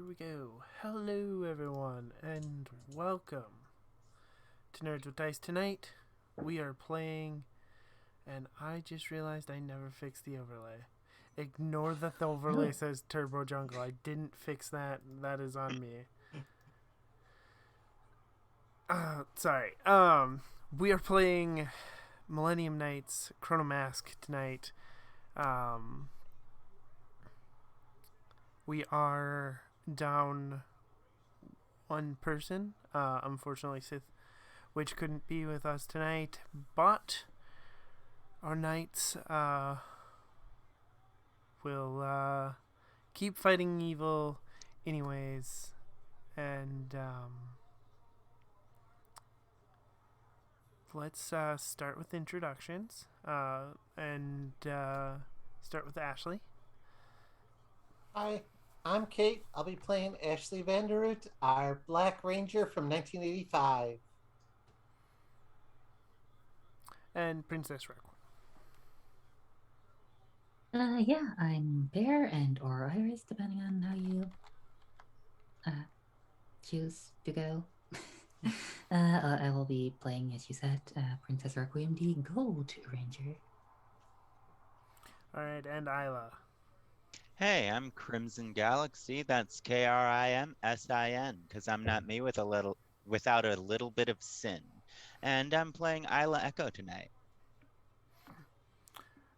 Here we go. Hello, everyone, and welcome to Nerds with Dice. Tonight, we are playing, and I just realized I never fixed the overlay. Ignore that the overlay says Turbo Jungle. I didn't fix that. That is on me. Sorry. We are playing Millennium Knights Chrono Mask tonight. We are down one person, unfortunately Sith, which couldn't be with us tonight, but our knights will keep fighting evil anyways, and let's start with introductions, and start with Ashley. Hi, I'm Kate. I'll be playing Ashley Vanderroot, our Black Ranger from 1985. And Princess Requiem. Yeah, I'm Bear and or Iris, depending on how you choose to go. I will be playing, as you said, Princess Requiem, the Gold Ranger. Alright, and Isla. Hey, I'm Crimson Galaxy. That's Krimsin, because I'm not me without a little bit of sin. And I'm playing Isla Echo tonight.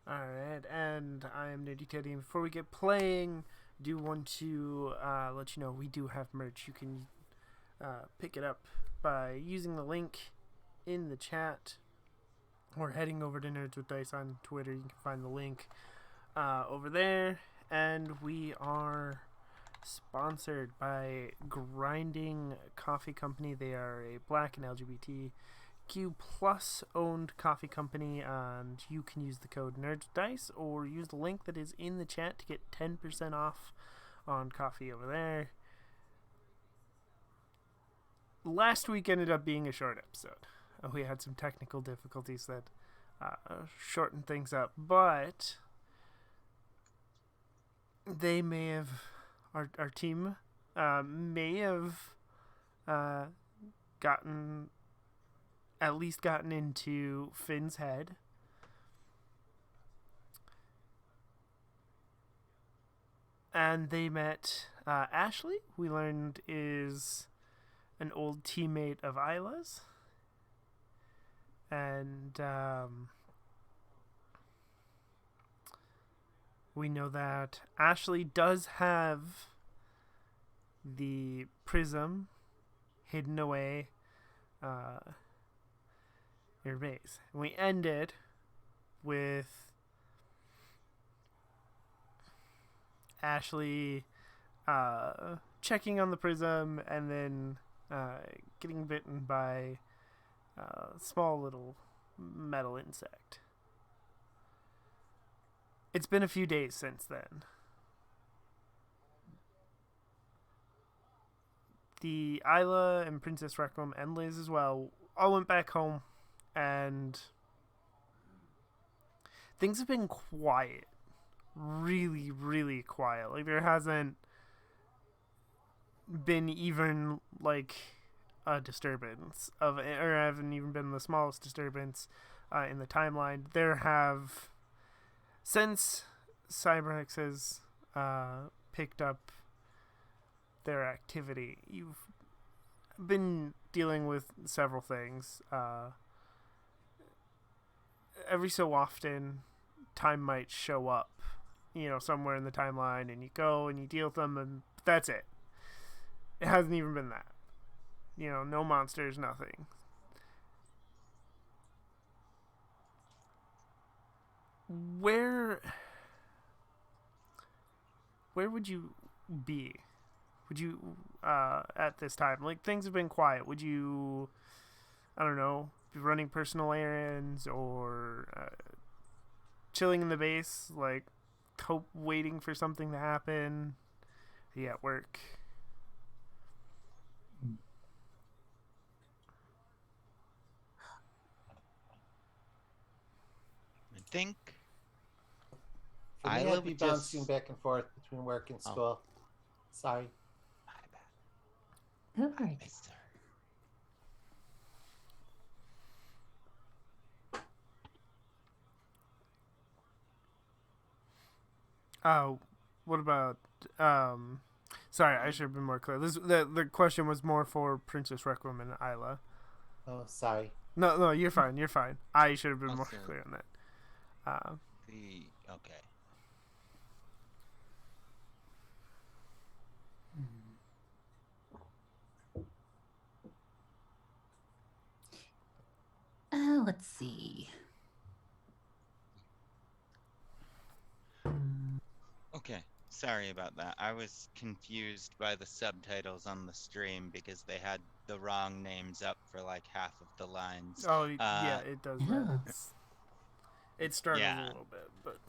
Alright, and I am Nerdy Teddy. And before we get playing, I do want to let you know we do have merch. You can pick it up by using the link in the chat or heading over to Nerds with Dice on Twitter. You can find the link over there. And we are sponsored by Grinding Coffee Company. They are a Black and LGBTQ plus owned coffee company, and you can use the code NERDSDICE or use the link that is in the chat to get 10% off on coffee over there. Last week ended up being a short episode. We had some technical difficulties that shortened things up, but they may have, our team may have gotten into Finn's head. And they met Ashley, we learned is an old teammate of Isla's. And we know that Ashley does have the Prism hidden away in her base. And we ended with Ashley checking on the Prism and then getting bitten by a small little metal insect. It's been a few days since then. The Isla and Princess Requiem and Liz as well all went back home, and things have been quiet. Really, really quiet. Like, there hasn't been even, like, a disturbance of, or haven't even been the smallest disturbance in the timeline. There have, since CyberX has picked up their activity, you've been dealing with several things. Every so often, time might show up, somewhere in the timeline, and you go and you deal with them, and that's it. It hasn't even been that. No monsters, nothing. Where would you be? Would you at this time? Like, things have been quiet. Would you, I don't know, be running personal errands or chilling in the base, like waiting for something to happen? Yeah, at work. I think For me, Isla I'd be would bouncing just... back and forth between work and school. Sorry. Go for it. Mister. Oh, what about sorry, I should have been more clear. The question was more for Princess Requiem and Isla. Oh, sorry. No, you're fine. You're fine. I should have been more Also, clear on that. okay. Let's see. Okay. Sorry about that. I was confused by the subtitles on the stream because they had the wrong names up for like half of the lines. Oh, yeah, it does that. Oh. It startles Yeah. a little bit, but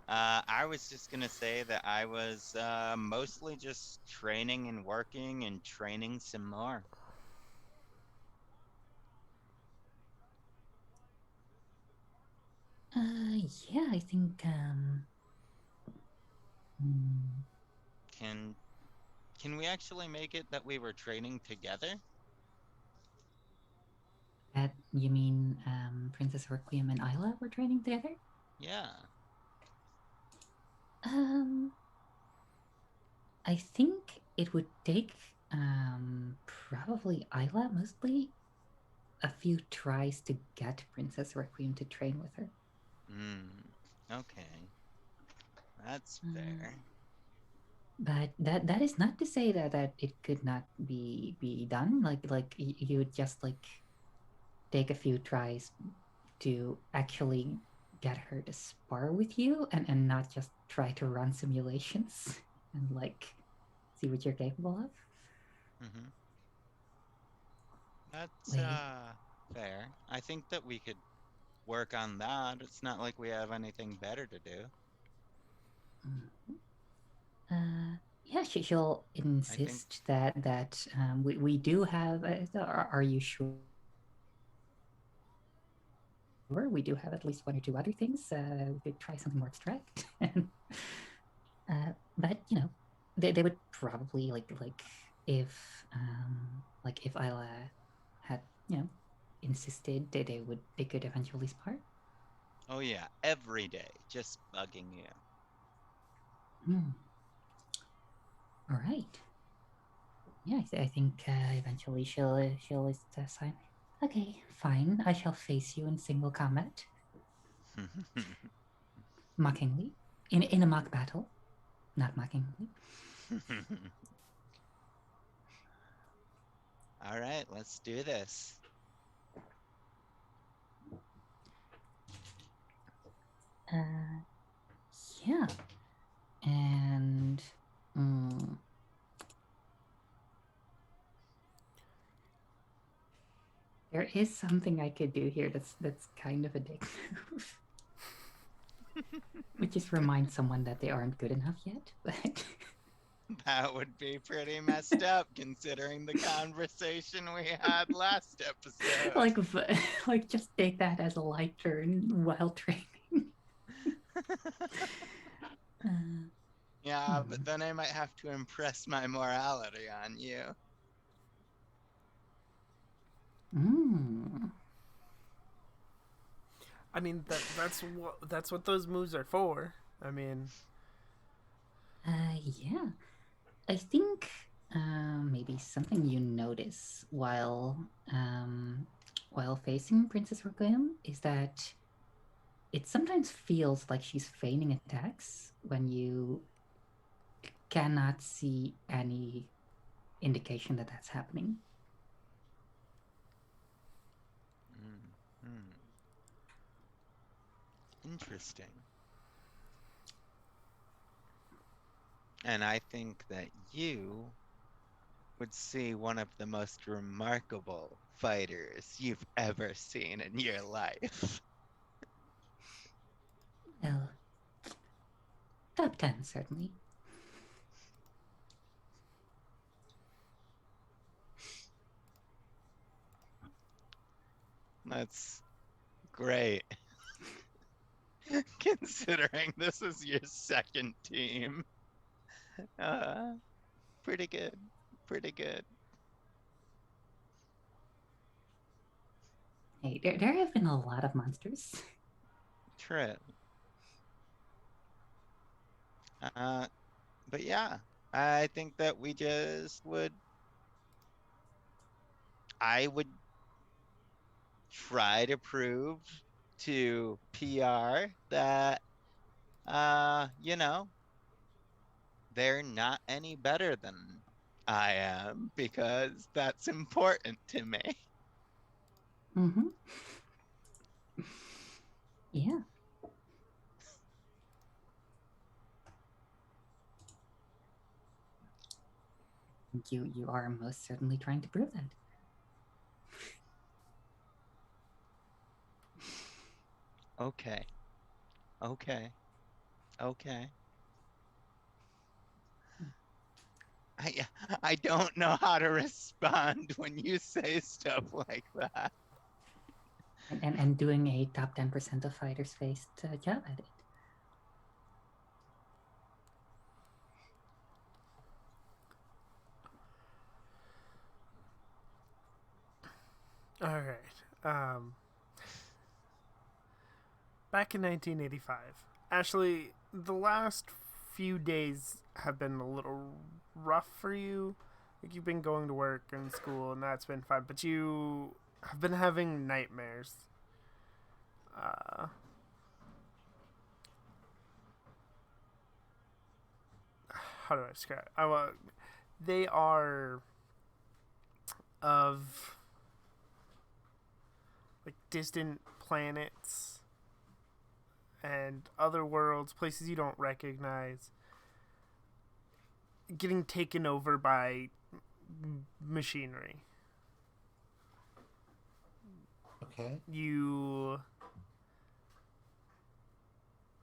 I was just gonna say that I was mostly just training and working and training some more. Yeah, I think hmm, Can we actually make it that we were training together? that you mean Princess Requiem and Isla were training together? Yeah. I think it would take probably Isla mostly a few tries to get Princess Requiem to train with her. Okay. That's fair. But that is not to say that it could not be done. Like you would just like take a few tries to actually get her to spar with you and not just try to run simulations and like see what you're capable of. Mm-hmm. That's Wait. fair. I think that we could work on that. It's not like we have anything better to do. Yeah, she'll insist that we do have. Are you sure? We do have at least one or two other things. We could try something more abstract. But you know, they would probably like if Isla had insisted they could eventually spar. Oh yeah, every day, just bugging you. All right. Yeah, I think eventually she'll sign. Okay, fine. I shall face you in single combat, mockingly, in a mock battle, not mockingly. All right, let's do this. Yeah, and there is something I could do here that's kind of a dick move. Which is remind someone that they aren't good enough yet, but That would be pretty messed up considering the conversation we had last episode. like just take that as a light turn while training. Yeah, but then I might have to impress my morality on you. I mean that's what those moves are for. I mean, Yeah. I think maybe something you notice while facing Princess Requiem is that it sometimes feels like she's feigning attacks when you cannot see any indication that that's happening. Interesting. And I think that you would see one of the most remarkable fighters you've ever seen in your life. Well, top 10, certainly. That's great. Considering this is your second team. Pretty good. Pretty good. Hey, there have been a lot of monsters. True. But yeah, I think that we just would. I would try to prove to PR that, you know, they're not any better than I am because that's important to me. Mm-hmm. Yeah. You are most certainly trying to prove that. Okay. Okay. Okay. I I don't know how to respond when you say stuff like that. And doing a top 10% of fighters faced job at it. All right. Back in 1985, Ashley, the last few days have been a little rough for you. Like you've been going to work and school, and that's been fine, but you have been having nightmares. Uh, how do I describe? They are of like distant planets and other worlds, places you don't recognize, getting taken over by machinery. Okay. You,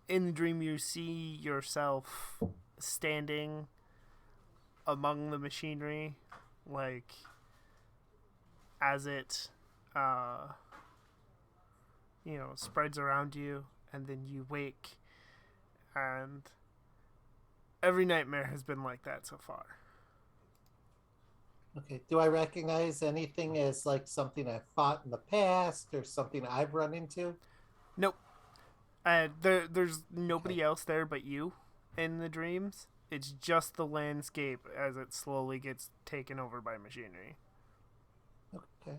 in the dream, you see yourself standing among the machinery, like as it, uh, spreads around you, and then you wake, and every nightmare has been like that so far. Okay. Do I recognize anything as like something I've fought in the past or something I've run into? Nope. There's nobody else there but you in the dreams. It's just the landscape as it slowly gets taken over by machinery. Okay.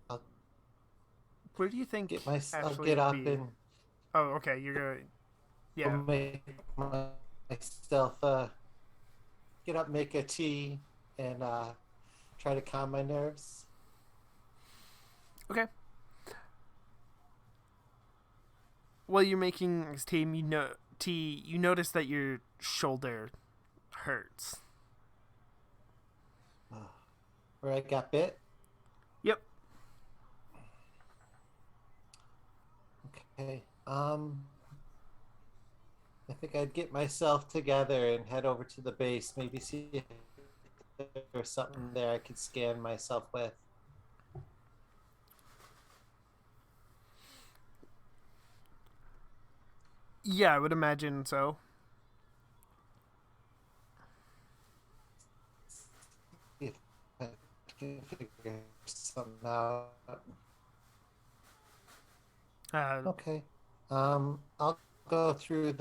I'll Where do you think I'll Ashley get would up be? and Oh, okay. You're gonna, yeah. make myself get up, make a tea, and try to calm my nerves. Okay. While you're making this tea, you notice that your shoulder hurts. Where I got bit. Yep. Okay. I think I'd get myself together and head over to the base. Maybe see if there's something there I could scan myself with. Yeah, I would imagine so. See if I can figure something out. Okay. I'll go through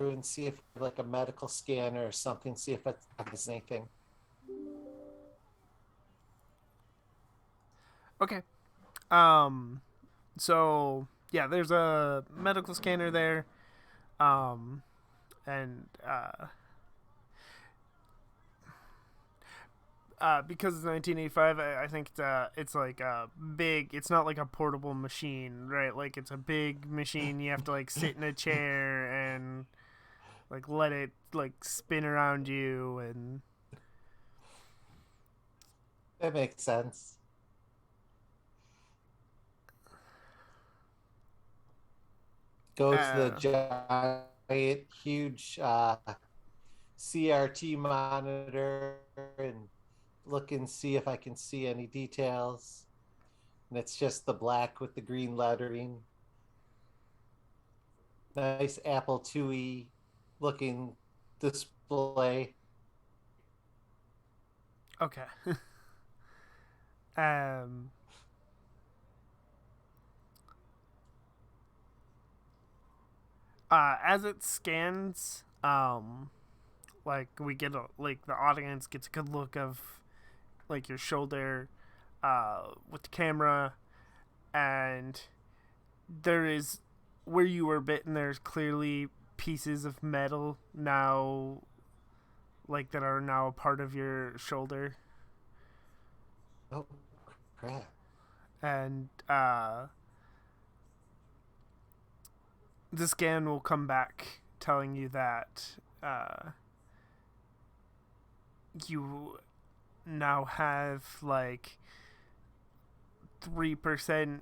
and see if like a medical scanner or something. See if it has anything. Okay. So yeah, there's a medical scanner there. Um, and because it's 1985, I think it's like a big. It's not like a portable machine, right? Like it's a big machine. You have to like sit in a chair and like let it like spin around you and. That makes sense. Go to the giant, huge CRT monitor and look and see if I can see any details. And it's just the black with the green lettering. Nice Apple IIe looking display display. Okay. um. As it scans, like we get like the audience gets a good look of like your shoulder, with the camera, and there is where you were bitten. There's clearly pieces of metal now, like that are now a part of your shoulder, Oh, crap. and the scan will come back telling you that you now have like 3%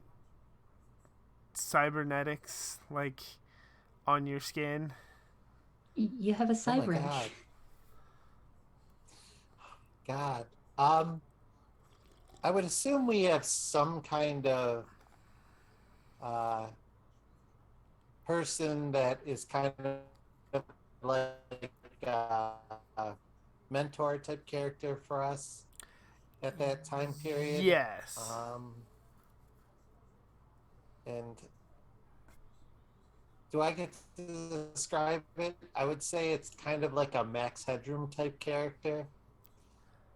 cybernetics like on your skin. You have a Oh my cyber God. edge. God. I would assume we have some kind of person that is kind of like a mentor type character for us at that time period. Yes. And do I get to describe it? I would say it's kind of like a Max Headroom type character.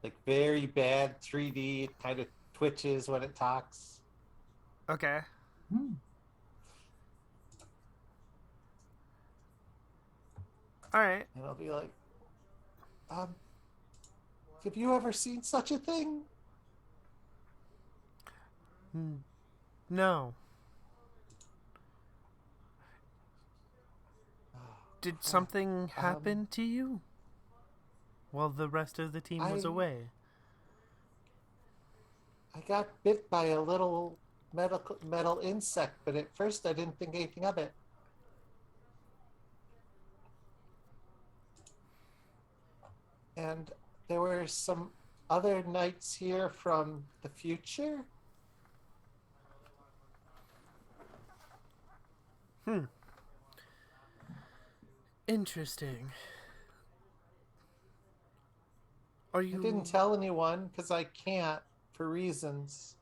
Like very bad 3D, it kind of twitches when it talks. Okay. Hmm. All right. And I'll be like, have you ever seen such a thing? No. Did something happen to you while the rest of the team was away? I got bit by a little metal insect, but at first I didn't think anything of it. And there were some other knights here from the future. Interesting. Are you? I didn't tell anyone because I can't for reasons.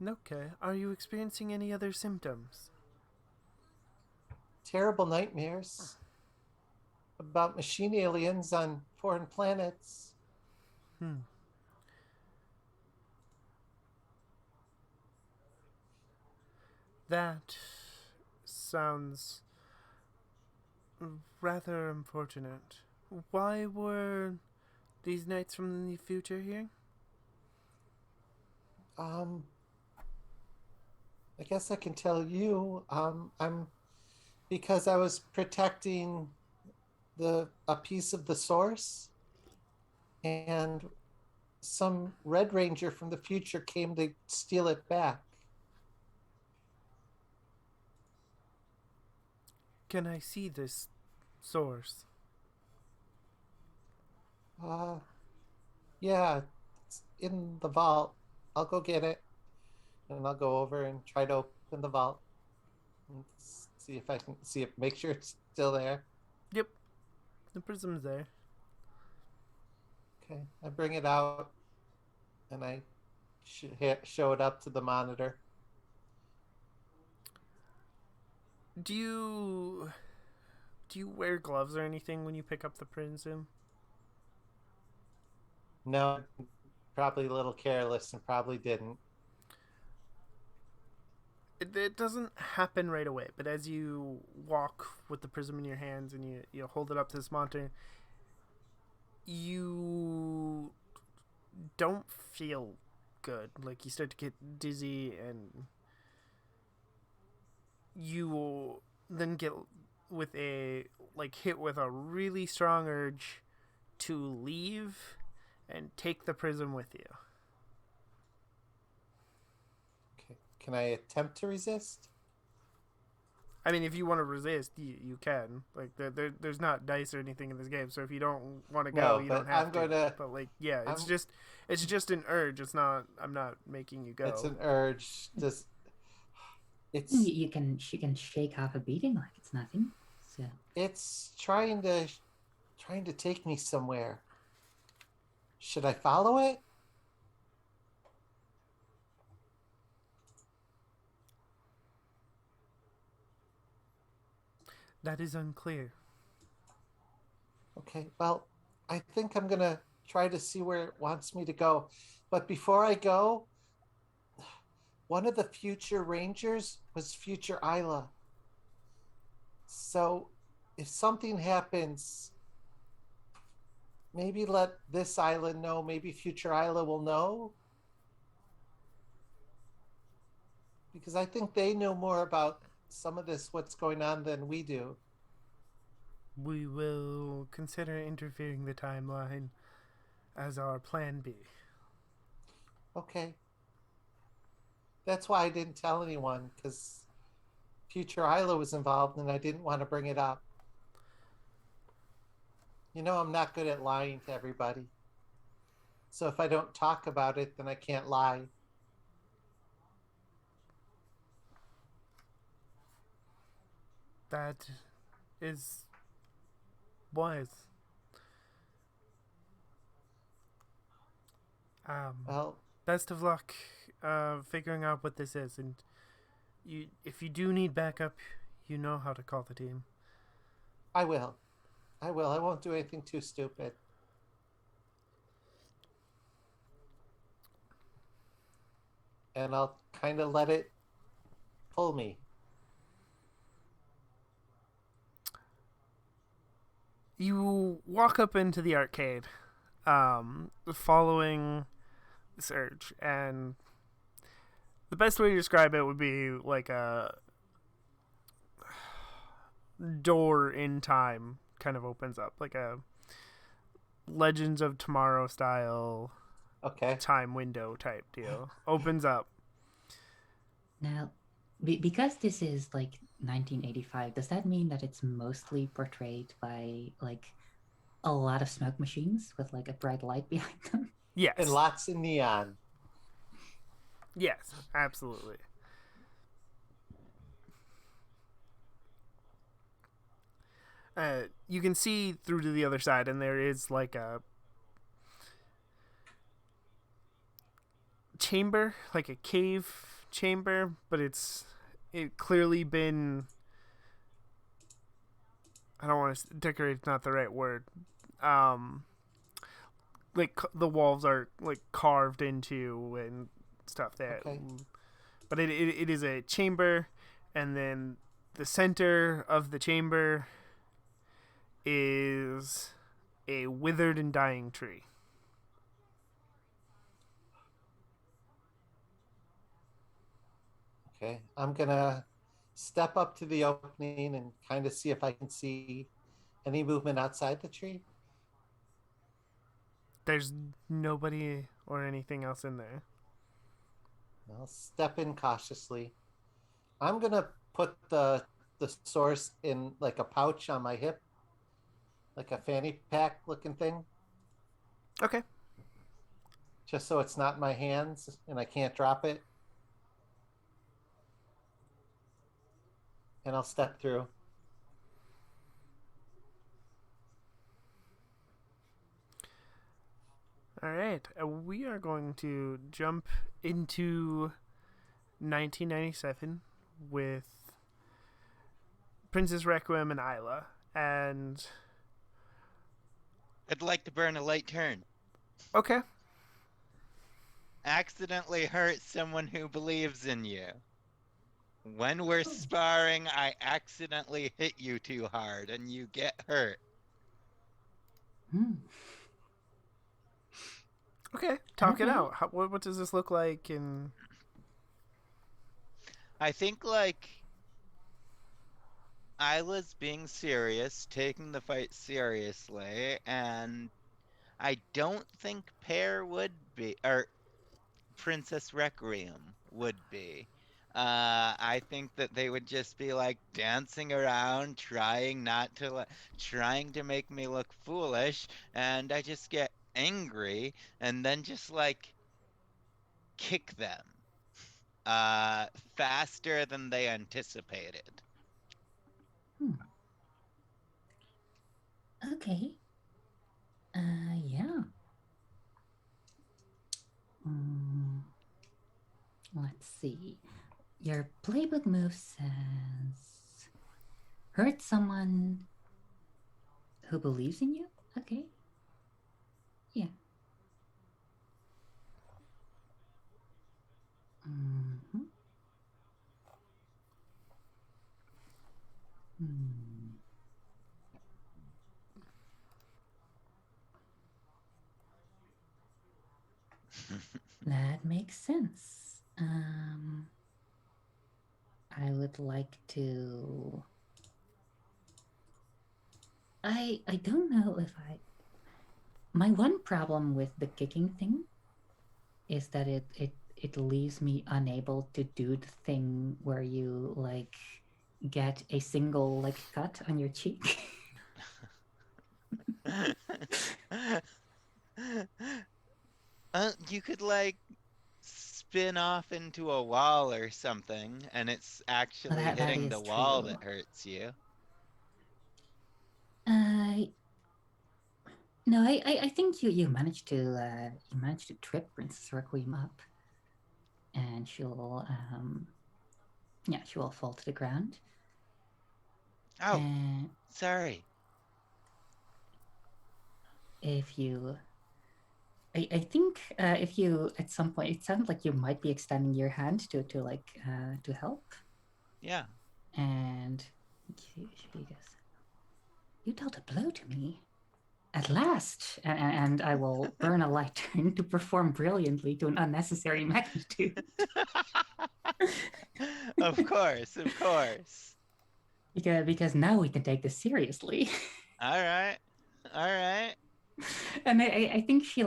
Okay. Are you experiencing any other symptoms? Terrible nightmares about machine aliens on foreign planets. That sounds rather unfortunate. Why were these knights from the future here? I guess I can tell you. I'm because I was protecting a piece of the source, and some Red Ranger from the future came to steal it back. Can I see this source? Yeah, it's in the vault. I'll go get it, and I'll go over and try to open the vault and see if I can make sure it's still there. Yep, the prism's there. Okay, I bring it out, and I show it up to the monitor. Do you wear gloves or anything when you pick up the prism? No, probably a little careless and probably didn't. It doesn't happen right away, but as you walk with the prism in your hands and you hold it up to this monitor, you don't feel good. Like you start to get dizzy, and you will then get with a hit with a really strong urge to leave and take the prism with you. Okay. Can I attempt to resist? I mean, if you want to resist, you can. Like, there's not dice or anything in this game, so if you don't want to go, you don't have to. But yeah, it's just an urge. It's not. I'm not making you go. It's an urge. You can shake off a beating like it's nothing. So It's trying to take me somewhere. Should I follow it? That is unclear. Okay, well, I think I'm gonna try to see where it wants me to go. But before I go, one of the future rangers was future Isla. So if something happens, maybe let this island know, maybe future Isla will know. Because I think they know more about some of this, what's going on, than we do. We will consider interfering the timeline as our plan B. Okay. That's why I didn't tell anyone, because future Isla was involved and I didn't want to bring it up. You know, I'm not good at lying to everybody. So if I don't talk about it, then I can't lie. That is wise. Well, Best of luck figuring out what this is, and if you do need backup, you know how to call the team. I will. I will. I won't do anything too stupid. And I'll kind of let it pull me. You walk up into the arcade, following Surge, and the best way to describe it would be like a door in time kind of opens up, like a Legends of Tomorrow style Okay. time window type deal. Opens up. now, because this is like 1985, does that mean that it's mostly portrayed by like a lot of smoke machines with like a bright light behind them? Yes. And lots of neon. Yes, absolutely. You can see through to the other side, and there is like a chamber, like a cave chamber, but it clearly been. I don't want to decorate. Not the right word. Like the walls are like carved into and stuff there. Okay. But it is a chamber, and then the center of the chamber is a withered and dying tree. Okay. I'm going to step up to the opening and kind of see if I can see any movement outside the tree. There's nobody or anything else in there. I'll step in cautiously. I'm going to put the source in like a pouch on my hip, like a fanny pack looking thing, Okay. just so it's not in my hands and I can't drop it. And I'll step through. All right. We are going to jump into 1997 with Princess Requiem and Isla. And I'd like to burn a light turn. okay. Accidentally hurt someone who believes in you. When we're sparring, I accidentally hit you too hard and you get hurt. Okay. Talk it Okay. out. What does this look like? And I think, like, Isla's being serious, taking the fight seriously, and I don't think Pear would be, or Princess Requiem would be. I think that they would just be like dancing around, trying to make me look foolish, and I just get angry and then just like kick them faster than they anticipated. Okay. Yeah. Mm, let's see. Your playbook move says hurt someone who believes in you? Okay. Yeah. Mhm. Hmm. That makes sense. I would like to. I don't know if I. My one problem with the kicking thing is that it leaves me unable to do the thing where you like get a single like cut on your cheek. You could like spin off into a wall or something, and it's Well, actually that hitting the is wall true. that hurts you. Uh, no, I think you managed to trip Princess Requiem up, and she will fall to the ground. Oh, And sorry. if you, I think if you at some point, it sounds like you might be extending your hand to help, Yeah. and she goes, "You dealt a blow to me." At last, and I will burn a light turn to perform brilliantly to an unnecessary magnitude. Of course, of course. Because now we can take this seriously. All right. All right. And I think she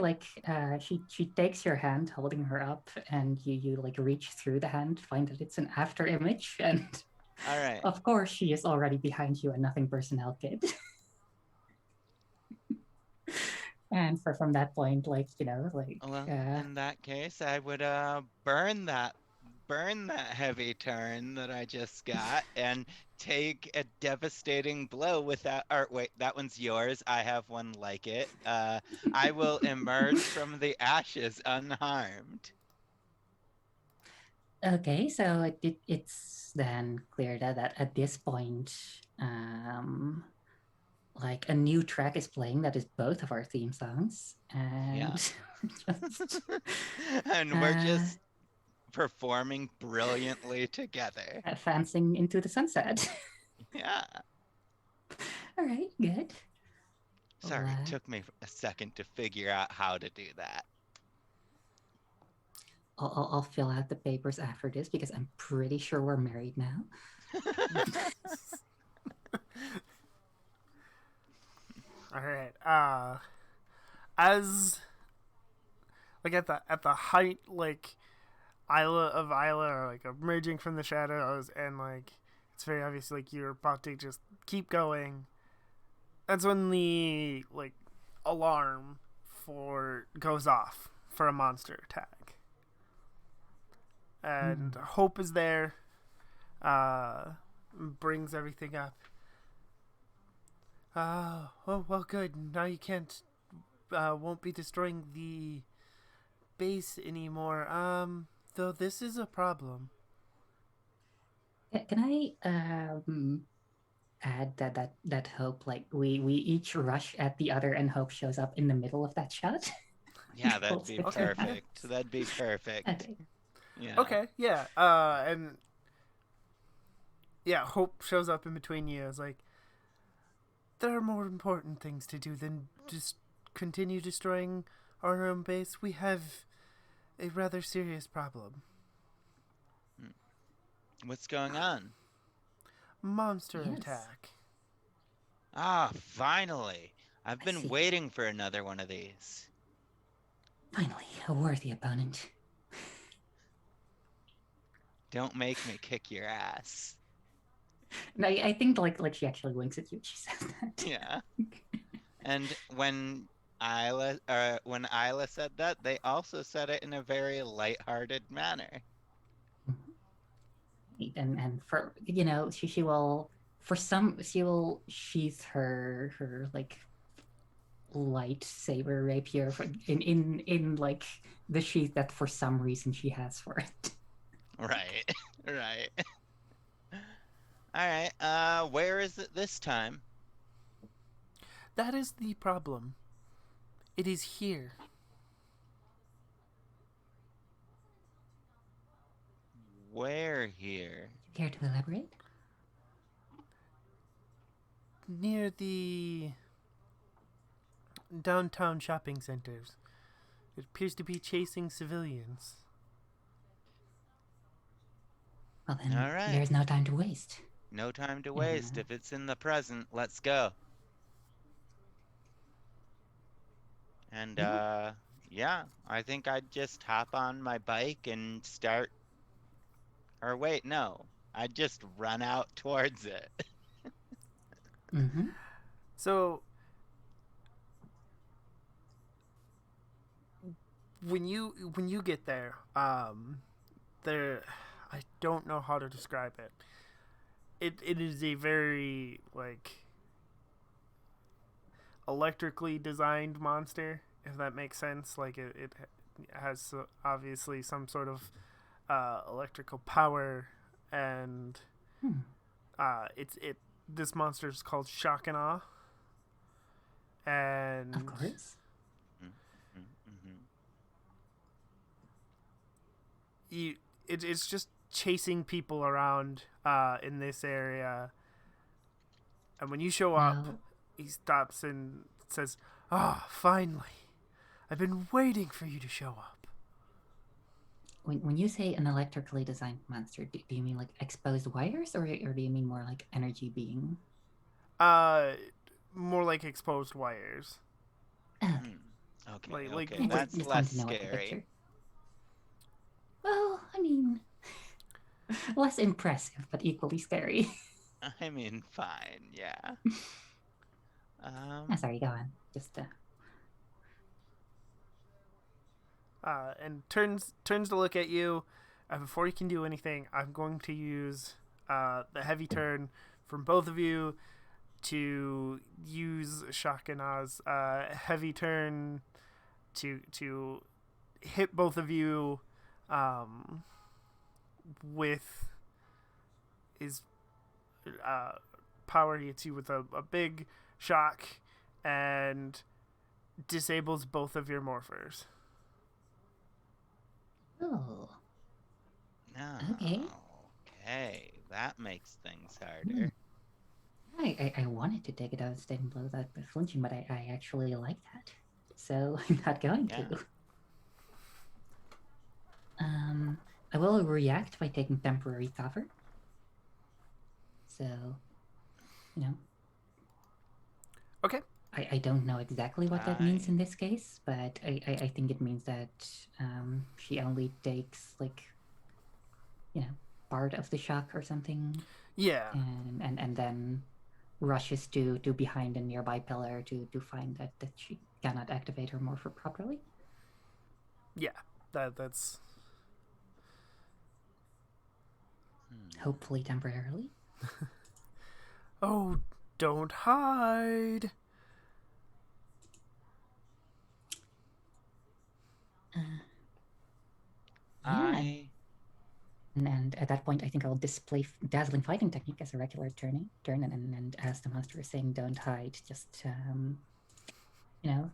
takes your hand holding her up, and you like reach through the hand, find that it's an after image, and All right. of course she is already behind you, a nothing personnel kid. And from that point, Well, in that case, I would burn that heavy turn that I just got and take a devastating blow without or wait, that one's yours. I have one like it. I will emerge from the ashes unharmed. Okay, so it's then clear that at this point, like a new track is playing that is both of our theme songs, and Yeah. just And we're uh, just performing brilliantly together. advancing into the sunset. Yeah. All right, good. Sorry, it took me a second to figure out how to do that. I'll fill out the papers after this because I'm pretty sure we're married now. All right. As like at the height, like Isla are like emerging from the shadows, and like it's very obvious like you're about to just keep going. That's when the like alarm for goes off for a monster attack, and Hope is there. Brings everything up. Oh well, good. Now you can't, won't be destroying the base anymore. Though this is a problem. Can I add that Hope, like we each rush at the other and Hope shows up in the middle of that shot? Yeah, that'd be Okay, yeah. perfect. That'd be perfect. Okay. Yeah. Okay, yeah. And yeah, Hope shows up in between you. It's like there are more important things to do than just continue destroying our own base. We have a rather serious problem. What's going on? Monster Yes. attack. Ah, finally. I've I been see. waiting for another one of these. Finally, a worthy opponent. Don't make me kick your ass. And I think like she actually winks at you. She says that. Yeah. And when Isla said that, they also said it in a very lighthearted manner. And for she will sheath her like lightsaber rapier in like the sheath that for some reason she has for it. Right. Right. All right. Where is it this time? That is the problem. It is here. Where here? Care to elaborate? Near the downtown shopping centers. It appears to be chasing civilians. Well then, All right. there's no time to waste. No time to waste. If it's in the present, let's go. And yeah, I think I'd just hop on my bike and start. Or wait, no, I'd just run out towards it. Mm-hmm. So when you get there, there, I don't know how to describe it. It is a very like electrically designed monster, if that makes sense. Like it has obviously some sort of electrical power, and this monster is called Shock and Awe, and Of course. it's just chasing people around in this area, and when you show up, Well, he stops and says, "Ah, finally! I've been waiting for you to show up." when you say an electrically designed monster, do you mean like exposed wires, or do you mean more like energy being? More like exposed wires. Okay, Like- okay, like- that's Just less want to know what the scary. picture. Well, I mean, less impressive, but equally scary. I mean, fine, yeah. Sorry, go on. Just And turns to look at you. Before you can do anything, I'm going to use the heavy turn from both of you to use Shock and Aw's heavy turn to hit both of you with his power. He hits you with a big shock and disables both of your morphers. oh, No. Okay. Okay, that makes things harder. I wanted to take it out instead and blow without flinching, but I actually like that, so I'm not going Yeah. to. I will react by taking temporary cover. So, you know. Okay. I don't know exactly what that means in this case, but I think it means that she only takes, like, you know, part of the shock or something, Yeah. and then rushes to behind a nearby pillar to find that she cannot activate her morpher properly. Yeah. That's Hopefully temporarily. Oh, don't hide. And at that point, I think I'll display Dazzling Fighting Technique as a regular turn, and as the monster is saying, don't hide, just, you know,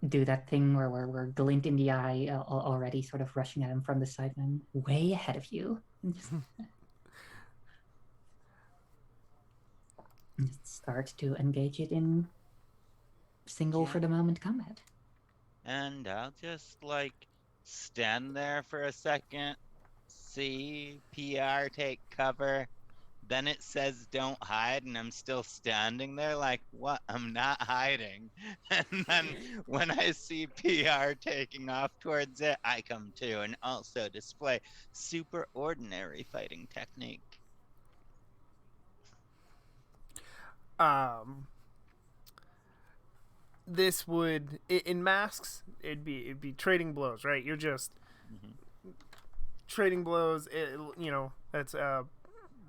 do that thing where we're glint in the eye already, sort of rushing at him from the side, and I'm way ahead of you. And just start to engage it in single for the moment combat. And I'll just, like, stand there for a second, see PR take cover, then it says don't hide, and I'm still standing there like, what? I'm not hiding. And then when I see PR taking off towards it, I come to and also display super ordinary fighting technique. This would in masks it'd be trading blows, right? You're just trading blows. You know, that's a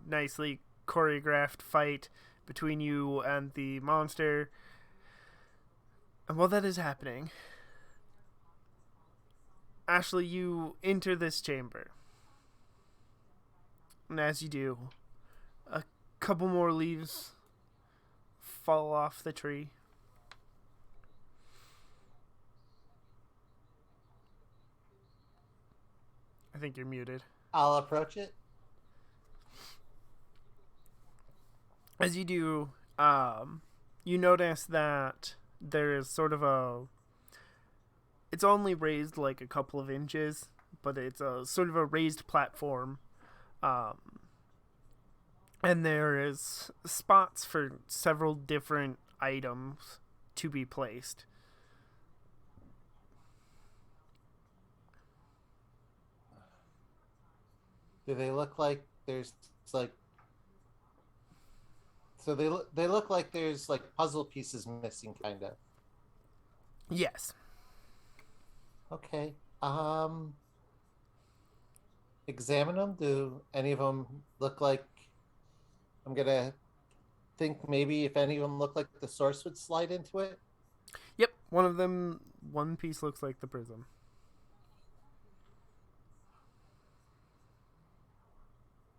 nicely choreographed fight between you and the monster. And while that is happening, Ashley, you enter this chamber. And as you do, a couple more leaves fall off the tree. I think you're muted. I'll approach it. As you do, you notice that there is sort of a... It's only raised like a couple of inches, but it's a sort of a raised platform. And there is spots for several different items to be placed. Do they look like there's like... So they look like there's like puzzle pieces missing, kind of. Yes. Okay. Examine them. Do any of them look like... I'm gonna think maybe if any of them look like the source would slide into it. Yep. One piece looks like the prism.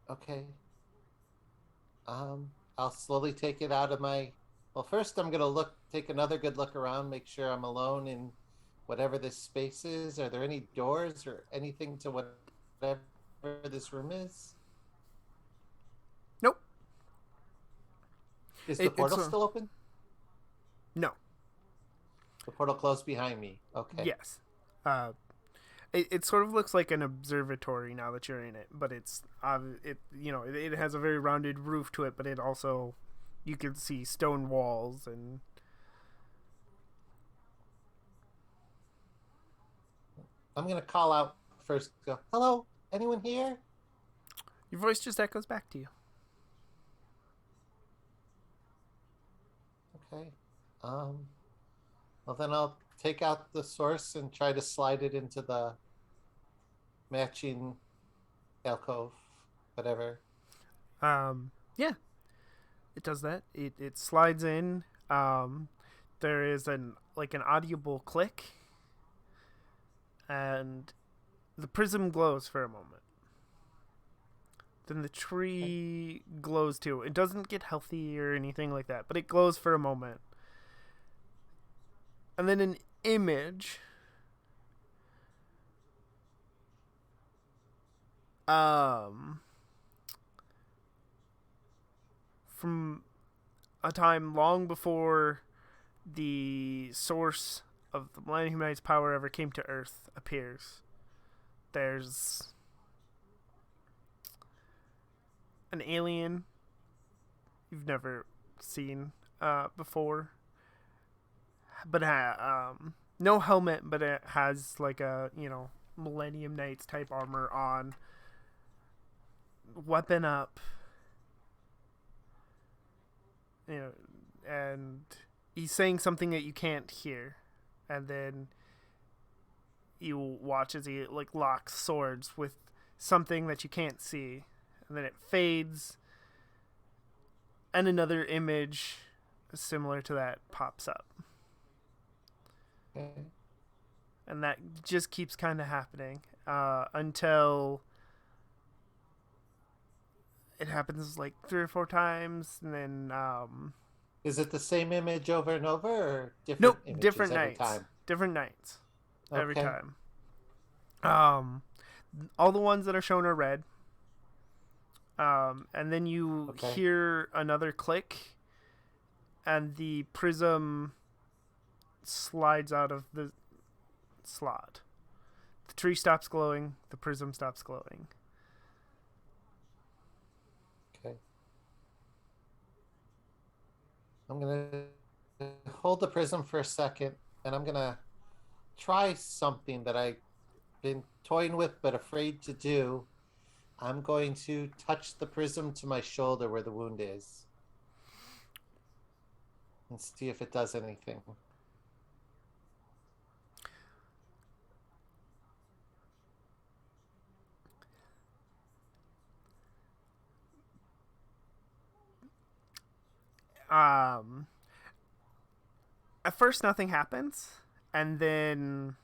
Okay. I'll slowly take it out of my... Well, first I'm gonna take another good look around, make sure I'm alone in whatever this space is. Are there any doors or anything to whatever this room is? Nope. Is the portal still open? No. The portal closed behind me. Okay. Yes. It sort of looks like an observatory now that you're in it, but it has a very rounded roof to it, but it also, you can see stone walls and... I'm gonna call out first. Go, hello, anyone here? Your voice just echoes back to you. Okay. Well, then I'll take out the source and try to slide it into the matching alcove, whatever. Yeah. It does that. It slides in. There is an audible click. And the prism glows for a moment. Then the tree glows too. It doesn't get healthy or anything like that, but it glows for a moment. And then an image from a time long before the source of the Millennium Knight's power ever came to Earth appears. There's an alien you've never seen before, but no helmet, but it has like a Millennium Knights type armor on, weapon up, and he's saying something that you can't hear. And then you watch as he locks swords with something that you can't see. And then it fades. And another image similar to that pops up. Okay. And that just keeps kind of happening until it happens 3 or 4 times. And then... Is it the same image over and over, or different nope, images different every nights. time? Different nights. Okay. Every time. All the ones that are shown are red. And then you hear another click, and the prism slides out of the slot. The tree stops glowing. The prism stops glowing. Okay. I'm going to hold the prism for a second, and I'm going to try something that I've been toying with but afraid to do. I'm going to touch the prism to my shoulder where the wound is and see if it does anything. at first nothing happens, and then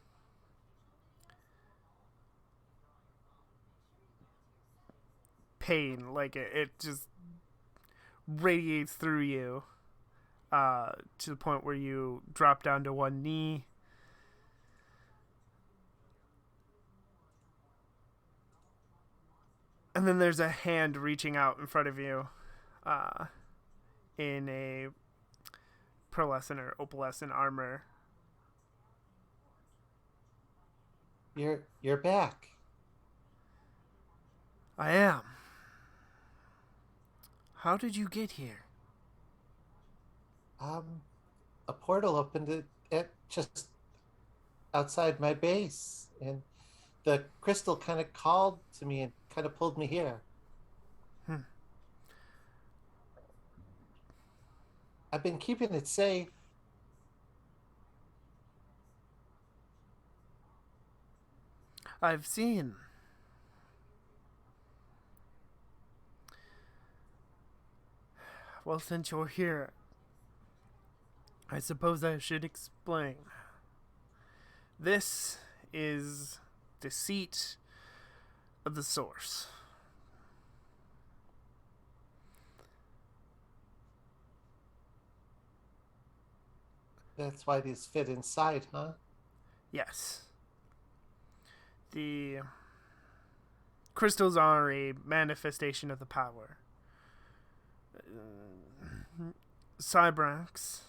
pain, like it just radiates through you, to the point where you drop down to one knee. And then there's a hand reaching out in front of you, in a pearlescent or opalescent armor. You're back. I am. How did you get here? A portal opened at just outside my base, and the crystal kind of called to me and kind of pulled me here. I've been keeping it safe. I've seen. Well, since you're here, I suppose I should explain. This is the seat of the source. That's why these fit inside, huh? Yes. The crystals are a manifestation of the power. Cybrax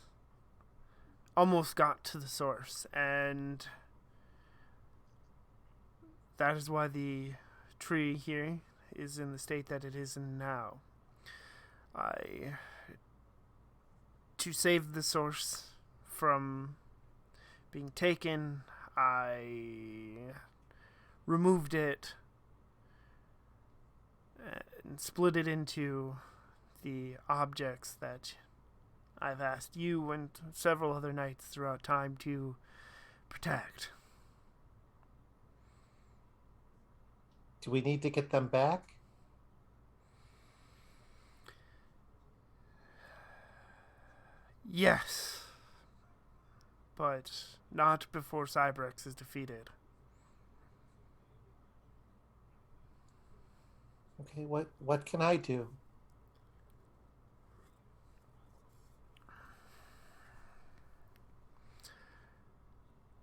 almost got to the source, and that is why the tree here is in the state that it is in now. To save the source from being taken, I removed it and split it into the objects that I've asked you and several other knights throughout time to protect. Do we need to get them back? Yes, but not before Cybrax is defeated. Okay, what can I do?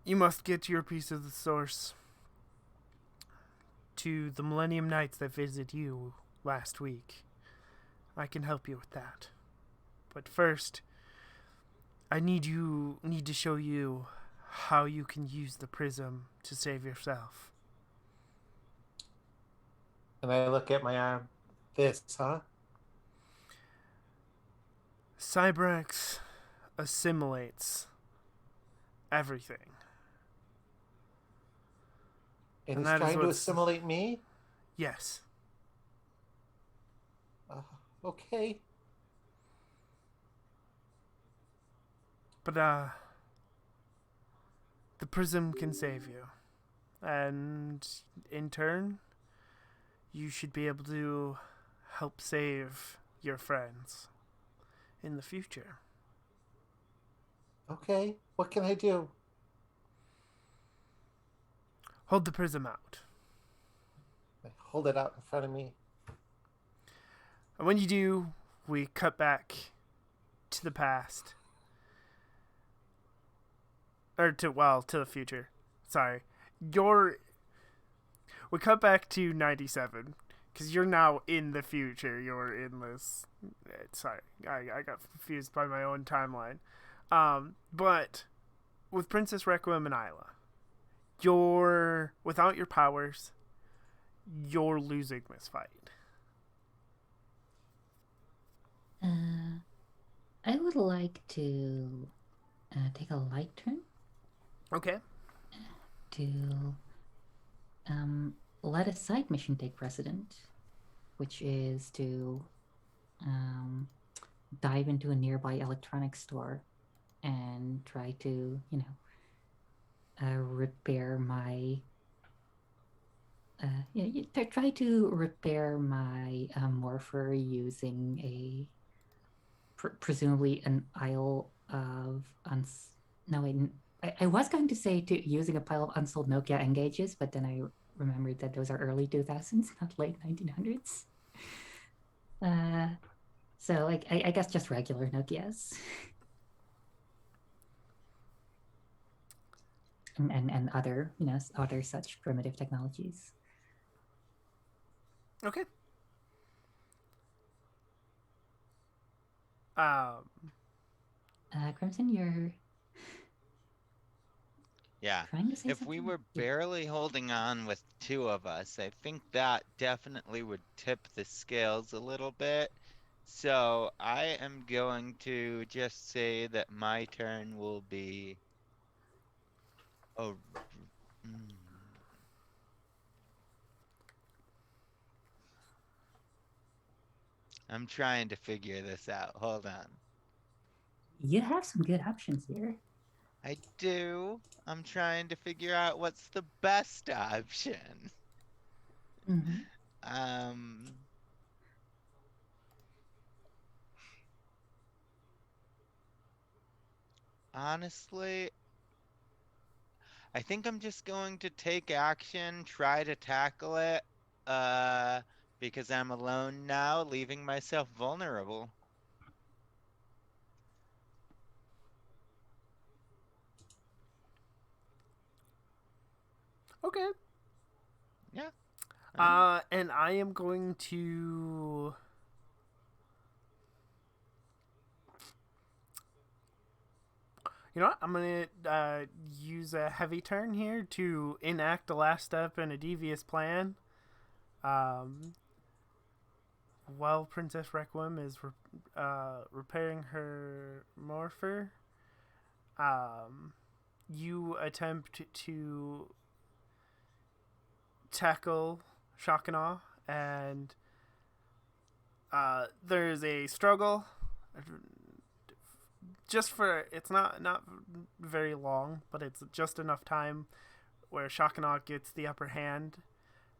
You must get your piece of the source to the Millennium Knights that visited you last week. I can help you with that. But first, I need to show you how you can use the prism to save yourself. And I look at my arm. This, huh? Cybrax assimilates everything. And And he's that is trying to what's- assimilate me? Yes. Okay. But, the prism can save you. And in turn, you should be able to help save your friends in the future. Okay. What can I do? Hold the prism out. I hold it out in front of me. And when you do, we cut back to the past. Or to the future. Sorry. We cut back to 97. Because you're now in the future. You're in this... Sorry. I got confused by my own timeline. But with Princess Requiem and Isla, without your powers, you're losing this fight. I would like to take a light turn Okay. to let a side mission take precedent, which is to dive into a nearby electronics store and try to, repair my try to repair my morpher using a presumably an Isle of No, wait. I was going to say to using a pile of unsold Nokia engages, but then I remembered that those are early 2000s, not late 1900s. So like I guess just regular Nokias. And other other such primitive technologies. Okay. Crimson, you're Yeah. trying to say If we something? were barely holding on with two of us, I think that definitely would tip the scales a little bit. So I am going to just say that my turn will be. Oh, mm, I'm trying to figure this out. Hold on. You have some good options here. I do. I'm trying to figure out what's the best option. Mm-hmm. Um, honestly, I think I'm just going to take action, try to tackle it, uh, because I'm alone now, leaving myself vulnerable. Okay. Yeah. I'm- And I am going to. You know what? I'm going to use a heavy turn here to enact a last step in a devious plan. Um, while Princess Requiem is repairing her morpher, um, you attempt to tackle Shock and Awe, and there's a struggle. Just for it's not very long, but it's just enough time where Shock and Awe gets the upper hand,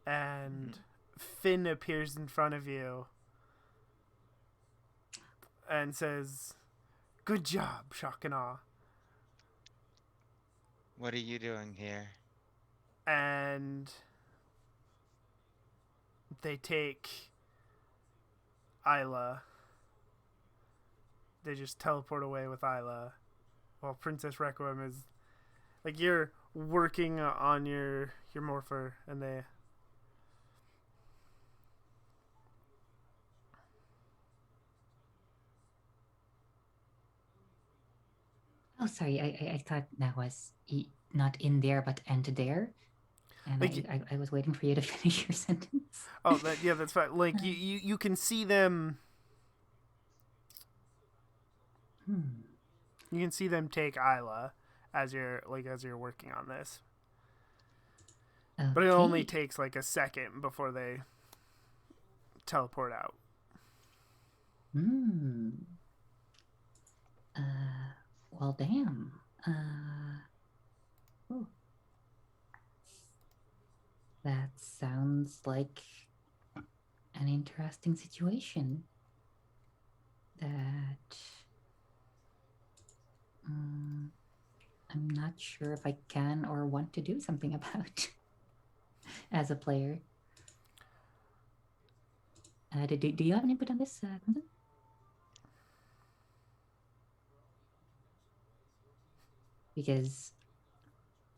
and Finn appears in front of you and says, "Good job, Shock and Awe." What are you doing here? And they take Isla. They just teleport away with Isla, while Princess Requiem is like you're working on your morpher, and they. Oh, sorry. I thought that was not in there, but and there. And Like, I was waiting for you to finish your sentence. oh, that's fine. Like you can see them. Hmm. You can see them take Isla as you're working on this. But it only Okay. takes like a second before they teleport out. Hmm. Well, damn. Oh, that sounds like an interesting situation that I'm not sure if I can or want to do something about as a player. Do you have an input on this, Clinton? Because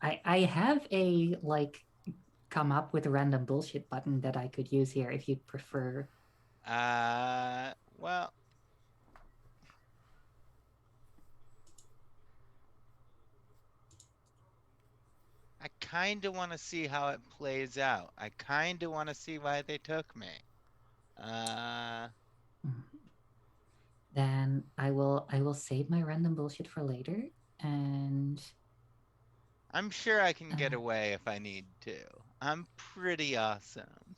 I have a like come up with a random bullshit button that I could use here if you'd prefer. Well, I kind of want to see how it plays out. I kind of want to see why they took me. Uh, Then I will save my random bullshit for later, and I'm sure I can get away if I need to. I'm pretty awesome.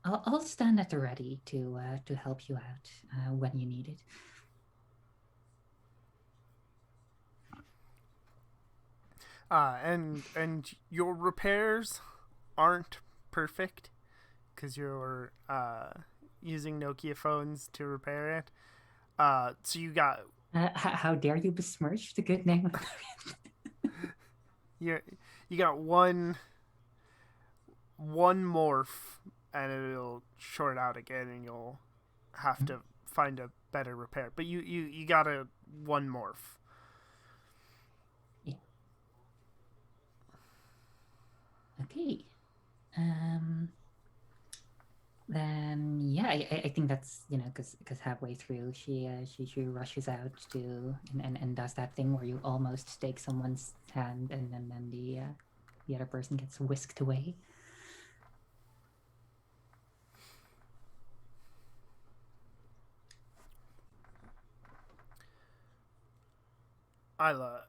I'll stand at the ready to help you out when you need it. And your repairs aren't perfect because using Nokia phones to repair it. So you got How dare you besmirch the good name of you got one morph, and it'll short out again, and you'll have to find a better repair. But you got a one morph. Yeah. Okay. Then yeah, I think that's because halfway through she rushes out to and does that thing where you almost take someone's hand and then the other person gets whisked away. Isla,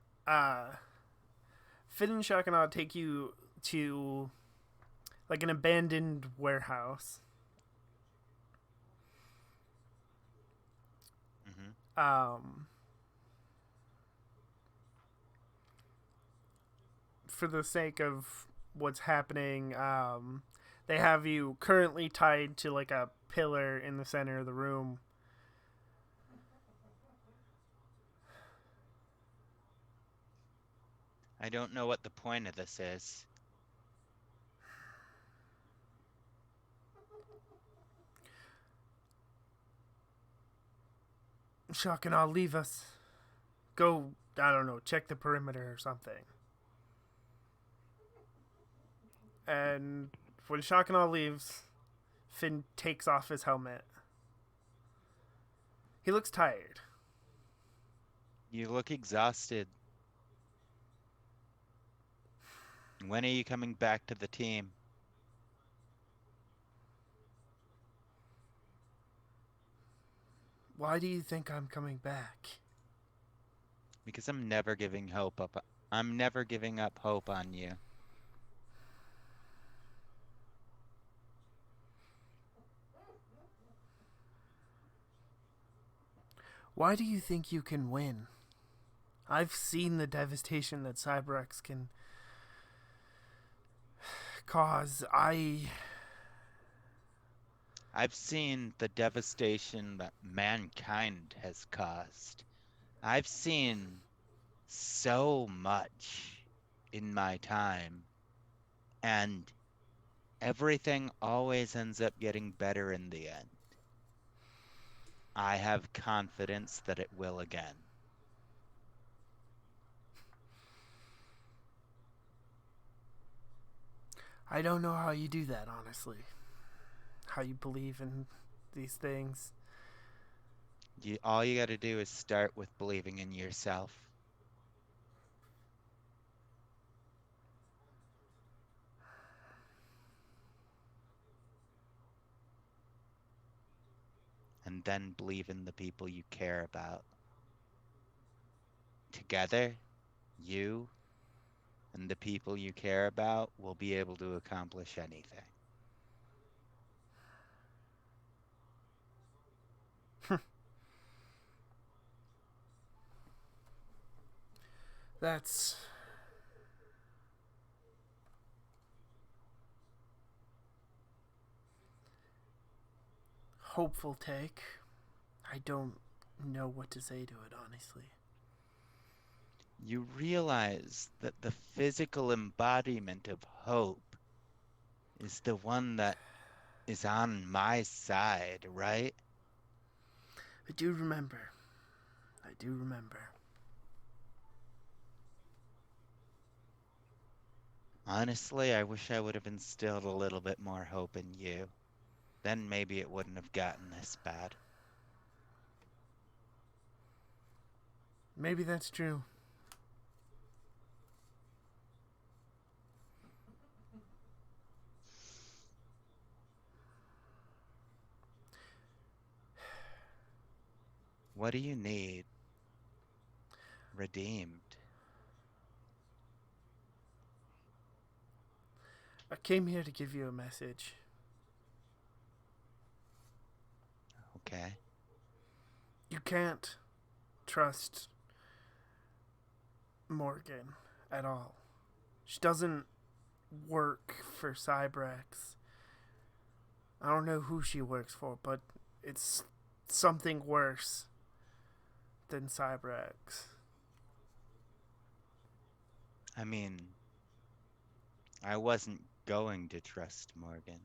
Finn and Shakana take you to like an abandoned warehouse. For the sake of what's happening, they have you currently tied to like a pillar in the center of the room. I don't know what the point of this is. Shakana, leave us. Go, I don't know, check the perimeter or something. And when Shakana leaves, Finn takes off his helmet. He looks tired. You look exhausted. When are you coming back to the team? Why do you think I'm coming back? Because I'm never giving hope up. I'm never giving up hope on you. Why do you think you can win? I've seen the devastation that Cyberx can cause. I've seen the devastation that mankind has caused. I've seen so much in my time, and everything always ends up getting better in the end. I have confidence that it will again. I don't know how you do that, honestly. How you believe in these things. All you got to do is start with believing in yourself. And then believe in the people you care about. Together, you and the people you care about will be able to accomplish anything. That's hopeful take. I don't know what to say to it, honestly. You realize that the physical embodiment of hope is the one that is on my side, right? I do remember. I do remember. Honestly, I wish I would have instilled a little bit more hope in you. Then maybe it wouldn't have gotten this bad. Maybe that's true. What do you need? Redeemed. I came here to give you a message. Okay. You can't trust Morgan at all. She doesn't work for Cybrax. I don't know who she works for, but it's something worse than CyberX. I mean, I wasn't going to trust Morgan.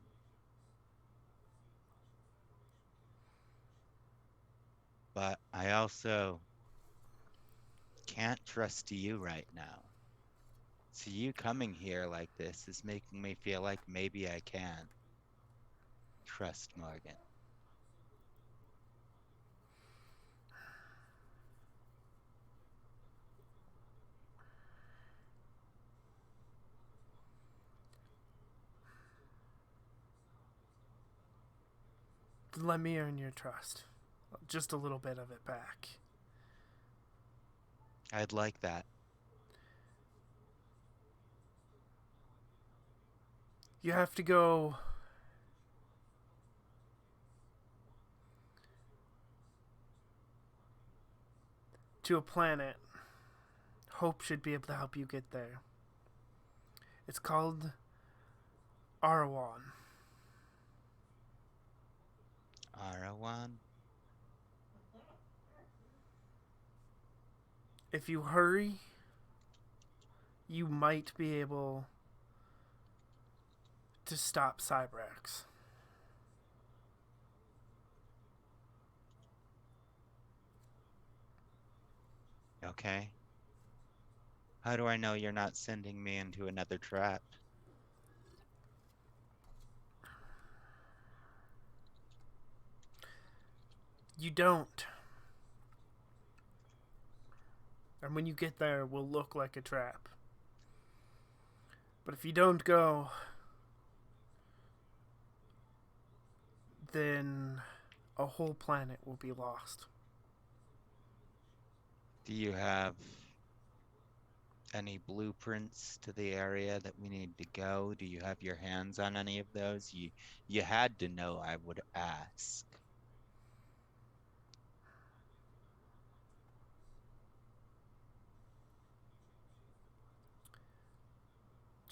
But I also can't trust you right now. So you coming here like this is making me feel like maybe I can trust Morgan. Let me earn your trust. Just a little bit of it back. I'd like that. You have to go to a planet. Hope should be able to help you get there. It's called Arawan. Arawan? If you hurry, you might be able to stop CyberX. Okay. How do I know you're not sending me into another trap? You don't. And when you get there, it will look like a trap. But if you don't go, then a whole planet will be lost. Do you have any blueprints to the area that we need to go? Do you have your hands on any of those? You had to know I would ask.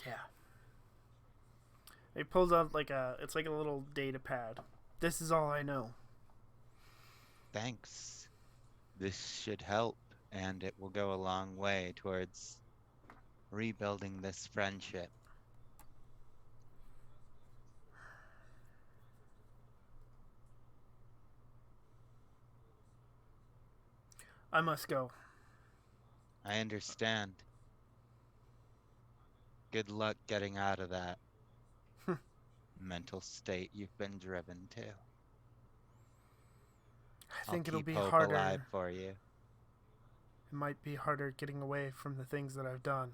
Yeah. They pulled out it's like a little data pad. This is all I know. Thanks. This should help, and it will go a long way towards rebuilding this friendship. I must go. I understand. Good luck getting out of that mental state you've been driven to. I think it'll I'll keep be hope harder. alive for you. It might be harder getting away from the things that I've done.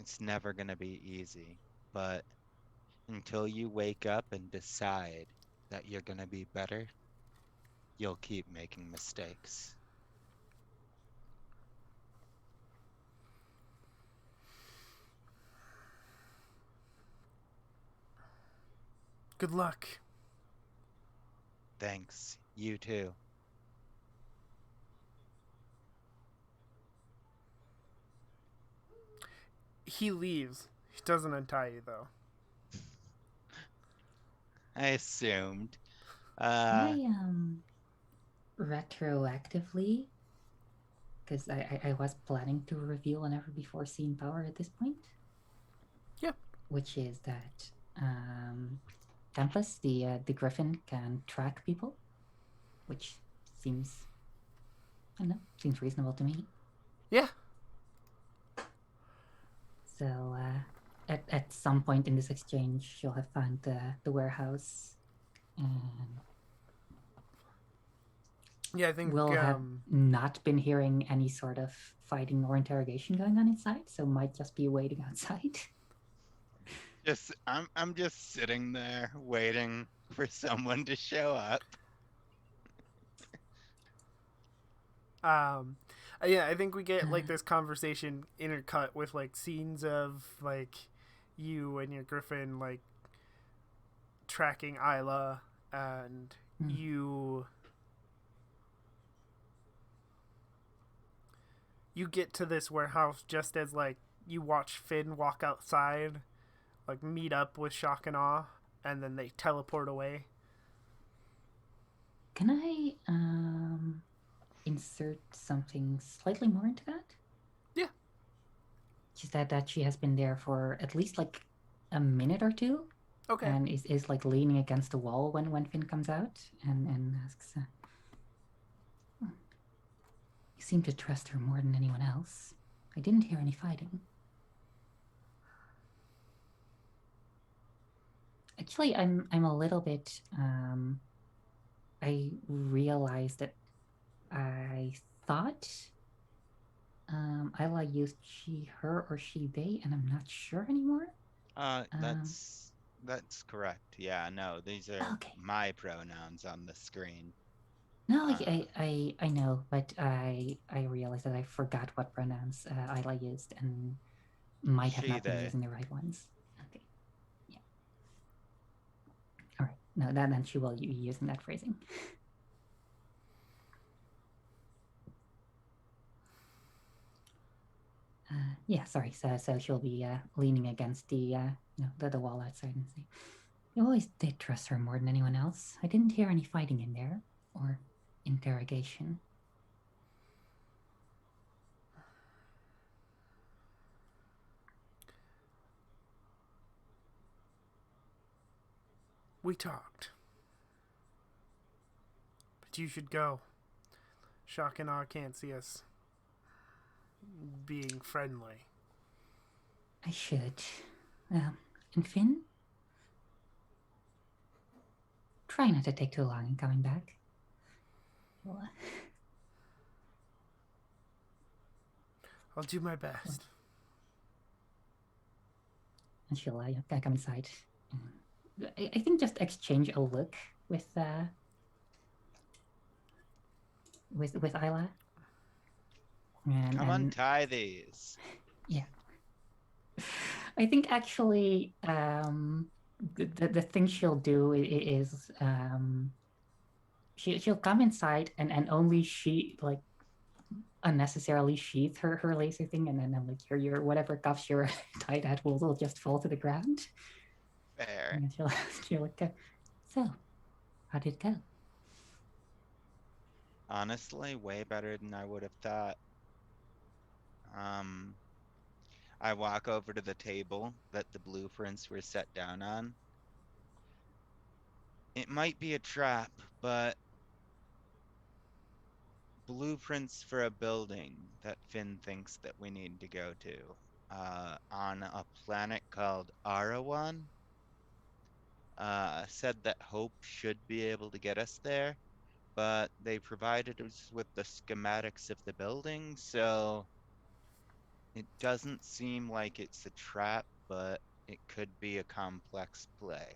It's never going to be easy, but until you wake up and decide that you're going to be better, you'll keep making mistakes. Good luck. Thanks. You too. He leaves. He doesn't untie you, though. I assumed. Can I retroactively, because I was planning to reveal a never before seen power at this point. Yeah. Which is that Tempest, the griffin, can track people, which seems, I don't know, seems reasonable to me. Yeah. So at some point in this exchange, you'll have found the warehouse, and Yeah, I think we'll have not been hearing any sort of fighting or interrogation going on inside, so might just be waiting outside. I'm just sitting there waiting for someone to show up. Yeah, I think we get like this conversation intercut with like scenes of like you and your griffin like tracking Isla, and you get to this warehouse just as like you watch Finn walk outside, like meet up with Shock and Awe, and then they teleport away. Can I insert something slightly more into that? Yeah. Just that she has been there for at least like a minute or two. Okay. And is like leaning against the wall when Finn comes out and asks, "You seem to trust her more than anyone else. I didn't hear any fighting." Actually, I'm a little bit. I realized that I thought Isla used she, her, or she, they, and I'm not sure anymore. That's correct. Yeah, no, these are Okay. my pronouns on the screen. No, I know, but I realized that I forgot what pronouns Isla used and might have She, not been they. using the right ones. Okay. Yeah. All right. No, then she will be using that phrasing. Yeah, sorry. So she'll be leaning against the wall outside and say, "You always did trust her more than anyone else. I didn't hear any fighting in there or interrogation." We talked. But you should go. Shock and Awe can't see us being friendly. I should. And Finn? Try not to take too long in coming back. I'll do my best. And she'll come inside. I think just exchange a look with Isla. Come untie these. Yeah. I think actually the thing she'll do is she'll come inside and only she like unnecessarily sheath her laser thing, and then like your whatever cuffs you're tied at will just fall to the ground. Fair. And she'll like go, "So, how did it go?" Honestly, way better than I would have thought. I walk over to the table that the blueprints were set down on. It might be a trap, but blueprints for a building that Finn thinks that we need to go to on a planet called Arawan. Said that Hope should be able to get us there, but they provided us with the schematics of the building, so it doesn't seem like it's a trap, but it could be a complex play.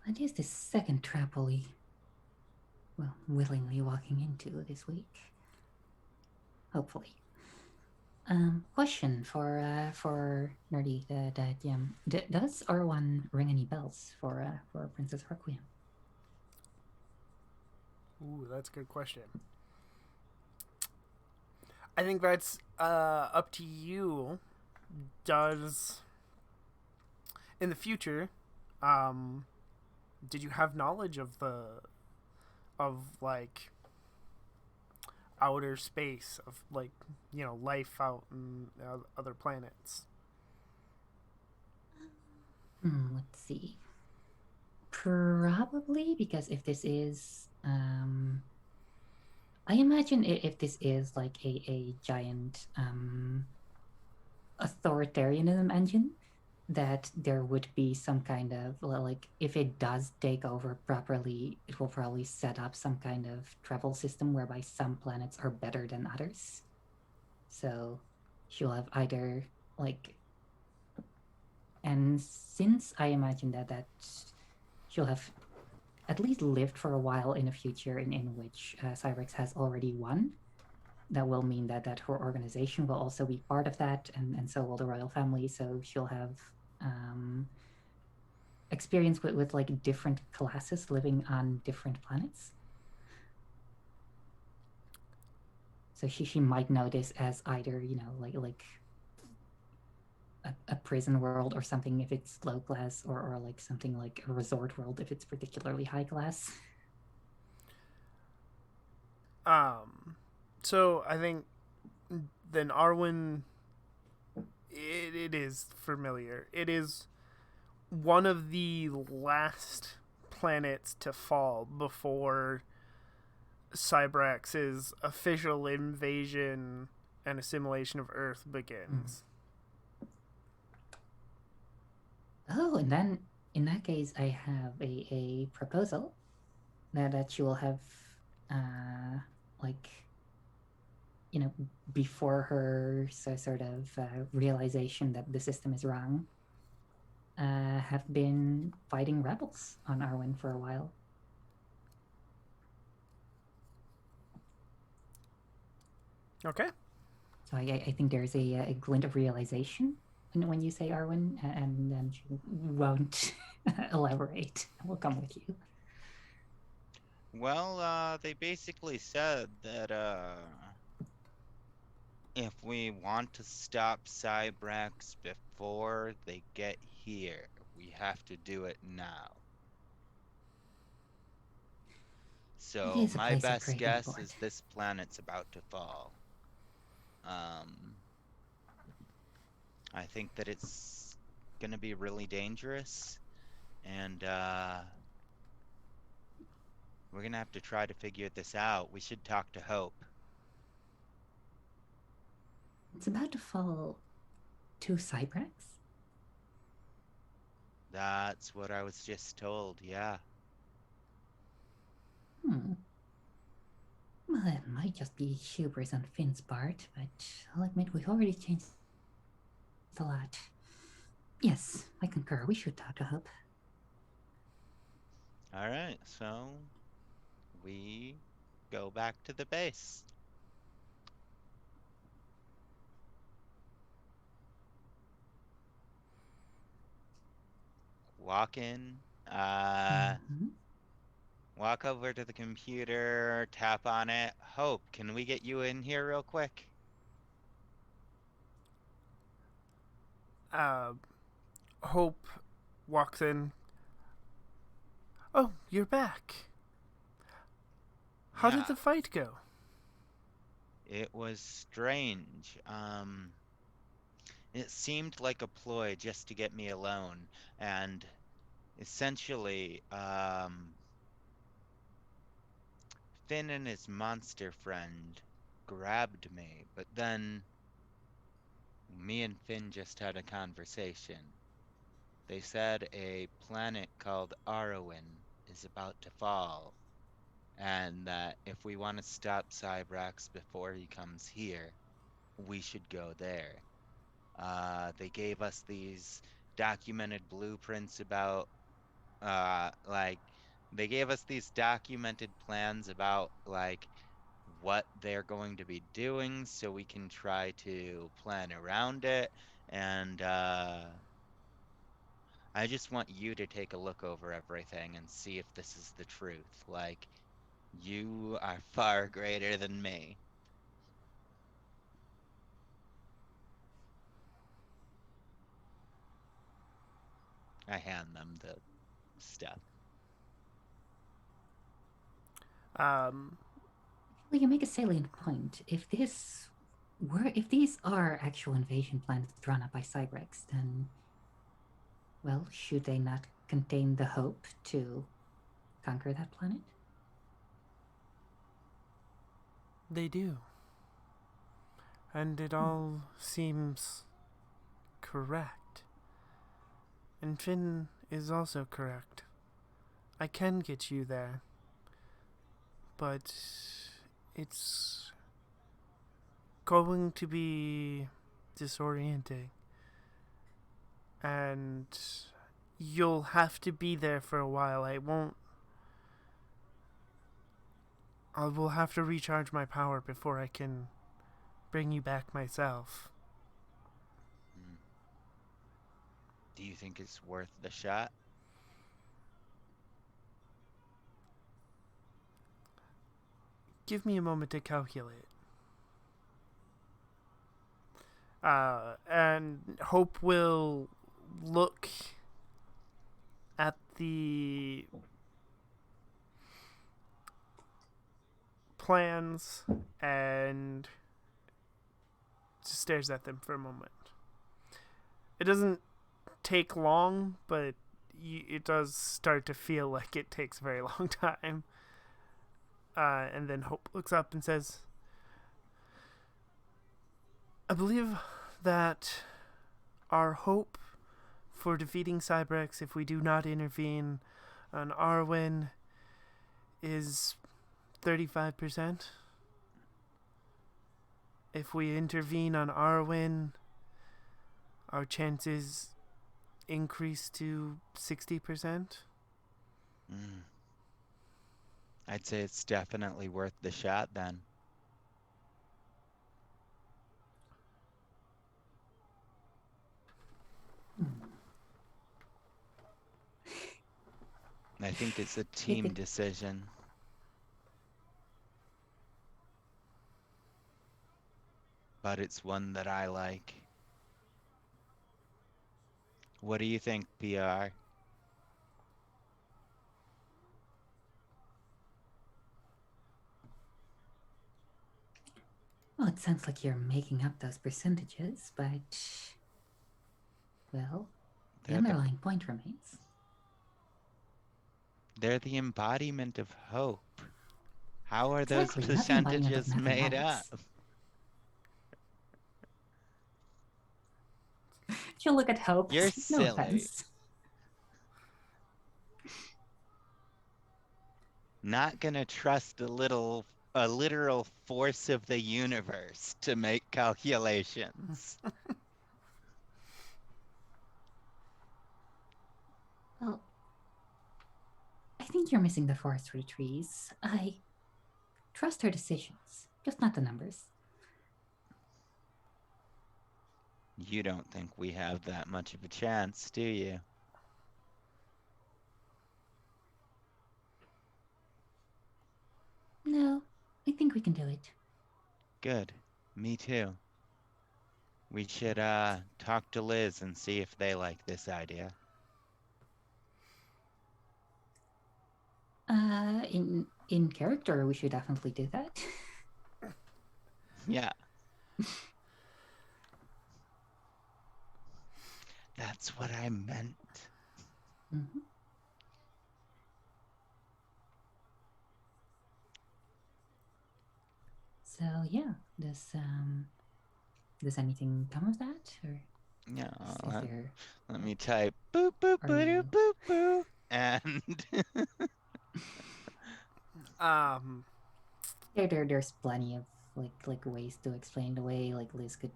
That is the second trap we'll willingly walking into this week. Hopefully. Question for Nerdy the DM. Does R1 ring any bells for Princess Requiem? Ooh, that's a good question. I think that's up to you. Does in the future, did you have knowledge of like outer space, of like, you know, life out in other planets? Let's see. Probably, because if this is I imagine if this is like a giant authoritarianism engine, that there would be some kind of like, if it does take over properly, it will probably set up some kind of travel system whereby some planets are better than others. So she'll have either like, and since I imagine that she'll have at least lived for a while in a future in which Cyrex has already won, that will mean that her organization will also be part of that, and so will the royal family. So she'll have experience with like different classes living on different planets. So she might know this as either, you know, like a prison world or something if it's low class, or like something like a resort world if it's particularly high class. So I think then Arwen, it is familiar. It is one of the last planets to fall before Cybrax's official invasion and assimilation of Earth begins. Oh, and then in that case, I have a proposal that you will have, like, you know, before her sort of realization that the system is wrong, have been fighting rebels on Arwen for a while. Okay. So I think there's a glint of realization when you say Arwen, and then she won't elaborate. We'll come with you. Well, they basically said that if we want to stop Cybrax before they get here, we have to do it now. So is a my place of best great guess import. is this planet's about to fall. I think that it's gonna be really dangerous, and we're gonna have to try to figure this out. We should talk to Hope. It's about to fall to Cybrax. That's what I was just told, yeah. Well, it might just be hubris on Finn's part, but I'll admit we've already changed a lot. Yes, I concur. We should talk to Hope. Alright, so we go back to the base. Walk in, walk over to the computer, tap on it. Hope, can we get you in here real quick? Hope walks in. Oh, you're back. How did Yeah. the fight go? It was strange. It seemed like a ploy just to get me alone, and essentially, Finn and his monster friend grabbed me, but then me and Finn just had a conversation. They said a planet called Arwen is about to fall, and that if we want to stop Cybrax before he comes here, we should go there. They gave us these documented blueprints about, like, they gave us these documented plans about, like, what they're going to be doing so we can try to plan around it. And I just want you to take a look over everything and see if this is the truth. Like, you are far greater than me. I hand them the stuff. Well, you make a salient point. If these are actual invasion plans drawn up by Cybrax, then, well, should they not contain the hope to conquer that planet? They do. And it all seems correct. And Finn is also correct. I can get you there. But it's going to be disorienting. And you'll have to be there for a while. I will have to recharge my power before I can bring you back myself. Do you think it's worth the shot? Give me a moment to calculate. And Hope will look at the plans and just stares at them for a moment. It doesn't take long, but it does start to feel like it takes a very long time. And then Hope looks up and says, I believe that our hope for defeating Cybrex, if we do not intervene on Arwen, is 35%. If we intervene on Arwen, our chances increase to 60%. I'd say it's definitely worth the shot then. I think it's a team decision. But it's one that I like. What do you think, PR? Well, it sounds like you're making up those percentages, but... Well, the underlying point remains. They're the embodiment of hope. How are Exactly, those percentages made up? You look at Hope. You're No silly. offense. Not gonna trust a literal force of the universe to make calculations. Well, I think you're missing the forest for the trees. I trust her decisions, just not the numbers. You don't think we have that much of a chance, do you? No, I think we can do it. Good. Me too. We should talk to Liz and see if they like this idea. In character, we should definitely do that. Yeah. That's what I meant. Mm-hmm. So yeah, does anything come of that, or Yeah. there... Let me type boop boop boop boop boop and there's plenty of like ways to explain the way like Liz could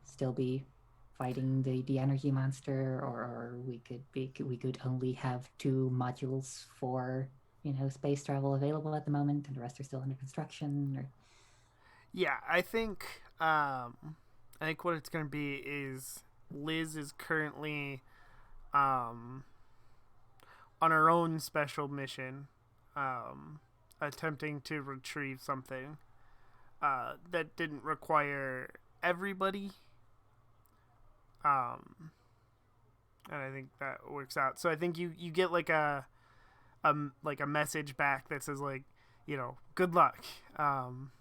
still be fighting the energy monster, or we could only have 2 modules for space travel available at the moment, and the rest are still under construction. Or yeah, I think what it's gonna be is Liz is currently on her own special mission, attempting to retrieve something that didn't require everybody. And I think that works out. So I think you get like a message back that says like, good luck. Come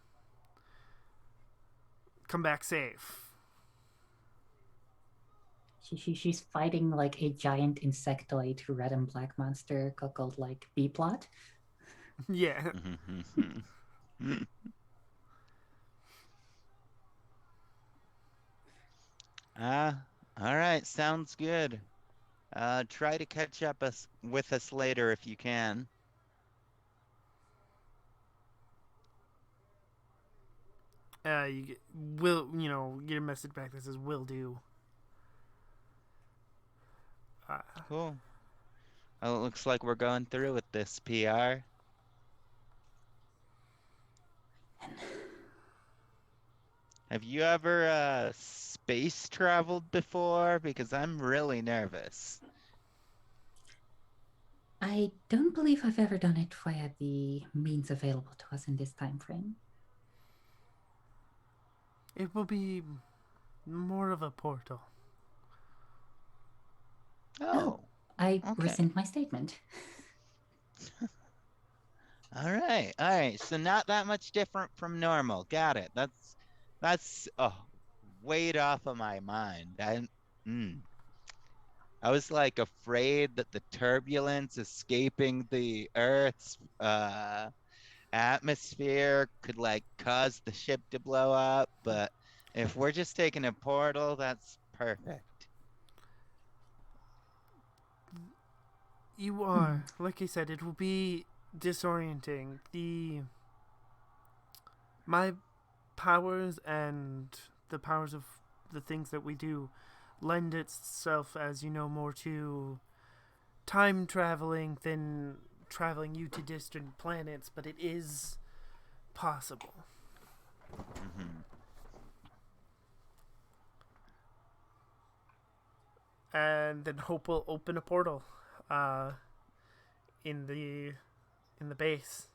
back safe. She's fighting like a giant insectoid red and black monster called like B-plot. Yeah. All right, sounds good. Try to catch up with us later if you can. You get get a message back that says will do. Cool. Well, it looks like we're going through with this, PR. Have you ever space traveled before? Because I'm really nervous. I don't believe I've ever done it via the means available to us in this time frame. It will be More of a portal. Oh, I okay. rescind my statement. All right. So not that much different from normal. Got it. That's weight off of my mind. I was like afraid that the turbulence escaping the Earth's atmosphere could like cause the ship to blow up, but if we're just taking a portal, that's perfect. You are, like I said, it will be disorienting. My powers and the powers of the things that we do lend itself, as you know, more to time traveling than traveling you to distant planets, but it is possible. Mm-hmm. And then Hope will open a portal in the base.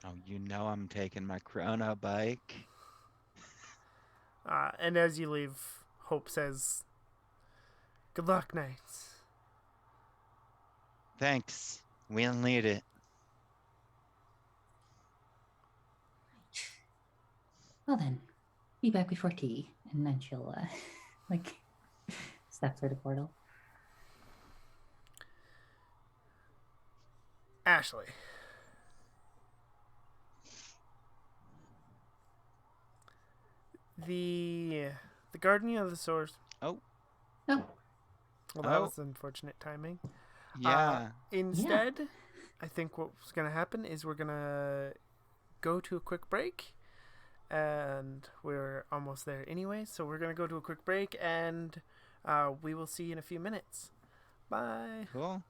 Oh, you know I'm taking my Chrono bike. And as you leave, Hope says, "Good luck, knights." Thanks. We'll need it. Well then, be back before tea, and then she'll like step through the portal. Ashley. The Guardian of the Source. Oh. No. Well, that was unfortunate timing. Yeah. Instead, I think what's going to happen is we're going to go to a quick break. And we're almost there anyway. So we're going to go to a quick break. And we will see you in a few minutes. Bye. Cool.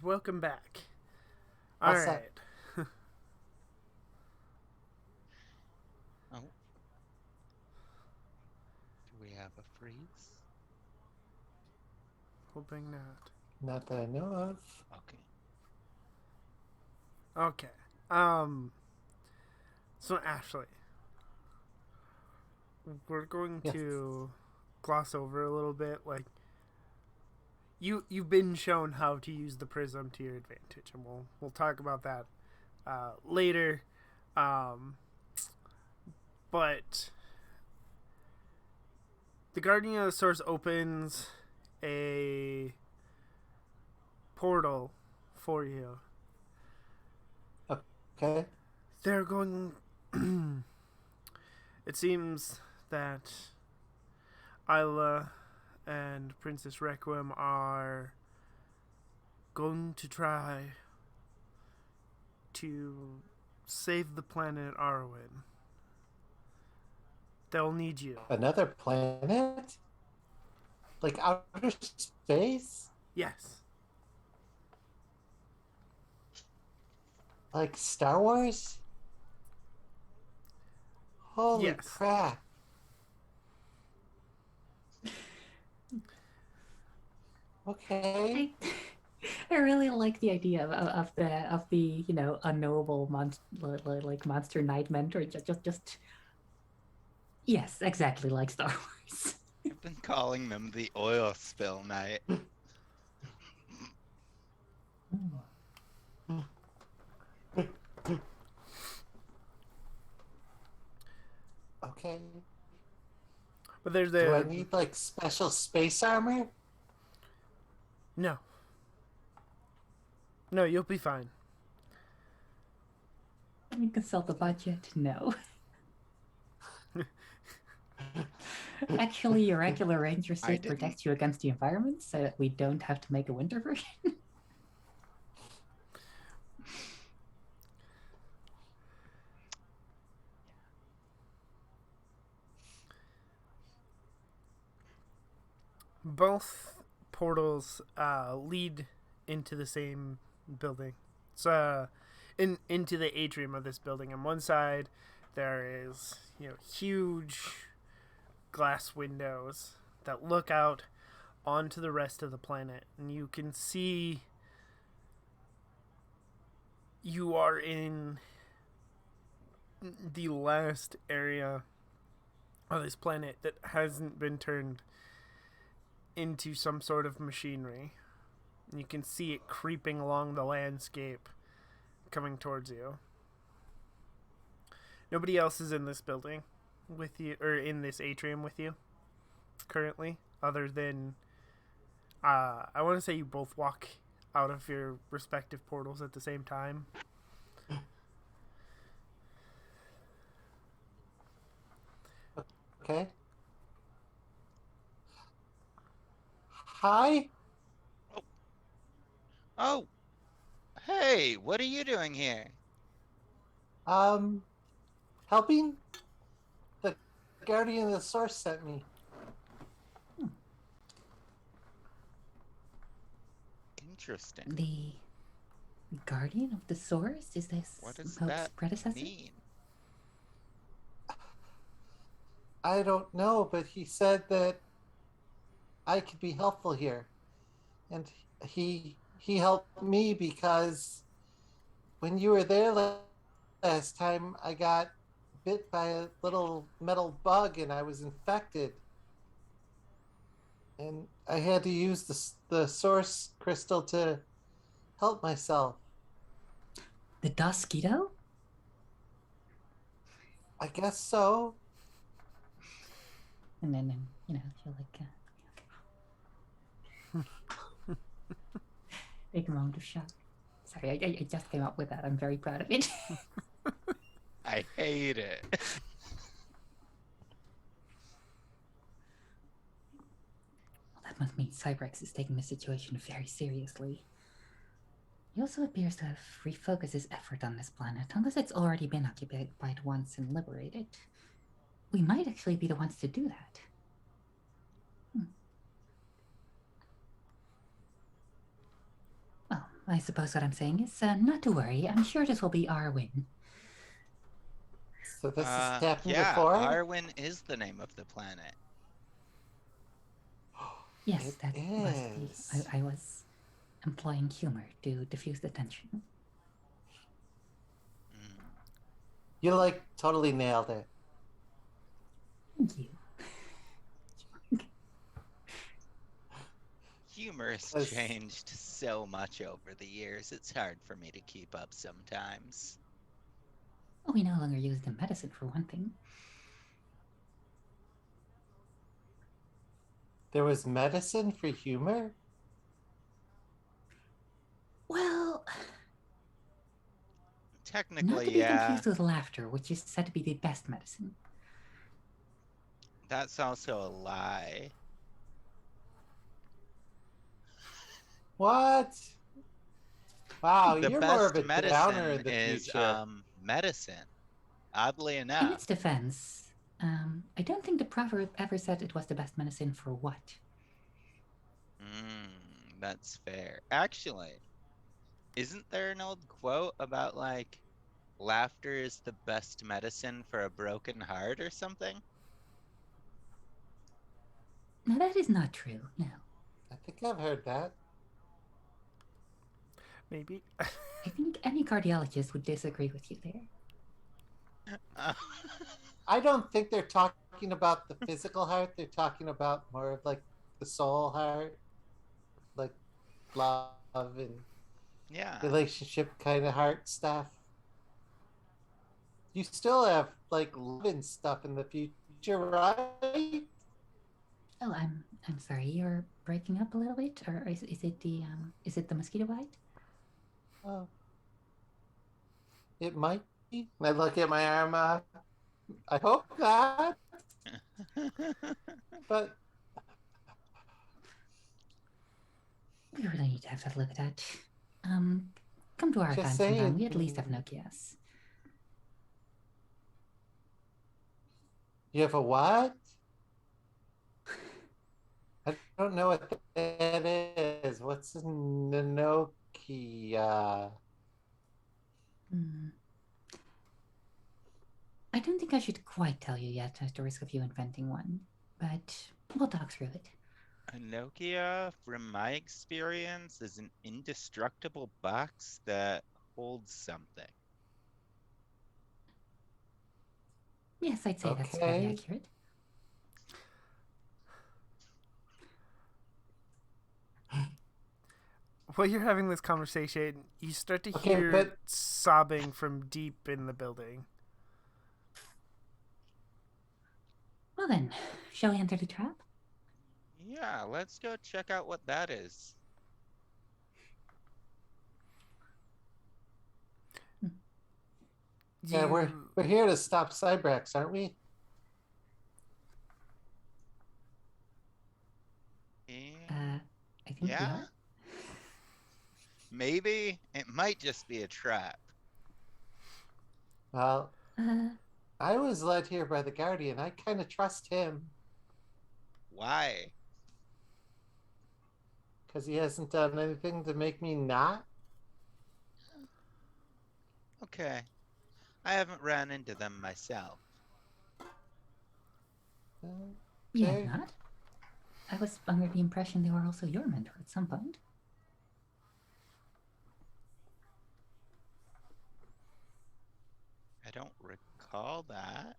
welcome back. All All set. right. Oh. Do we have a freeze? Hoping not. Not that I know of. Okay. Okay. So Ashley, we're going Yes. to gloss over a little bit. Like, you've been shown how to use the prism to your advantage, and we'll talk about that later. But the Guardian of the Source opens a portal for you. Okay. They're going. It seems that Isla and Princess Requiem are going to try to save the planet Arwen. They'll need you. Another planet? Like outer space? Yes. Like Star Wars? Holy Yes. crap. Okay. I really like the idea of the unknowable monster knight mentor. Just yes, exactly like Star Wars. I've been calling them the oil spill night. Okay. But there's Do I a need like special space armor? no. No, you'll be fine. We consult the budget. No. Actually, your regular ranger I suit didn't. protects you against the environment, so that we don't have to make a winter version. Both portals lead into the same building. It's into the atrium of this building. On one side, there is huge glass windows that look out onto the rest of the planet, and you can see you are in the last area of this planet that hasn't been turned into some sort of machinery. And you can see it creeping along the landscape, coming towards you. Nobody else is in this building with you, or in this atrium with you currently, other than I want to say you both walk out of your respective portals at the same time. Okay. Hi. Oh, hey, what are you doing here? Helping? The Guardian of the Source sent me. Interesting. The Guardian of the Source? Is this What does Hope's that predecessor? mean? I don't know, but he said that I could be helpful here. And he helped me because when you were there last time, I got bit by a little metal bug and I was infected. And I had to use the source crystal to help myself. The Dusketo? I guess so. And then you're like, take a moment of shock. Sorry, I just came up with that. I'm very proud of it. I hate it. That must mean Cybrex is taking the situation very seriously. He also appears to have refocused his effort on this planet, unless it's already been occupied once and liberated. We might actually be the ones to do that. Well, I suppose what I'm saying is not to worry. I'm sure this will be our win. So this has happened Yeah, before? Arwen is the name of the planet. Yes, It that was is. I was employing humor to diffuse the tension. Mm. You like totally nailed it. Thank you. Humor has 'Cause changed so much over the years. It's hard for me to keep up sometimes. Well, we no longer use the medicine for one thing. there was medicine for humor? Well, not Technically, to be yeah. confused with laughter, which is said to be the best medicine. That's also a lie. What? Wow, The you're more of best a downer medicine in the is future. medicine. Oddly In enough. its defense, I don't think the proverb ever said it was the best medicine for what. That's fair. Actually, isn't there an old quote about like laughter is the best medicine for a broken heart or something? Now that is not true. No, I think I've heard that. Maybe. I think any cardiologist would disagree with you there. I don't think they're talking about the physical heart. They're talking about more of like the soul heart, like love and Yeah. relationship kind of heart stuff. You still have like love and stuff in the future, right? Oh, I'm sorry. You're breaking up a little bit, or is it the mosquito bite? Oh, it might be. I look at my arm. I hope not. But We really need to have a look at that. Um, come to our just time sometime. saying. We at least have no guess. You have a what? I don't know what that is. What's a Nokia? Hmm. I don't think I should quite tell you yet, at the risk of you inventing one, but we'll talk through it. A Nokia, from my experience, is an indestructible box that holds something. Yes, I'd say that's fairly Okay. accurate. While you're having this conversation, you start to Okay, hear but sobbing from deep in the building. Well then, shall we enter the trap? Yeah, let's go check out what that is. yeah, we're here to stop Cybrex, aren't we? I think we Yeah? are. Maybe it might just be a trap. Well, Uh, I was led here by the Guardian. I kind of trust him Why? because he hasn't done anything to make me not. Okay. I haven't ran into them myself. you Okay. have not? I was under the impression they were also your mentor at some point. I don't recall that.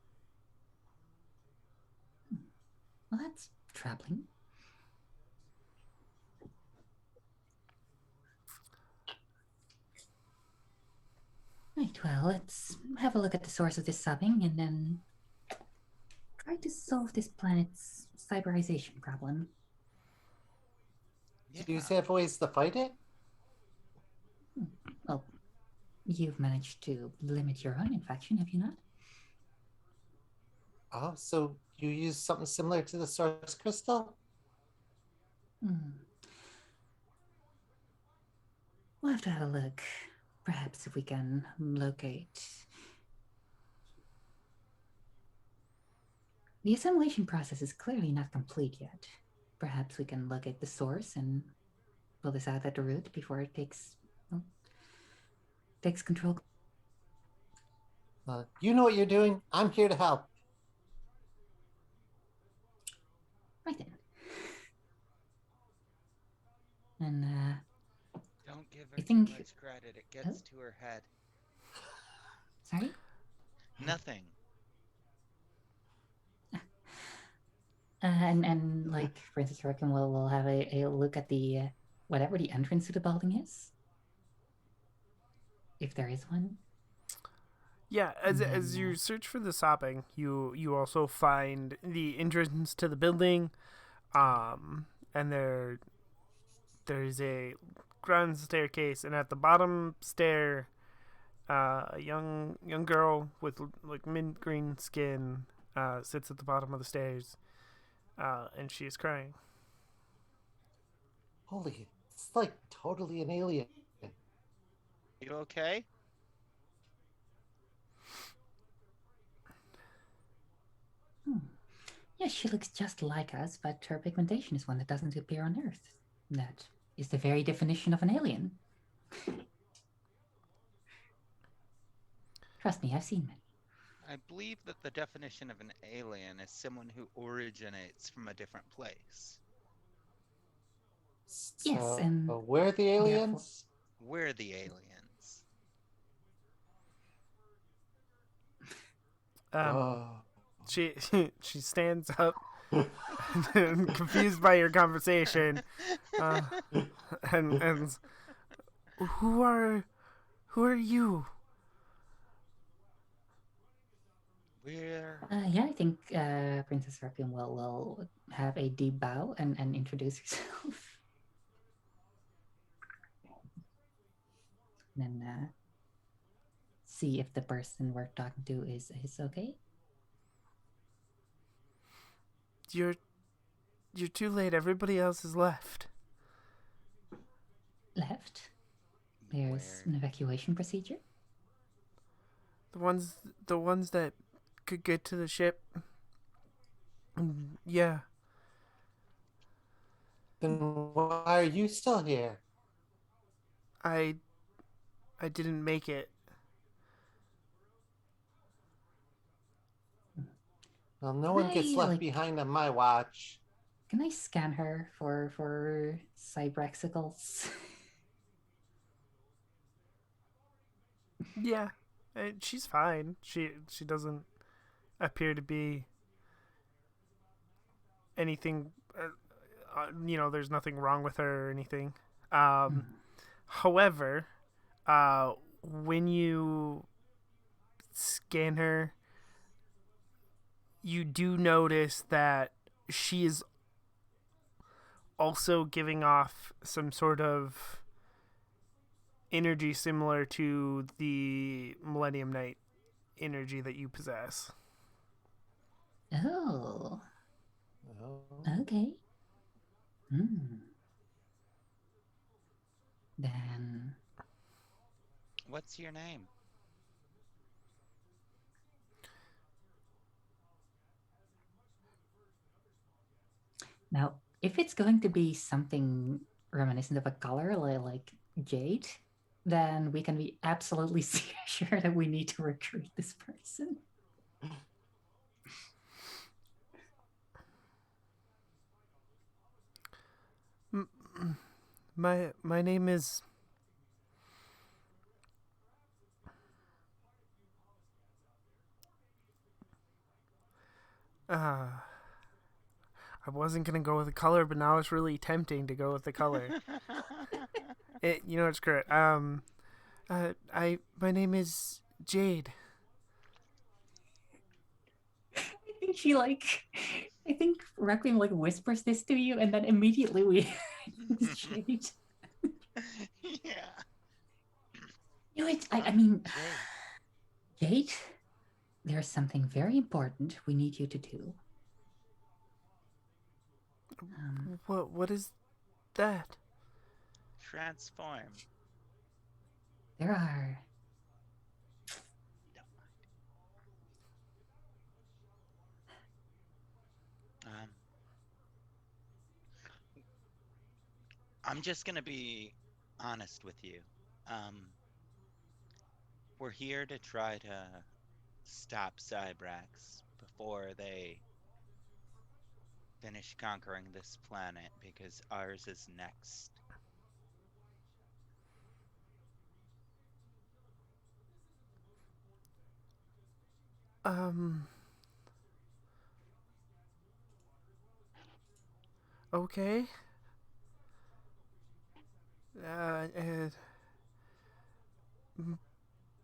Well, that's troubling. Right, well, let's have a look at the source of this subbing and then try to solve this planet's cyberization problem. Do you have ways to fight it? Well, you've managed to limit your own infection, have you not? Oh, so you use something similar to the source crystal? We'll have to have a look. Perhaps if we can locate. The assimilation process is clearly not complete yet. Perhaps we can locate the source and pull this out at the root before it takes takes control. You know what you're doing. I'm here to help. Right then. And Don't give her I too think. much credit. It gets to her head. Sorry. Nothing. And like Princess Roken will have a look at the whatever the entrance to the building is, if there is one. Yeah, as you search for the sopping, you also find the entrance to the building, and there's a grand staircase, and at the bottom stair, a young girl with like mint green skin sits at the bottom of the stairs, and she is crying. Holy, it's like totally an alien. You okay? Yeah, she looks just like us, but her pigmentation is one that doesn't appear on Earth. That is the very definition of an alien. Trust me, I've seen many. I believe that the definition of an alien is someone who originates from a different place. So, Yes, and we're the aliens? We're the aliens. Oh. She she stands up, confused by your conversation, and who are you? We're yeah, I think Princess Roken will have a deep bow and introduce herself. And then see if the person we're talking to is okay. You're too late. Everybody else has left. Left. There's an evacuation procedure. The ones that could get to the ship. Yeah. Then why are you still here? I didn't make it. Well, no one gets left behind on my watch. Can I scan her for cybrexicles? Yeah. She's fine. She doesn't appear to be anything there's nothing wrong with her or anything. However, when you scan her, you do notice that she is also giving off some sort of energy similar to the Millennium Knight energy that you possess. Oh. Okay. Then. What's your name? Now, if it's going to be something reminiscent of a color like jade, then we can be absolutely sure that we need to recruit this person. My name is I wasn't gonna go with the color, but now it's really tempting to go with the color. It's correct. My name is Jade. I think Requiem whispers this to you, and then immediately we Jade. Yeah. I mean, Jade, there's something very important we need you to do. What is that? Transform. There are. I'm just gonna be honest with you. We're here to try to stop Cybrax before they finish conquering this planet because ours is next. Um. Okay. And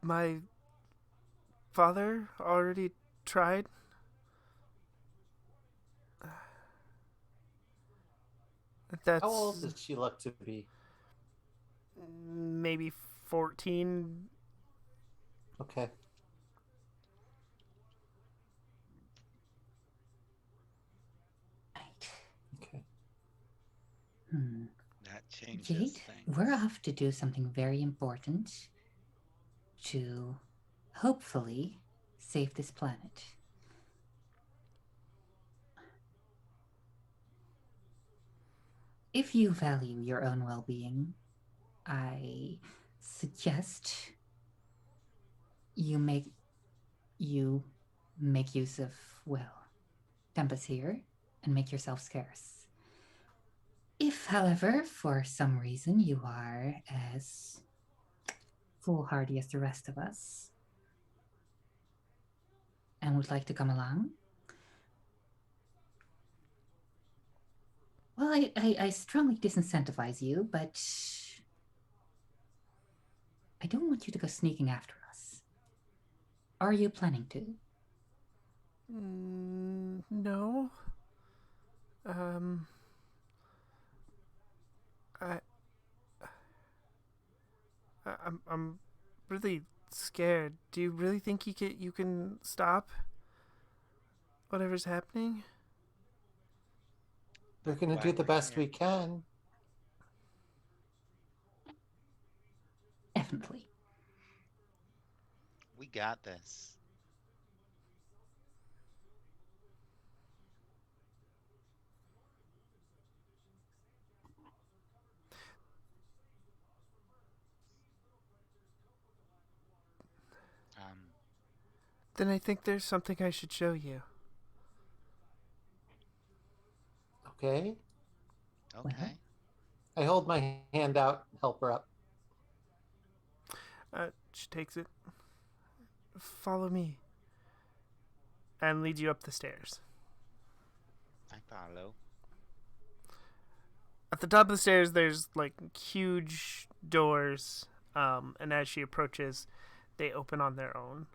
my father already tried. How old That's does she look to be? maybe 14. Okay. Right. Okay. That changes Jade, things. we're off to do something very important to hopefully save this planet. If you value your own well being, I suggest you make you make use of, well, Tempest here and make yourself scarce. If, however, for some reason you are as foolhardy as the rest of us and would like to come along, well, I strongly disincentivize you, but I don't want you to go sneaking after us. Are you planning to? No. Um. I. I'm really scared. Do you really think you can stop whatever's happening? We're going to Why do the we're best here. we can. Definitely. We got this. Um, Then I think there's something I should show you. Okay. okay. I hold my hand out, help her up. She takes it. Follow me. And leads you up the stairs. I follow. At the top of the stairs, there's like huge doors. And as she approaches, they open on their own.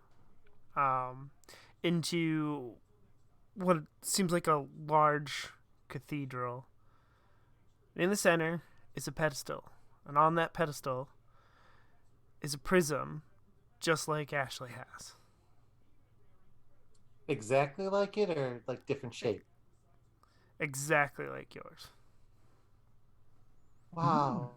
Into what seems like a large cathedral. In the center is a pedestal. And on that pedestal is a prism, just like Ashley has. Exactly like it or like different shape? Exactly like yours. Wow.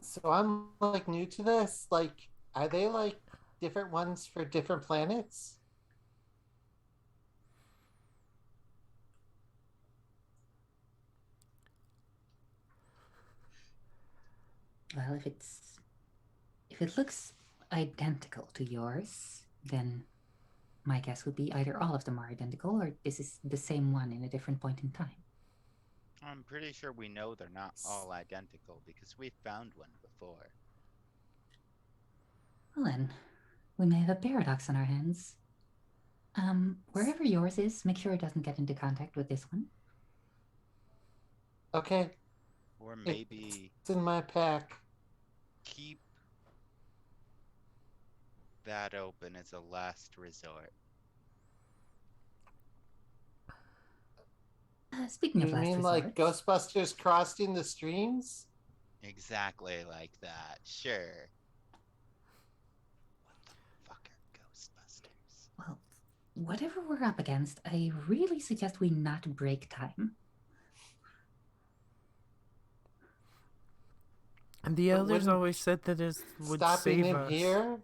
So I'm like new to this. Like, are they like different ones for different planets? Well, if it looks identical to yours, then my guess would be either all of them are identical or this is the same one in a different point in time. I'm pretty sure we know they're not all identical because we found one before. Well then, we may have a paradox on our hands. Wherever yours is, make sure it doesn't get into contact with this one. Okay. Or maybe It's in my pack. keep that open as a last resort. Speaking of You last mean like resorts, Ghostbusters crossing the streams? Exactly like that. Sure. What the fuck are Ghostbusters? well, whatever we're up against, I really suggest we not break time. And the But elders wouldn't always said that it would stopping save him us. here?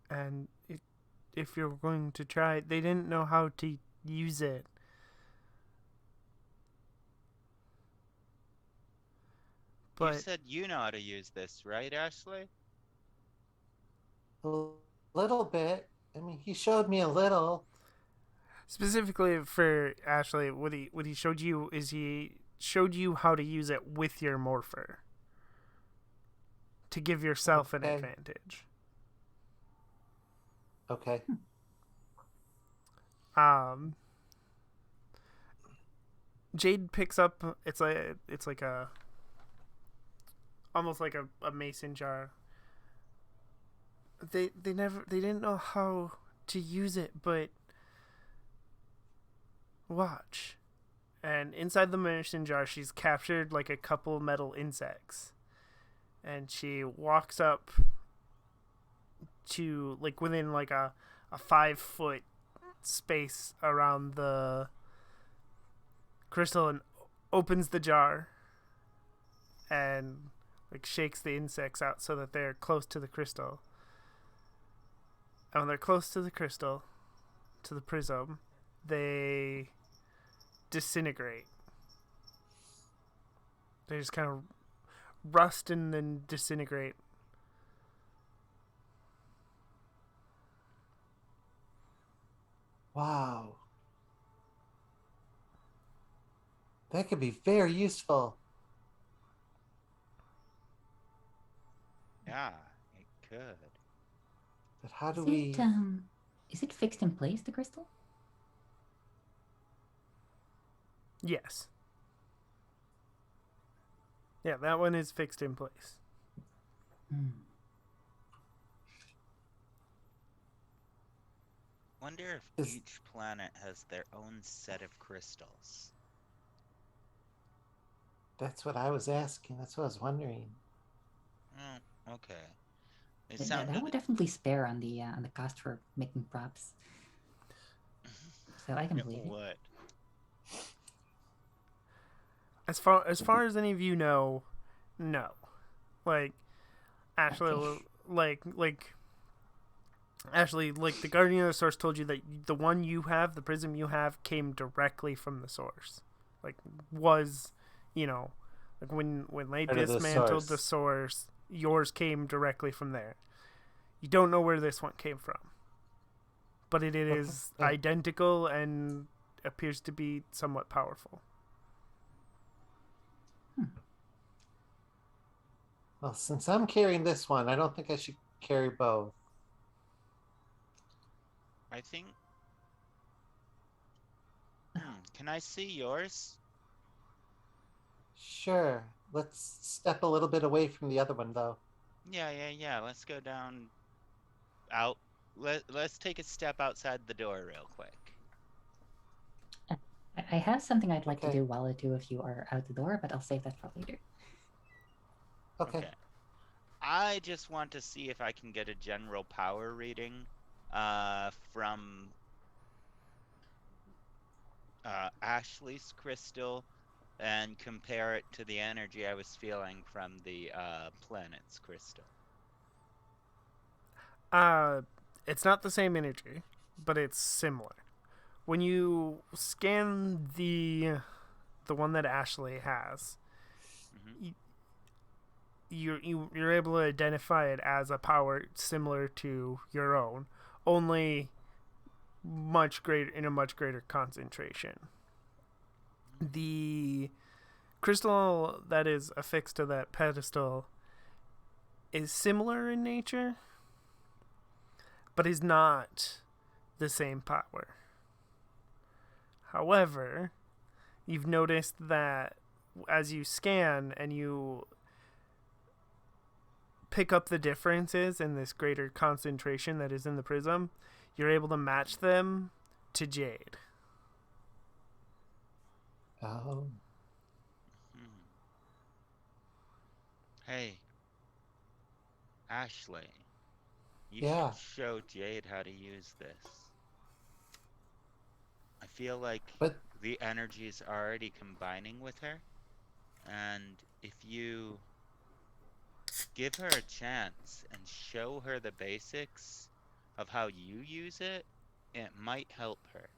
And if you're going to try it, they didn't know how to use it. But said you know how to use this, right, Ashley? A little bit. I mean, he showed me a little. specifically for Ashley, what he showed you is he showed you how to use it with your morpher to give yourself an Okay. advantage. Okay. Jade picks up. It's like a almost like a mason jar. They didn't know how to use it, but watch. And inside the mason jar, she's captured like a couple metal insects, and she walks up to like within like a 5 foot space around the crystal and opens the jar and like shakes the insects out so that they're close to the crystal. And when they're close to the crystal, to the prism, they disintegrate. They just kind of rust and then disintegrate. Wow. That could be very useful. Yeah, it could. But how do Is we... it is it fixed in place, the crystal? Yes. Yeah, that one is fixed in place. Hmm. Wonder if each planet has their own set of crystals. That's what I was asking. That's what I was wondering. Oh, okay. It That sounded. would definitely spare on the cost for making props. So I can believe it. What? As far as any of you know, no. Like Ashley, Okay. like Ashley, like the Guardian of the Source told you that the one you have, the prism you have, came directly from the source. Like was, like when they Out of the dismantled the source. source, yours came directly from there. You don't know where this one came from, but it is Okay. identical and appears to be somewhat powerful. Well, since I'm carrying this one, I don't think I should carry both. I think. Can I see yours? Sure. Let's step a little bit away from the other one, though. Yeah. Let's go down. Out. Let's take a step outside the door real quick. I have something I'd like to Okay. do while the two of you are out the door, but I'll save that for later. Okay. I just want to see if I can get a general power reading from Ashley's crystal and compare it to the energy I was feeling from the planet's crystal. It's not the same energy, but it's similar. When you scan the one that Ashley has, you're able to identify it as a power similar to your own, only in a much greater concentration. The crystal that is affixed to that pedestal is similar in nature, but is not the same power. However, you've noticed that as you scan and you pick up the differences in this greater concentration that is in the prism, you're able to match them to Jade. Oh. Hey, Ashley, you Yeah. should show Jade how to use this. I feel like But the energy is already combining with her, and if you give her a chance and show her the basics of how you use it, it might help her.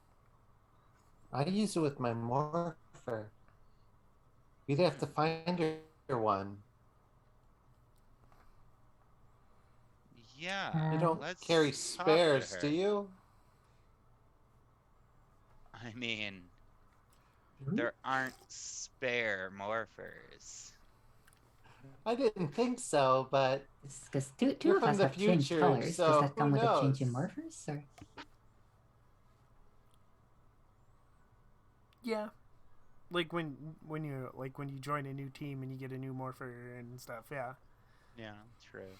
I use it with my morpher. We'd have to find her one. Yeah, You don't let's carry talk to spares, her. do you? I mean, Hmm? there aren't spare morphers. I didn't think so, but Because two you're of from us the have changed future, colors. Does so that who come with a change in knows? morphers? Or Yeah. Like when you join a new team and you get a new morpher and stuff. Yeah. Yeah, true.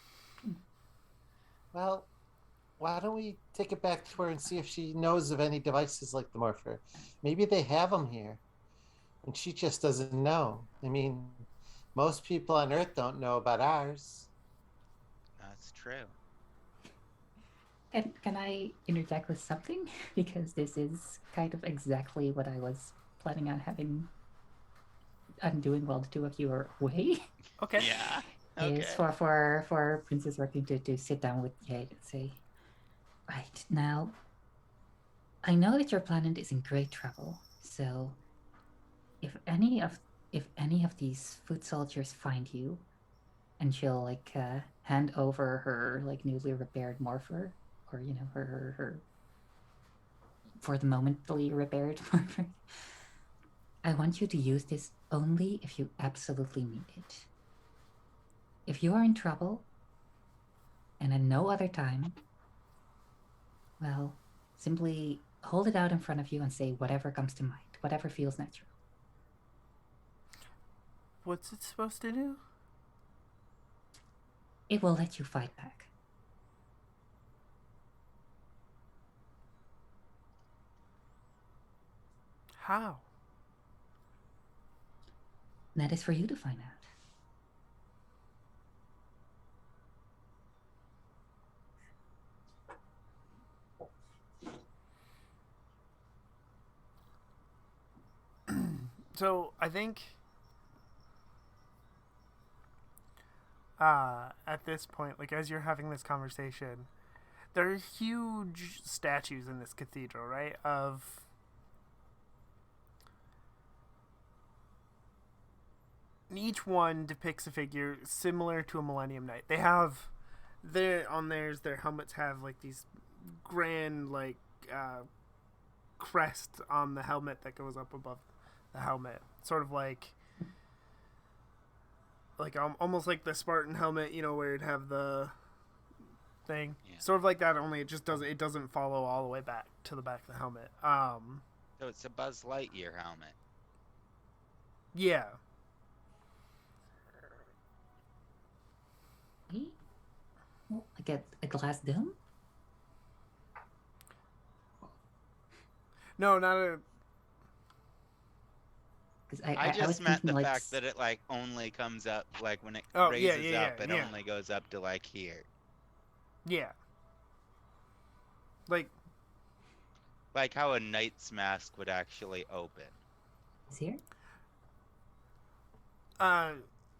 Well, why don't we take it back to her and see if she knows of any devices like the morpher? Maybe they have them here, and she just doesn't know. I mean, most people on Earth don't know about ours. That's true. can I interject with something? Because this is kind of exactly what I was planning on having undoing while the two of you are away. Okay. Yeah. Is Okay. for Princess Working to sit down with Jade and say, right now, I know that your planet is in great trouble. So if any of these foot soldiers find you, and she'll like hand over her like newly repaired morpher, or you know her for the momently repaired morpher. I want you to use this only if you absolutely need it. If you are in trouble, and at no other time, well, simply hold it out in front of you and say whatever comes to mind, whatever feels natural. What's it supposed to do? It will let you fight back. How? That is for you to find out. So I think at this point, like as you're having this conversation, there are huge statues in this cathedral, right? Of each one depicts a figure similar to a Millennium Knight. They have their helmets have like these grand like crest on the helmet that goes up above the helmet, sort of like almost like the Spartan helmet, you know, where it'd have the thing, Yeah. sort of like that. Only it doesn't follow all the way back to the back of the helmet. So it's a Buzz Lightyear helmet. Yeah. Okay? Like a glass dome? No, not a. Because I I was just meant thinking the like fact that it like only comes up like when it Oh yeah, raises yeah, up, yeah, it yeah, only goes up to like here. yeah. Like Like how a knight's mask would actually open. is here.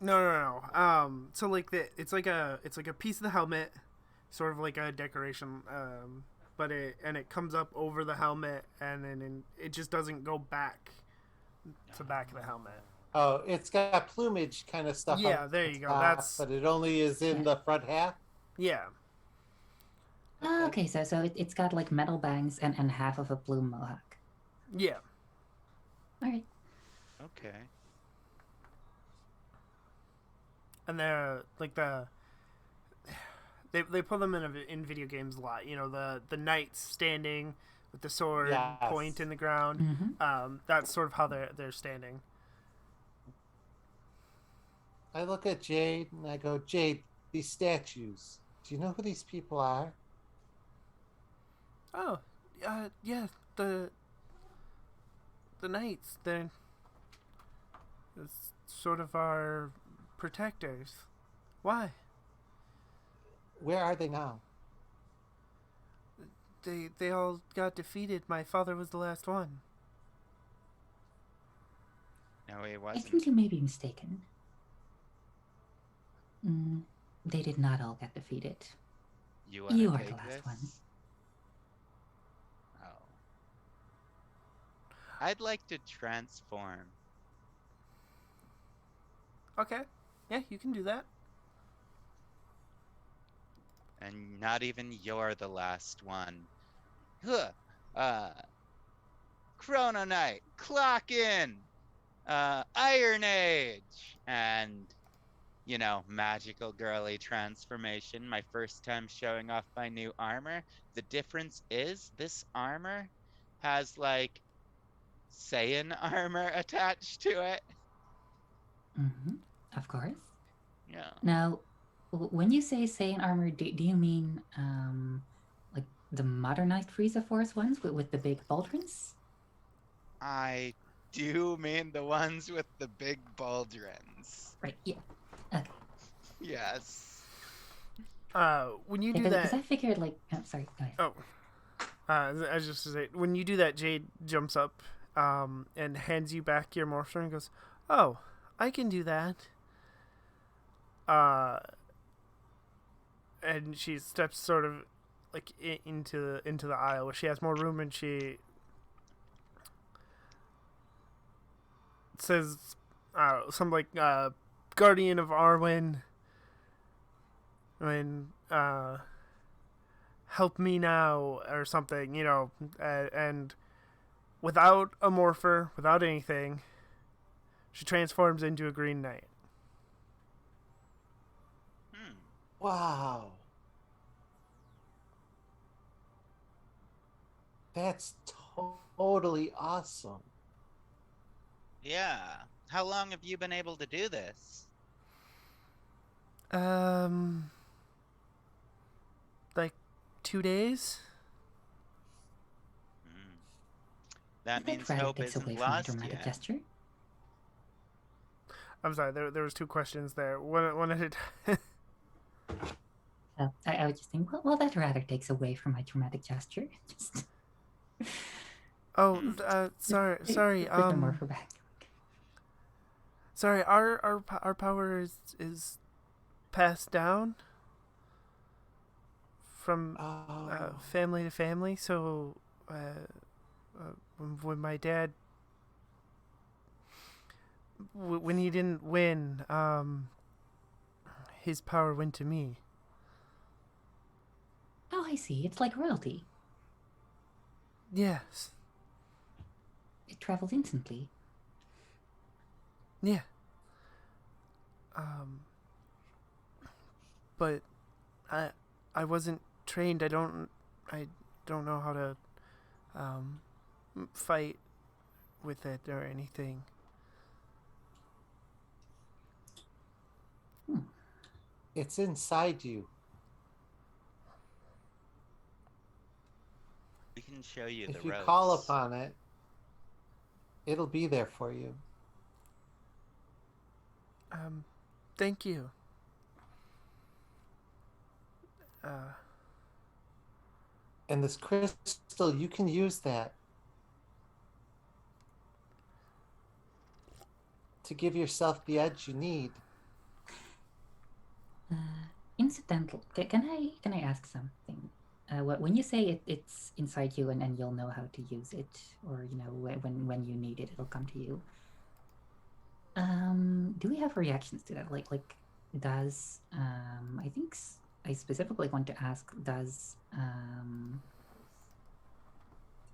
no. So like it's like a piece of the helmet, sort of like a decoration. But it comes up over the helmet, and then it just doesn't go back to back of the helmet. Oh, it's got plumage kind of stuff Yeah, on there you go. top, That's but it only is in Yeah. the front half. yeah. Oh, okay, so it's got like metal bangs and half of a blue mohawk. Yeah. All right. Okay. And they're like they put them in video games a lot. You know, the knights standing with the sword Yes. point in the ground. Mm-hmm. That's sort of how they're standing. I look at Jade and I go, Jade, these statues. Do you know who these people are? Oh, yeah. The knights. They're sort of our protectors. Why? Where are they now? They all got defeated. My father was the last one. No, he I wasn't. think you may be mistaken. They did not all get defeated. You You wanna are the take last this? one. Oh. I'd like to transform. Okay. Yeah, you can do that. And not even you're the last one. Huh. Uh, Chrono Knight, clock in. Iron Age, and magical girly transformation. My first time showing off my new armor. The difference is this armor has like Saiyan armor attached to it. Mm-hmm. Of course. Yeah. Now, when you say Saiyan armor, do you mean like the modernized Frieza Force ones with the big pauldrons? I do mean the ones with the big bauldrons. Right. Yeah. Okay. Yes. When you do Because that, I figured like, oh, sorry, go ahead. oh, I was just to say, when you do that, Jade jumps up, and hands you back your morph and goes, "Oh, I can do that." And she steps sort of like into the aisle where she has more room, and she says, "Some like Guardian of Arwen, and help me now," or something, and without a morpher, without anything, she transforms into a Green Knight. Wow. That's totally awesome. Yeah. How long have you been able to do this? Like 2 days. That means rather hope takes away isn't from my lost dramatic yet. gesture. I'm sorry. There was 2 questions there. One at a time. I was just thinking, well, that rather takes away from my dramatic gesture. Just Sorry. there's no more for back. Sorry. Our power is passed down from family to family. So when my dad, when he didn't win, his power went to me. Oh, I see. It's like royalty. Yes. It travels instantly. Yeah. But I wasn't trained. I don't know how to fight with it or anything. It's inside you. We can show you the ropes. If you call upon it, it'll be there for you. Thank you. And this crystal, you can use that to give yourself the edge you need. Incidental. Can I ask something? When you say it's inside you and you'll know how to use it, or when you need it, it'll come to you. Do we have reactions to that? Like does I think I specifically want to ask, does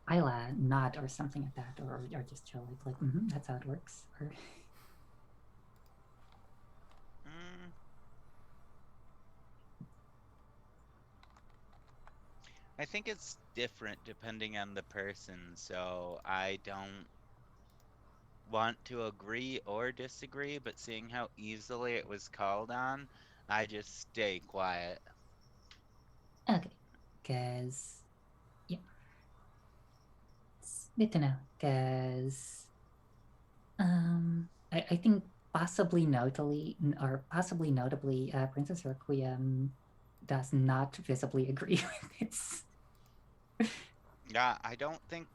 Isla nod or something like that, or just chill like that's how it works, or I think it's different depending on the person, so I don't want to agree or disagree, but seeing how easily it was called on, I just stay quiet. Okay, because yeah, it's good to know. Because I think possibly notably, Princess Requiem does not visibly agree with it. Yeah, I don't think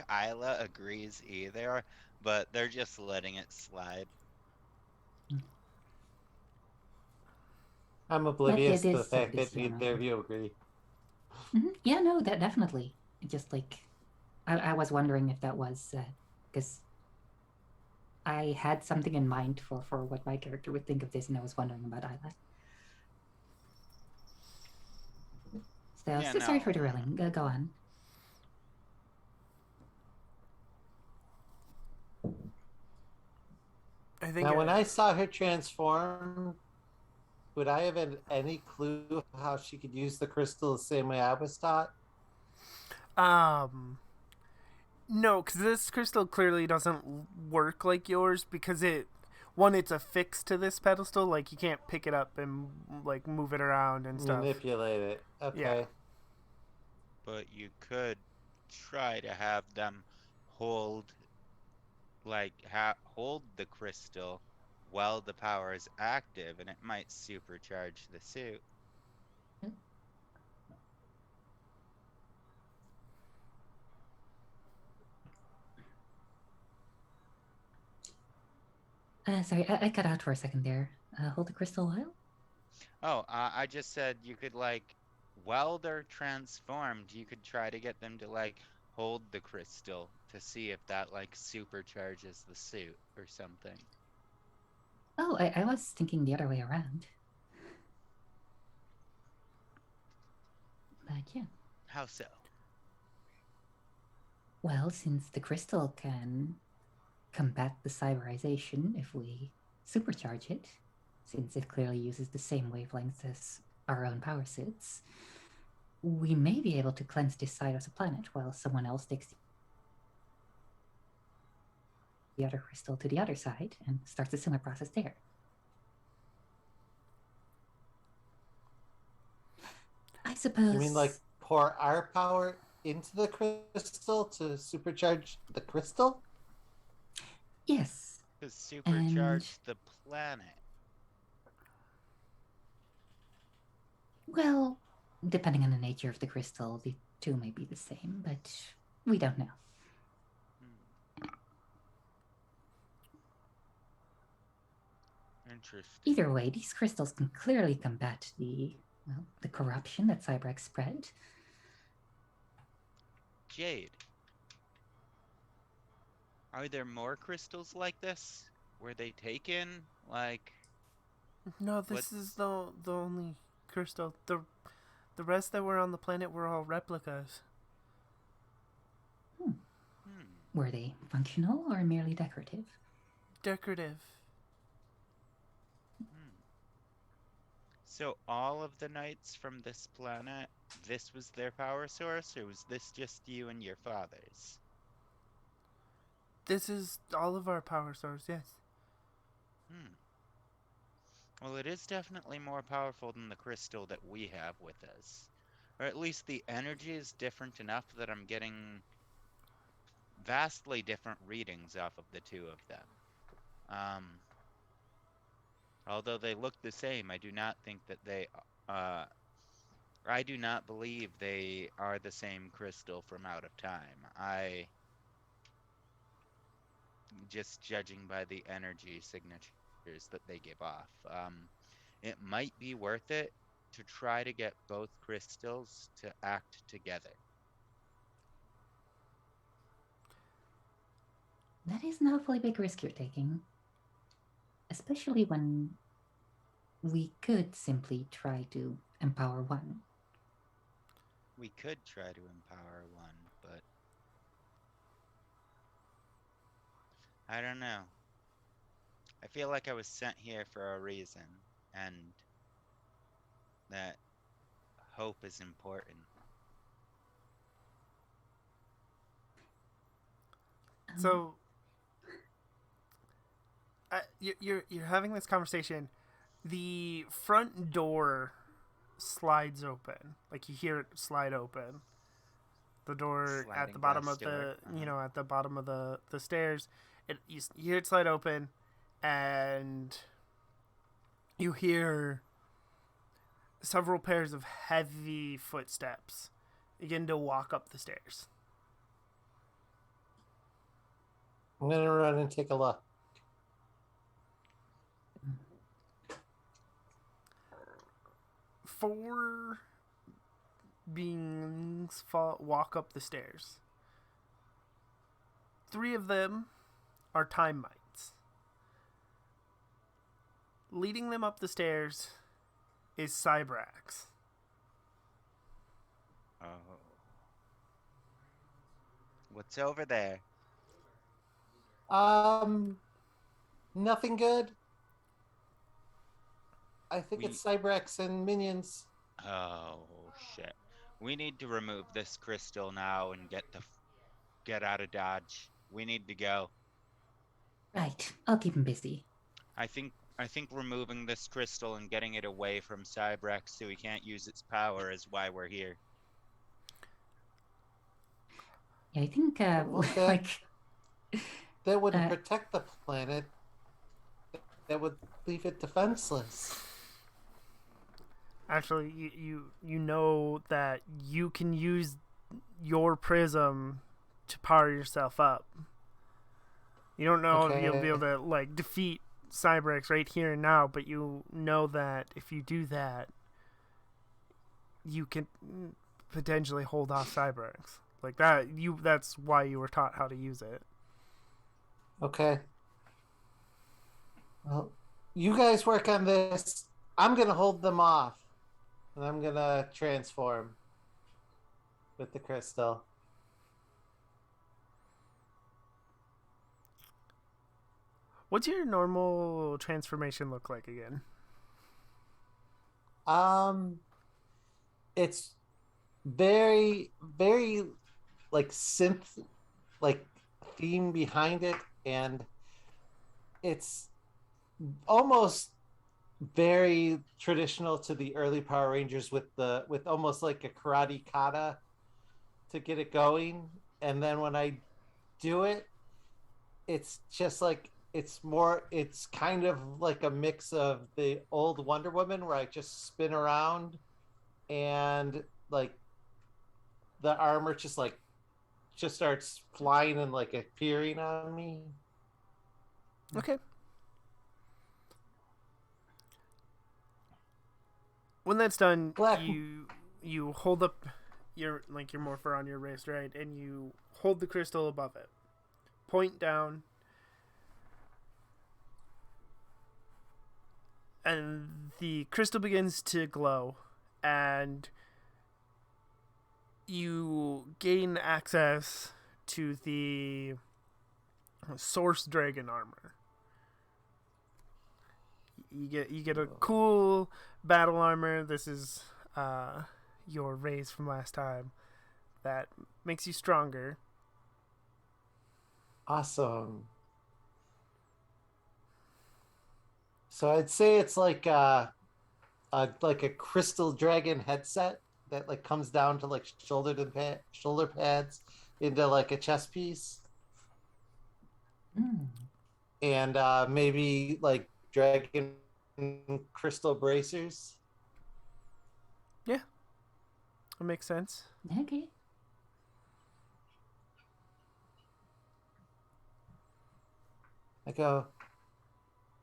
Isla agrees either, but they're just letting it slide. I'm oblivious to the fact that neither of you agree. Yeah, no, that definitely. It just like I was wondering if that was because I had something in mind for what my character would think of this, and I was wondering about Isla. Yeah, So sorry no. for derailing. Go on. I think Now, when I saw her transform, would I have had any clue how she could use the crystal the same way I was taught? No, because this crystal clearly doesn't work like yours because it's affixed to this pedestal. Like you can't pick it up and like move it around and stuff. Manipulate it. Okay. Yeah. But you could try to have them hold hold the crystal while the power is active, and it might supercharge the suit. Sorry, I cut out for a second there. Hold the crystal while? Oh, I just said you could while they're transformed, you could try to get them to hold the crystal to see if that supercharges the suit or something. Oh, I was thinking the other way around. But yeah. How so? Well, since the crystal can combat the cyberization if we supercharge it, since it clearly uses the same wavelengths as our own power suits, we may be able to cleanse this side of the planet while someone else takes the other crystal to the other side and starts a similar process there. I suppose. You mean pour our power into the crystal to supercharge the crystal? Yes. To supercharge the planet. Well, depending on the nature of the crystal, the two may be the same, but we don't know. Interesting. Either way, these crystals can clearly combat the corruption that Cyberx spread. Jade, are there more crystals like this? Were they taken? No, this is the only crystal. The rest that were on the planet were all replicas. Were they functional or merely decorative? Decorative. So all of the knights from this planet, this was their power source, or was this just you and your father's? This is all of our power source, yes. Well, it is definitely more powerful than the crystal that we have with us. Or at least the energy is different enough that I'm getting vastly different readings off of the two of them. Although they look the same, I do not think that I do not believe they are the same crystal from out of time. Just judging by the energy signatures that they give off. It might be worth it to try to get both crystals to act together. That is an awfully big risk you're taking. Especially when we could simply try to empower one. We could try to empower one, but I don't know. I feel like I was sent here for a reason, and that hope is important. So, you're having this conversation. The front door slides open, like you hear it slide open. The door Sliding at the bottom glass of door. the at the bottom of the stairs. You hear it slide open, and you hear several pairs of heavy footsteps begin to walk up the stairs. I'm going to run and take a look. Four beings walk up the stairs. 3 of them are time mites. leading them up the stairs is Cybrax. Oh. What's over there? Nothing good. I think We- it's Cybrax and minions. Oh, shit. We need to remove this crystal now and get out of Dodge. We need to go. Right. I'll keep him busy. I think removing this crystal and getting it away from Cybrex so he can't use its power is why we're here. Yeah, I think Well, that wouldn't protect the planet. That would leave it defenseless. Actually, you know that you can use your prism to power yourself up. You don't know if you'll be able to like defeat Cybrax right here and now, but you know that if you do that, you can potentially hold off Cybrax. Like that, that's why you were taught how to use it. Okay. Well, you guys work on this. I'm gonna hold them off, and I'm gonna transform with the crystal. What's your normal transformation look like again? It's very, very like synth, like theme behind it, and it's almost very traditional to the early Power Rangers with almost like a karate kata to get it going, and then when I do it, it's just like it's kind of like a mix of the old Wonder Woman where I just spin around and like the armor just starts flying and like appearing on me. Okay. When that's done, you hold up your morpher on your wrist, right? And you hold the crystal above it. Point down. And the crystal begins to glow, and you gain access to the Source Dragon armor. You get a cool battle armor. This is your raise from last time. That makes you stronger. Awesome. So I'd say it's like a crystal dragon headset that like comes down to like shoulder pads into like a chest piece, and maybe like dragon crystal bracers. Yeah, that makes sense. Okay. I go,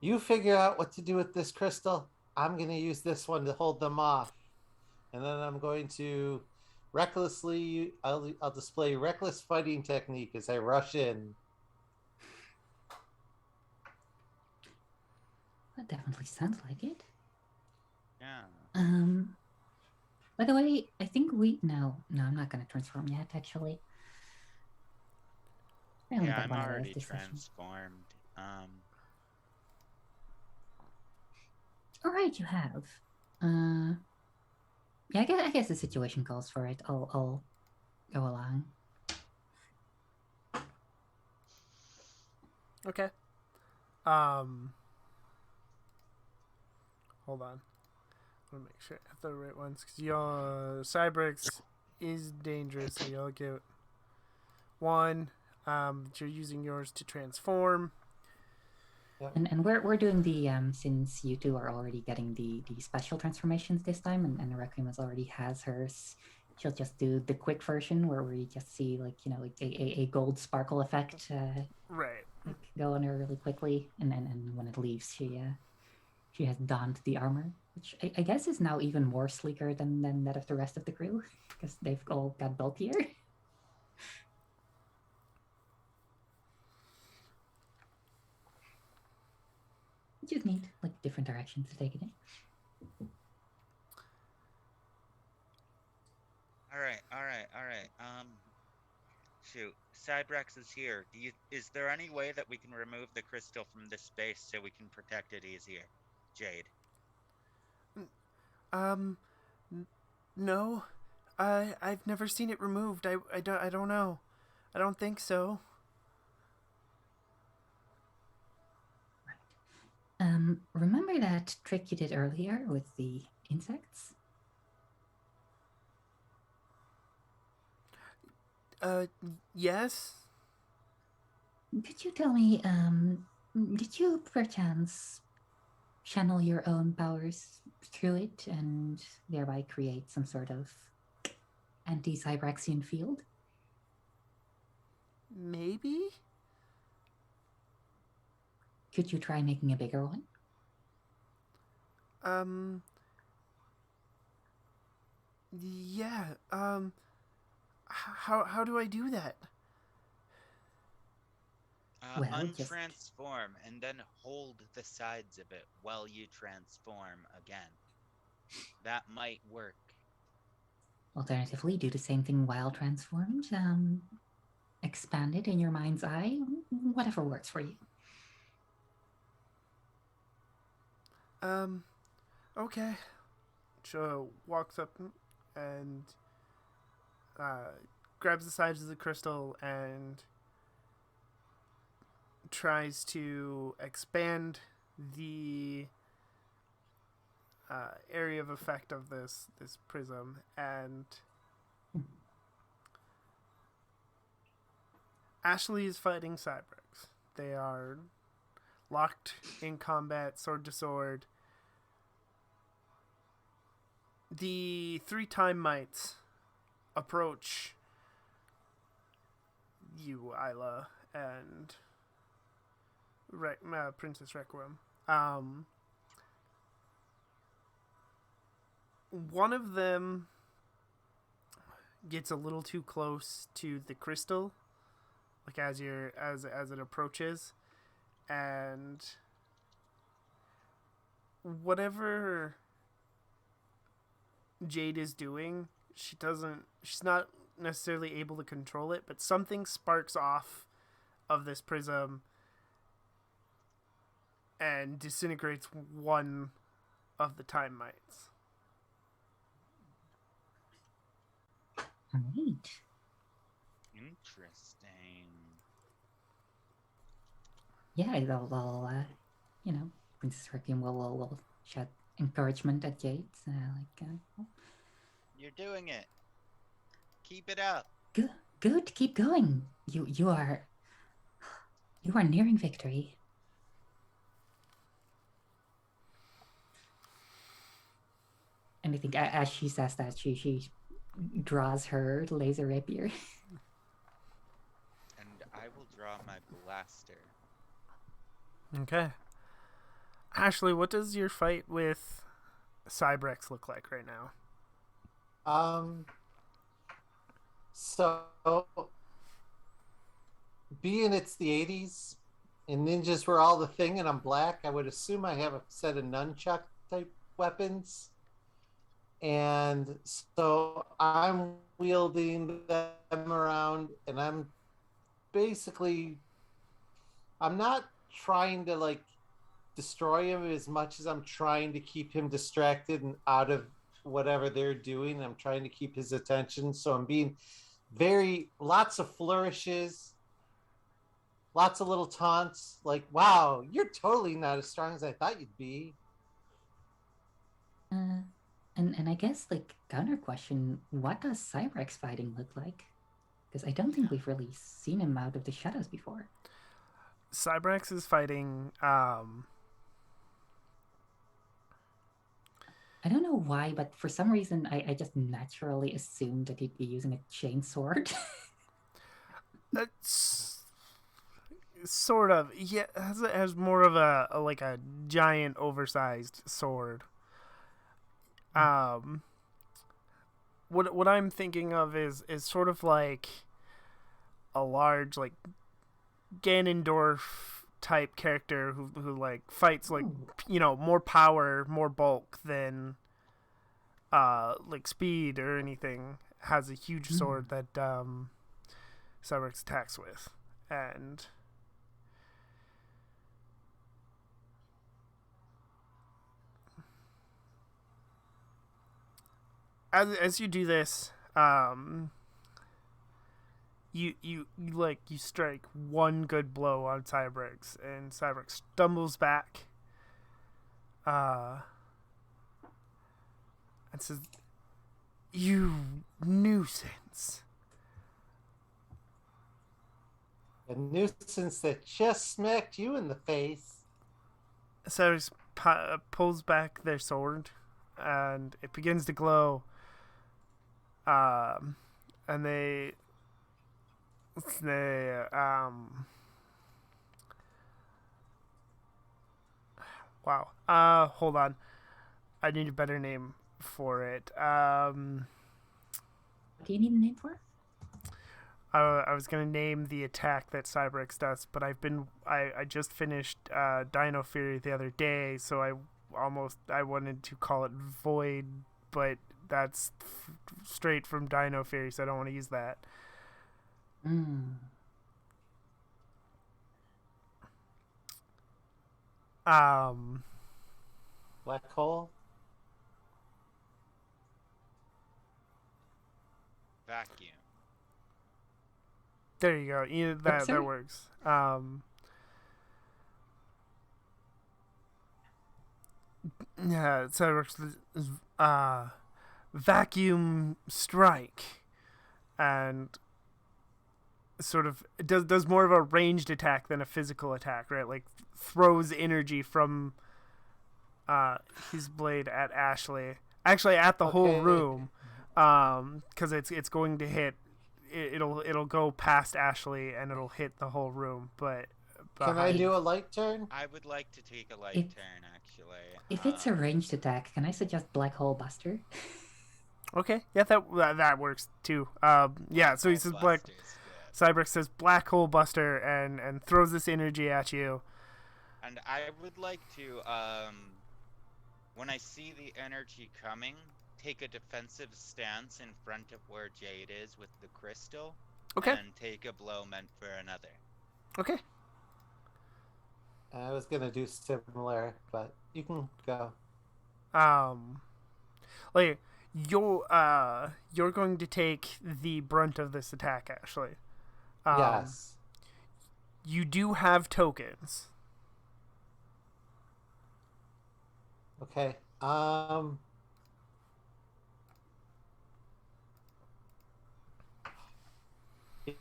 you figure out what to do with this crystal. I'm going to use this one to hold them off. And then I'm going to I'll display reckless fighting technique as I rush in. That definitely sounds like it. Yeah. By the way, I think no, I'm not gonna transform yet, actually. Yeah, I'm already transformed. Alright, you have. Yeah, I guess the situation calls for it. I'll go along. Okay. Hold on. I want to make sure I have the right ones, because Cybrax is dangerous, so y'all get one. You're using yours to transform. And we're doing the since you two are already getting the special transformations this time, and Requiem already has hers. She'll just do the quick version where we just see like a gold sparkle effect Right. like go on her really quickly, and when it leaves, she has donned the armor, which I guess is now even more sleeker than that of the rest of the crew because they've all got bulkier. You just need like different directions to take it in. All right. Shoot, Cybrex is here. Is there any way that we can remove the crystal from this space so we can protect it easier? Jade. N- no. I've never seen it removed. I don't know. I don't think so. Remember that trick you did earlier with the insects? Yes? Could you tell me, did you perchance channel your own powers through it and thereby create some sort of anti-Cybraxian field? Maybe? Could you try making a bigger one? Yeah, how do I do that? Well, just Untransform and then hold the sides of it while you transform again. That might work. alternatively do the same thing while transformed. Expand it in your mind's eye, whatever works for you. Okay. Cho walks up and grabs the sides of the crystal and tries to expand the area of effect of this prism, and Ashley is fighting Cybrex. They are locked in combat, sword to sword. The 3 time mites approach you, Isla, and Princess Requiem. One of them gets a little too close to the crystal, like as it approaches, and whatever Jade is doing, she's not necessarily able to control it, but something sparks off of this prism and disintegrates one of the time mites. Alright. Interesting. Yeah, they'll Princess Requiem will shout encouragement at Jade. You're doing it. Keep it up. Good, keep going. You are nearing victory. And I think as she says that, she draws her laser rapier. And I will draw my blaster. Okay. Ashley, what does your fight with Cybrex look like right now? So being it's the 80s and ninjas were all the thing and I'm black, I would assume I have a set of nunchuck type weapons. And so I'm wielding them around, and I'm not trying to like destroy him as much as I'm trying to keep him distracted and out of whatever they're doing. I'm trying to keep his attention. So I'm being lots of flourishes, lots of little taunts, like, wow, you're totally not as strong as I thought you'd be. And I guess like counter question, what does Cybrex fighting look like? Because I don't think we've really seen him out of the shadows before. Cybrex is fighting I don't know why, but for some reason I just naturally assumed that he'd be using a chainsword. It's sort of, yeah, it has more of a giant oversized sword. What I'm thinking of is sort of like a large like Ganondorf type character who like fights like Ooh. more power, more bulk than like speed or anything, has a huge sword that Cyberx attacks with, and as you do this, you strike one good blow on Cyberx, and Cyberx stumbles back, and says, "You nuisance." A nuisance that just smacked you in the face. Cyberx pulls back their sword, and it begins to glow. And they wow. Hold on. I need a better name for it. What do you need a name for? I was gonna name the attack that Cyberx does, but I just finished Dino Fury the other day, so I wanted to call it Void, but that's straight from Dino Fury, so I don't want to use that. Black hole. Vacuum. There you go. That sorry? works. Yeah, Cyberx vacuum strike, and sort of does more of a ranged attack than a physical attack, right? Like throws energy from his blade at Ashley, actually at the whole room, because it's going to hit. It'll go past Ashley and it'll hit the whole room. But Can I do a light turn? I would like to take a light turn, actually. If it's a ranged attack, can I suggest Black Hole Buster? Okay, yeah, that works too. Yeah, so he says Cyberx says Black Hole Buster and throws this energy at you. And I would like to, when I see the energy coming, take a defensive stance in front of where Jade is with the crystal. Okay. And take a blow meant for another. Okay. I was gonna do similar, but you can go. Like you're going to take the brunt of this attack, actually. Yes. You do have tokens. Okay.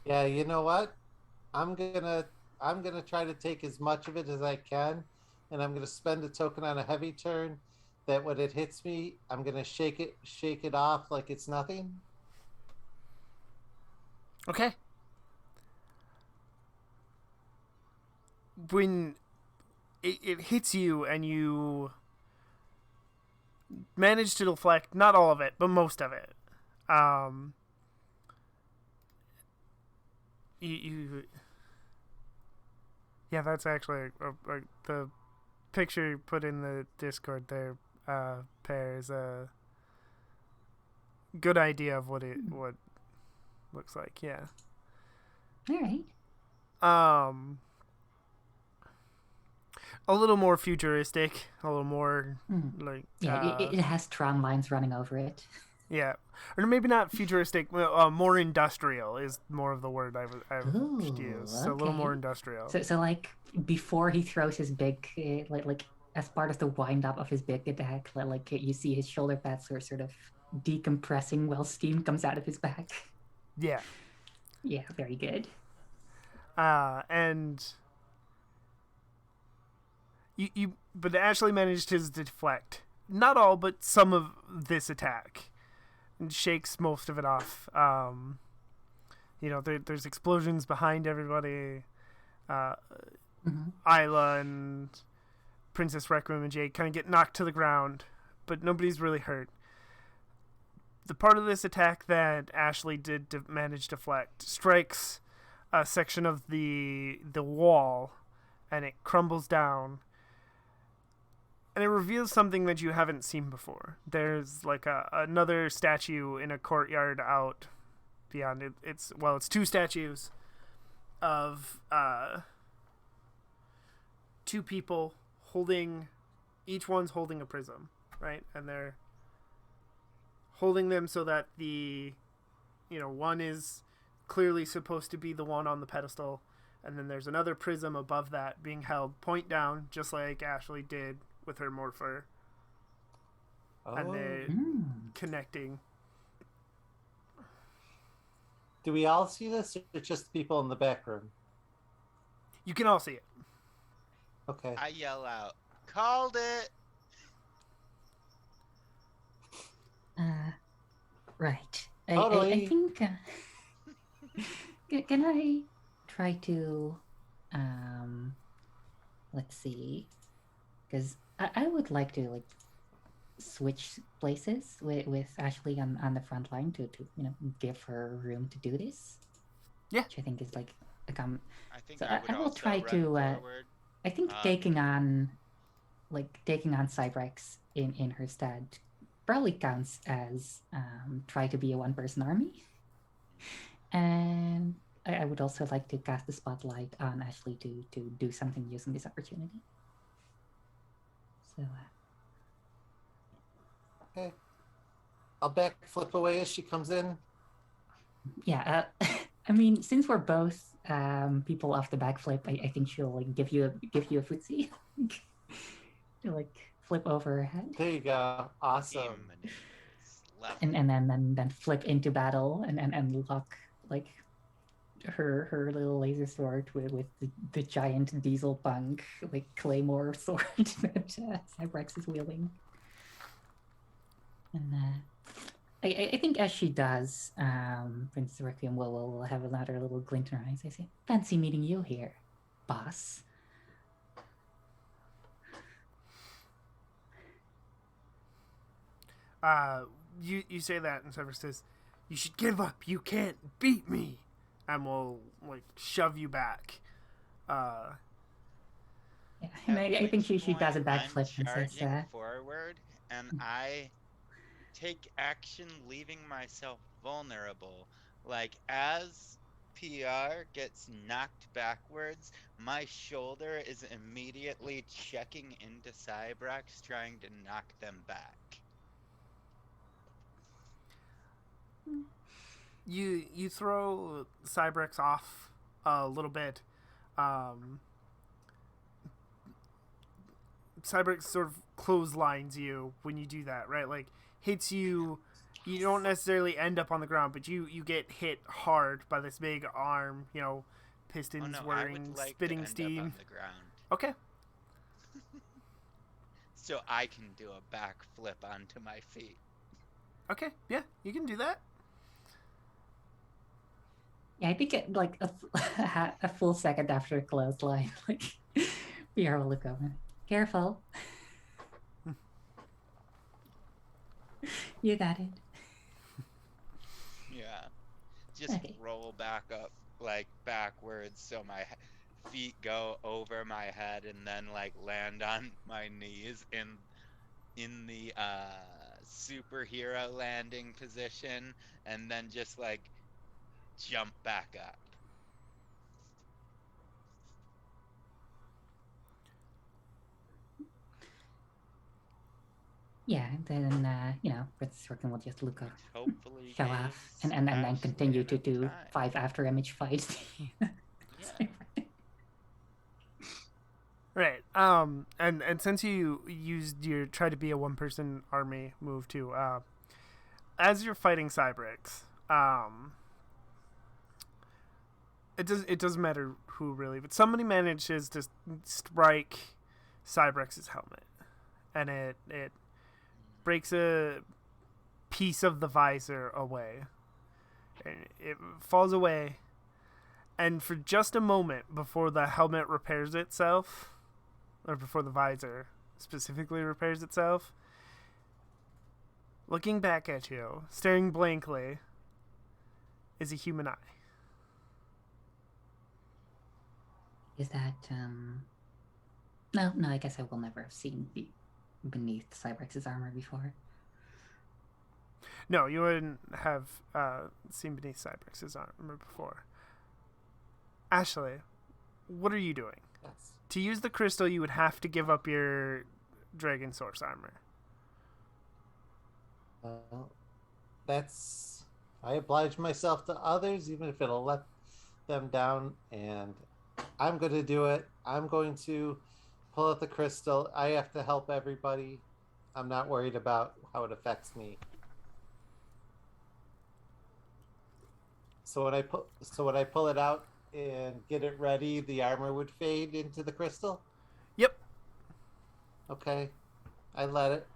Yeah, you know what? I'm gonna try to take as much of it as I can, and I'm gonna spend a token on a heavy turn. That when it hits me, I'm gonna shake it off like it's nothing. Okay. When it hits you and you manage to deflect, not all of it, but most of it. Yeah, that's actually the picture you put in the Discord there, Pear, is a good idea of what looks like. Yeah. All right. A little more futuristic, a little more like it has tram lines running over it. Yeah, or maybe not futuristic. More industrial is more of the word I would use. So a little more industrial. So like before he throws his big like as part of the wind up of his big attack, like you see his shoulder pads are sort of decompressing while steam comes out of his back. Yeah. Yeah, very good. And but Ashley managed to deflect not all, but some of this attack, and shakes most of it off. There's explosions behind everybody. Isla and Princess Requiem and Jade kind of get knocked to the ground, but nobody's really hurt. The part of this attack that Ashley did manage to deflect strikes a section of the wall and it crumbles down. And it reveals something that you haven't seen before. There's like another statue in a courtyard out beyond it. It's two statues of two people each one's holding a prism, right? And they're holding them so that one is clearly supposed to be the one on the pedestal, and then there's another prism above that being held point down, just like Ashley did with her morpher. And they're connecting. Do we all see this, or just people in the back room? You can all see it. Okay. I yell out, "Called it!" Right. Totally. I think. Can I try to, let's see, because I would like to like switch places with Ashley on the front line to give her room to do this. Yeah. Which I think is like I think so I would I will also try run to. forward. I think taking on Cybrex in her stead probably counts as try to be a one-person army. And I would also like to cast the spotlight on Ashley to do something using this opportunity. So. Okay. I'll backflip away as she comes in. Yeah. I mean, since we're both people off the backflip, I think she'll like give you a footsie. To like flip over her head. There you go. Awesome. And then flip into battle and lock like her little laser sword with the giant diesel punk like claymore sword that Cybrex is wielding. And I think as she does, Princess Requiem will have another little glint in her eyes. I say, "Fancy meeting you here, boss." You say that, and Cybrex says, "You should give up. You can't beat me," and we'll like shove you back. Yeah, and I think she does a backflip and says, forward, and I take action, leaving myself vulnerable. Like as PR gets knocked backwards, my shoulder is immediately checking into Cybrex, trying to knock them back. You throw Cybrex off a little bit. Cybrex sort of clotheslines you when you do that, right? Like hits you. You don't necessarily end up on the ground, but you get hit hard by this big arm. Pistons whirring, spitting steam. On the ground. Okay. So I can do a backflip onto my feet. Okay, yeah, you can do that. Yeah, I think like a full second after clothesline, like PR will look over. Careful. You got it. Yeah. Just roll back up, like backwards, so my feet go over my head and then like land on my knees in the superhero landing position, and then just like jump back up. Yeah, then Princess Requiem will just look up, hopefully show off, and then continue to do 5 after image fights. Yeah. Right. And since you used your try to be a one person army move too, as you're fighting Cybrex, it doesn't matter who really, but somebody manages to strike Cybrex's helmet, and it breaks a piece of the visor away. And it falls away, and for just a moment before the helmet repairs itself, or before the visor specifically repairs itself, looking back at you, staring blankly, is a human eye. Is that No, I guess I will never have seen beneath Cybrex's armor before. No, you wouldn't have seen beneath Cybrex's armor before. Ashley, what are you doing? Yes. To use the crystal, you would have to give up your Dragon Source armor. Well, I oblige myself to others, even if it'll let them down, and I'm going to do it. I'm going to pull out the crystal. I have to help everybody. I'm not worried about how it affects me. So when I pull it out and get it ready, the armor would fade into the crystal? Yep. Okay. I let it.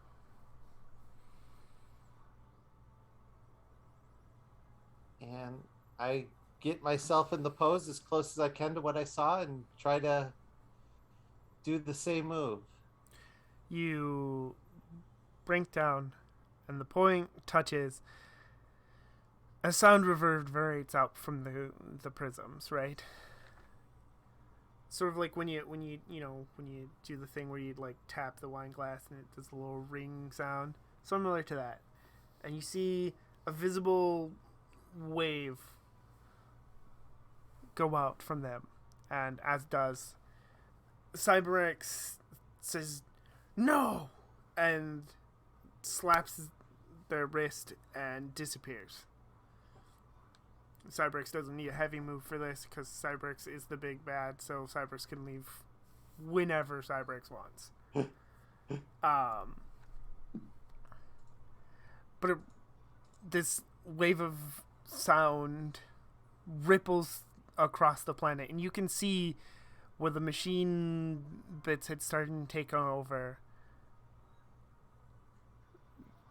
And I get myself in the pose as close as I can to what I saw and try to do the same move. You brink down, and the point touches. A sound reverberates out from the prisms, right? Sort of like when you do the thing where you like tap the wine glass and it does a little ring sound, similar to that. And you see a visible wave go out from them, and as does, Cyberx says no and slaps their wrist and disappears. Cyberx doesn't need a heavy move for this because Cyberx is the big bad, so Cyberx can leave whenever Cyberx wants. But this wave of sound ripples across the planet, and you can see where the machine bits had started to take over.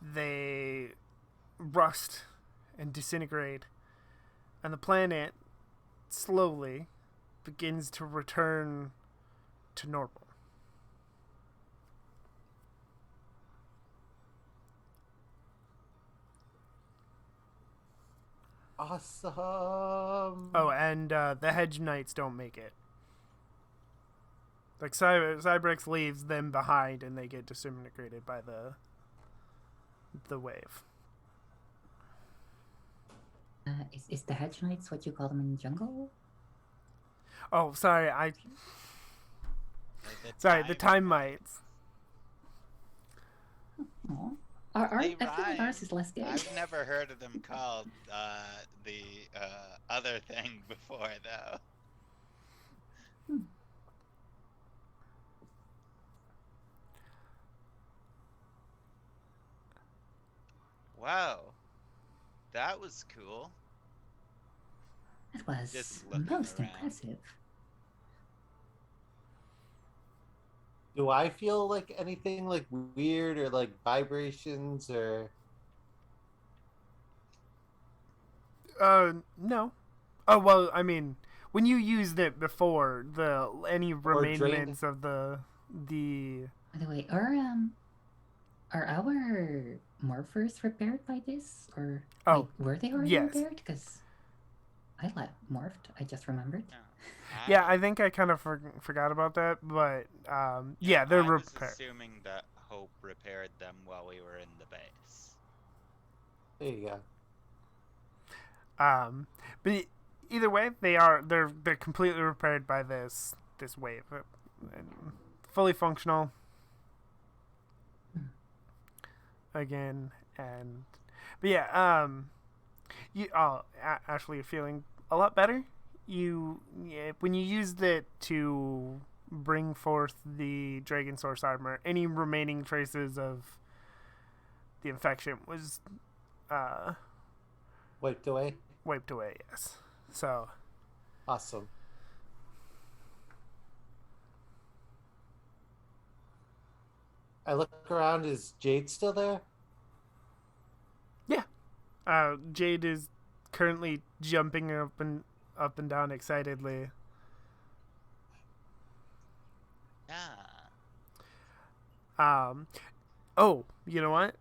They rust and disintegrate, and the planet slowly begins to return to normal. Awesome. Oh, and the Hedge Knights don't make it. Like, Cyberx leaves them behind, and they get disintegrated by the wave. Is the Hedge Knights what you call them in the jungle? Oh, sorry, the Time Mites. Aw. I They feel like ours is less good. I've never heard of them called the other thing before, though. Wow, that was cool. That was Just looking most around. impressive. Do I feel like anything like weird or like vibrations or? No. Oh, well, I mean, when you used it before, any remains of the By the way, are our morphers repaired by this, or Oh, wait, were they already yes. repaired? Because I morphed. I just remembered. Yeah, I think I kind of forgot about that, but yeah, they're I was repaired. assuming that Hope repaired them while we were in the base. There you go. But either way, they're completely repaired by this wave, and fully functional again. And but yeah, Ashley, you're feeling a lot better. When you used it to bring forth the Dragon Source armor, any remaining traces of the infection was Wiped away. Wiped away, yes. So Awesome. I look around. Is Jade still there? yeah, Jade is currently jumping up and down excitedly. Oh, you know what?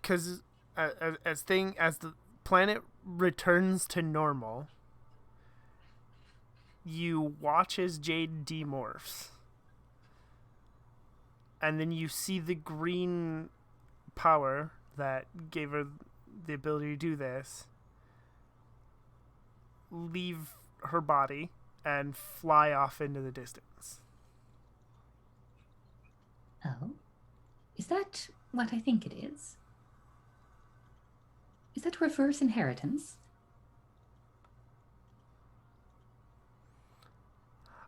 Because as the planet returns to normal, you watch as Jade demorphs, and then you see the green power that gave her the ability to do this leave her body and fly off into the distance. Oh? Is that what I think it is? Is that reverse inheritance?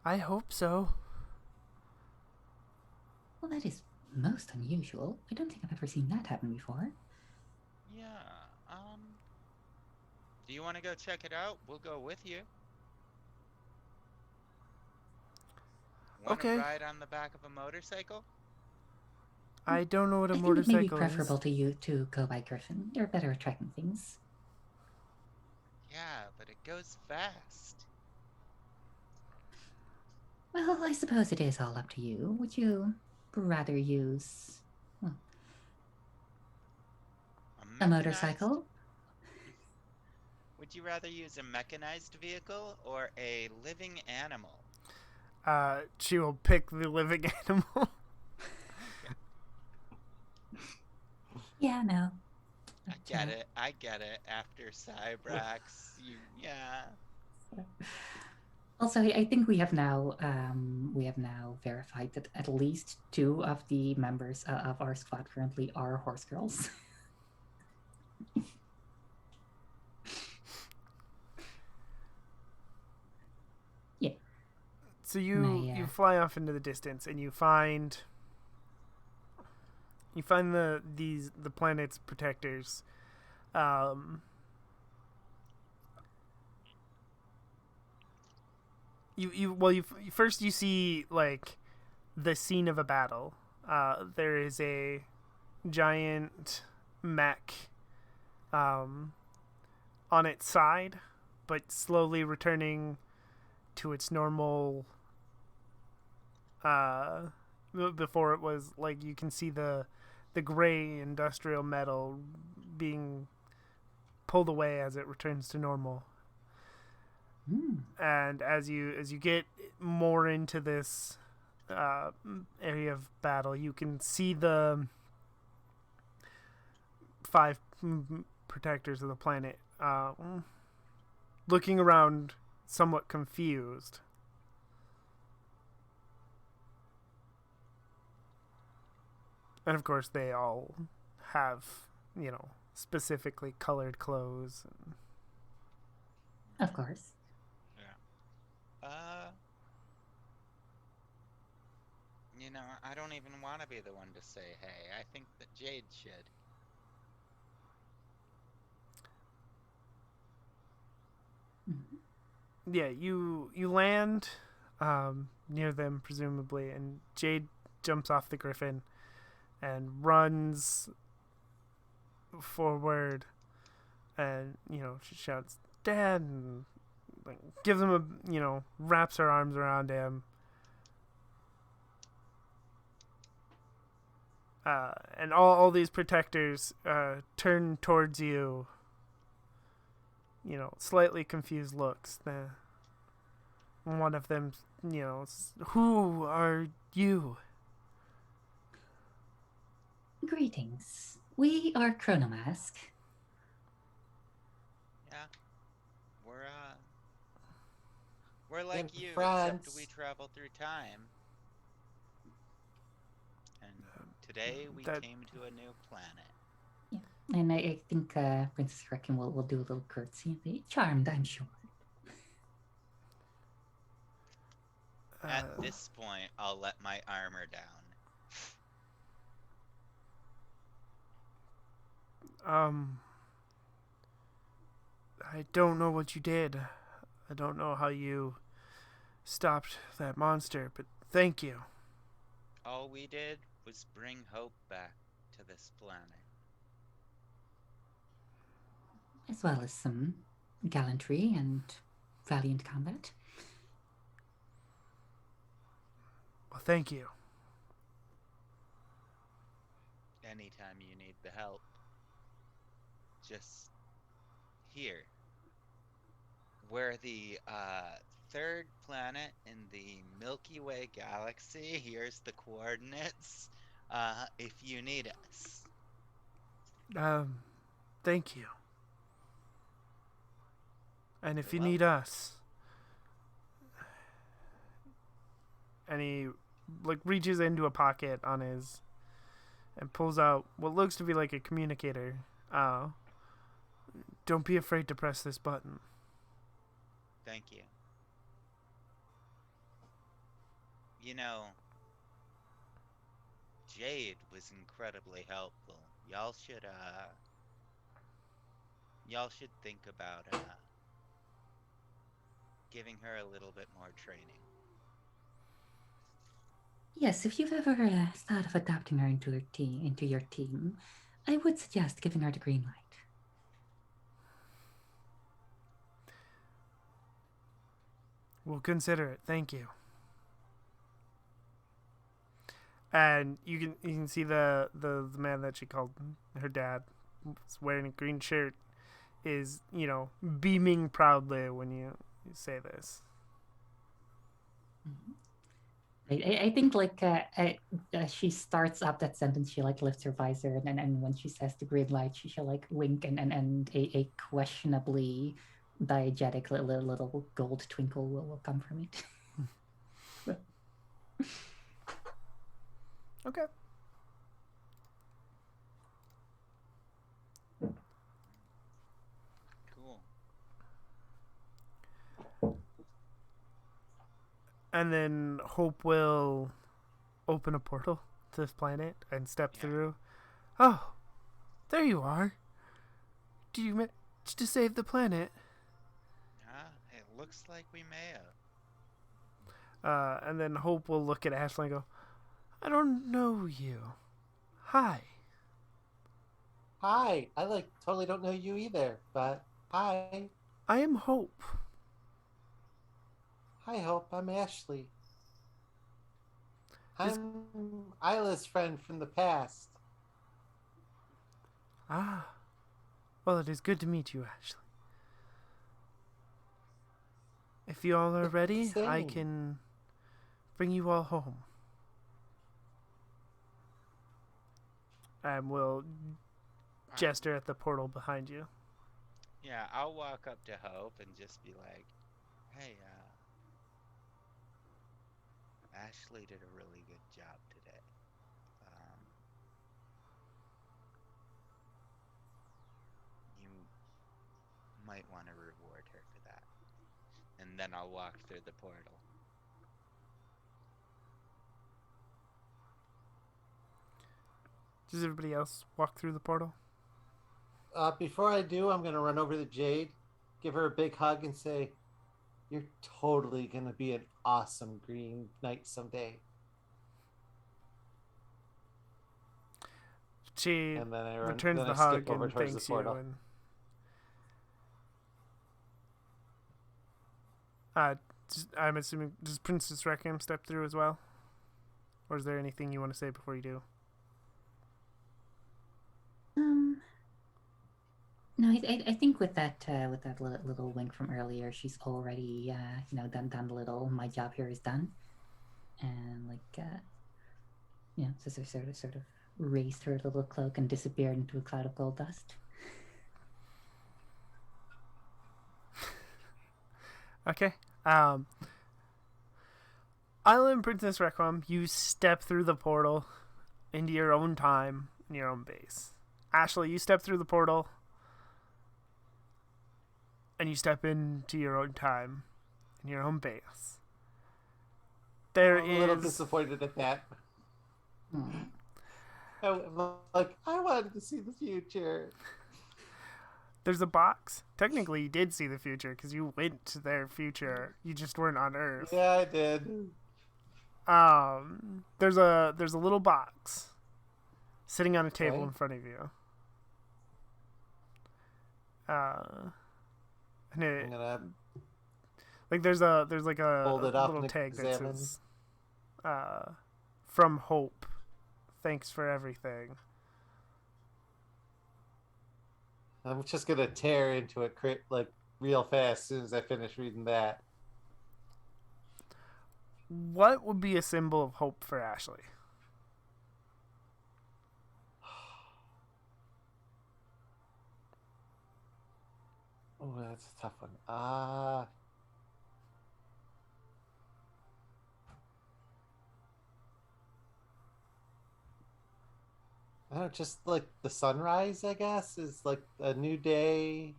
I hope so. Well, that is most unusual. I don't think I've ever seen that happen before. Yeah. Do you want to go check it out? We'll go with you. Want to Okay. ride on the back of a motorcycle? I don't know what a I think it may be motorcycle preferable is. to you to go by Griffin. You're better at tracking things. Yeah, but it goes fast. Well, I suppose it is all up to you. Would you rather use a motorcycle? Would you rather use a mechanized vehicle or a living animal? She will pick the living animal. Yeah, no. I get it. After Cybrax, yeah. Also, I think we have now verified that at least 2 of the members of our squad currently are horse girls. Yeah. So you fly off into the distance and you find the planet's protectors. First you see like the scene of a battle. There is a giant mech on its side, but slowly returning to its normal. Before it was like you can see the gray industrial metal being pulled away as it returns to normal. And as you get more into this area of battle, you can see the 5 protectors of the planet looking around somewhat confused. And of course they all have, specifically colored clothes. Of course. I don't even want to be the one to say hey. I think that Jade should. Yeah, you land near them presumably, and Jade jumps off the griffin and runs forward, and she shouts "Dad!" and gives him wraps her arms around him. And all these protectors turn towards you. Slightly confused looks. One of them, who are you? Greetings. We are Chrono. Yeah. We're like And you, friends. except we travel through time. And today we came to a new planet. Yeah. And I think Princess Reckon will do a little curtsy and be charmed, I'm sure. At this point, I'll let my armor down. I don't know what you did. I don't know how you stopped that monster, but thank you. All we did was bring hope back to this planet. As well as some gallantry and valiant combat. Well, thank you. Anytime you need the help, just here. We're the 3rd planet in the Milky Way galaxy. Here's the coordinates. if you need us. Thank you. And if You're you need us, and he like reaches into a pocket on his and pulls out what looks to be like a communicator. Don't be afraid to press this button. Thank you. You know, Jade was incredibly helpful. Y'all should think about giving her a little bit more training. Yes, if you've ever thought of adopting her into your team, I would suggest giving her the green light. We'll consider it. Thank you. And you can see the man that she called her dad, wearing a green shirt, is beaming proudly when you say this. Mm-hmm. I think she starts up that sentence. She lifts her visor, and when she says the green light, she'll wink, and a questionably diegetic little gold twinkle will come from it. Okay. Cool. And then Hope will open a portal to this planet and step through. Oh, there you are. Did you manage to save the planet? It looks like we may have. And then Hope will look at Ashley and go, I don't know you. Hi. Hi. I totally don't know you either, but hi. I am Hope. Hi, Hope. I'm Ashley. I'm Isla's friend from the past. Ah. Well, it is good to meet you, Ashley. If you all are ready, I can bring you all home. And we'll gesture at the portal behind you. Yeah, I'll walk up to Hope and just be like, hey, Ashley did a really good job today. You might want to reward her for that. And then I'll walk through the portal. Does everybody else walk through the portal? Before I do, I'm going to run over to Jade, give her a big hug, and say, you're totally going to be an awesome Green Knight someday. She and then returns the hug and thanks you. And I'm assuming, does Princess Requiem step through as well? Or is there anything you want to say before you do? No, I think with that little wink from earlier, she's already done the little my job here is done, and so sort of raised her little cloak and disappeared into a cloud of gold dust. Okay. Isla and Princess Requiem, you step through the portal into your own time in your own base. Ashley, you step through the portal and you step into your own time in your own base. I'm a little disappointed at that. I wanted to see the future. There's a box. Technically, you did see the future because you went to their future. You just weren't on Earth. Yeah, I did. There's a little box sitting on a table in front of you. And it, there's a little tag that says from Hope. Thanks for everything. I'm just gonna tear into it real fast as soon as I finish reading that. What would be a symbol of hope for Ashley? That's a tough one. I don't know, just like the sunrise, I guess, is like a new day.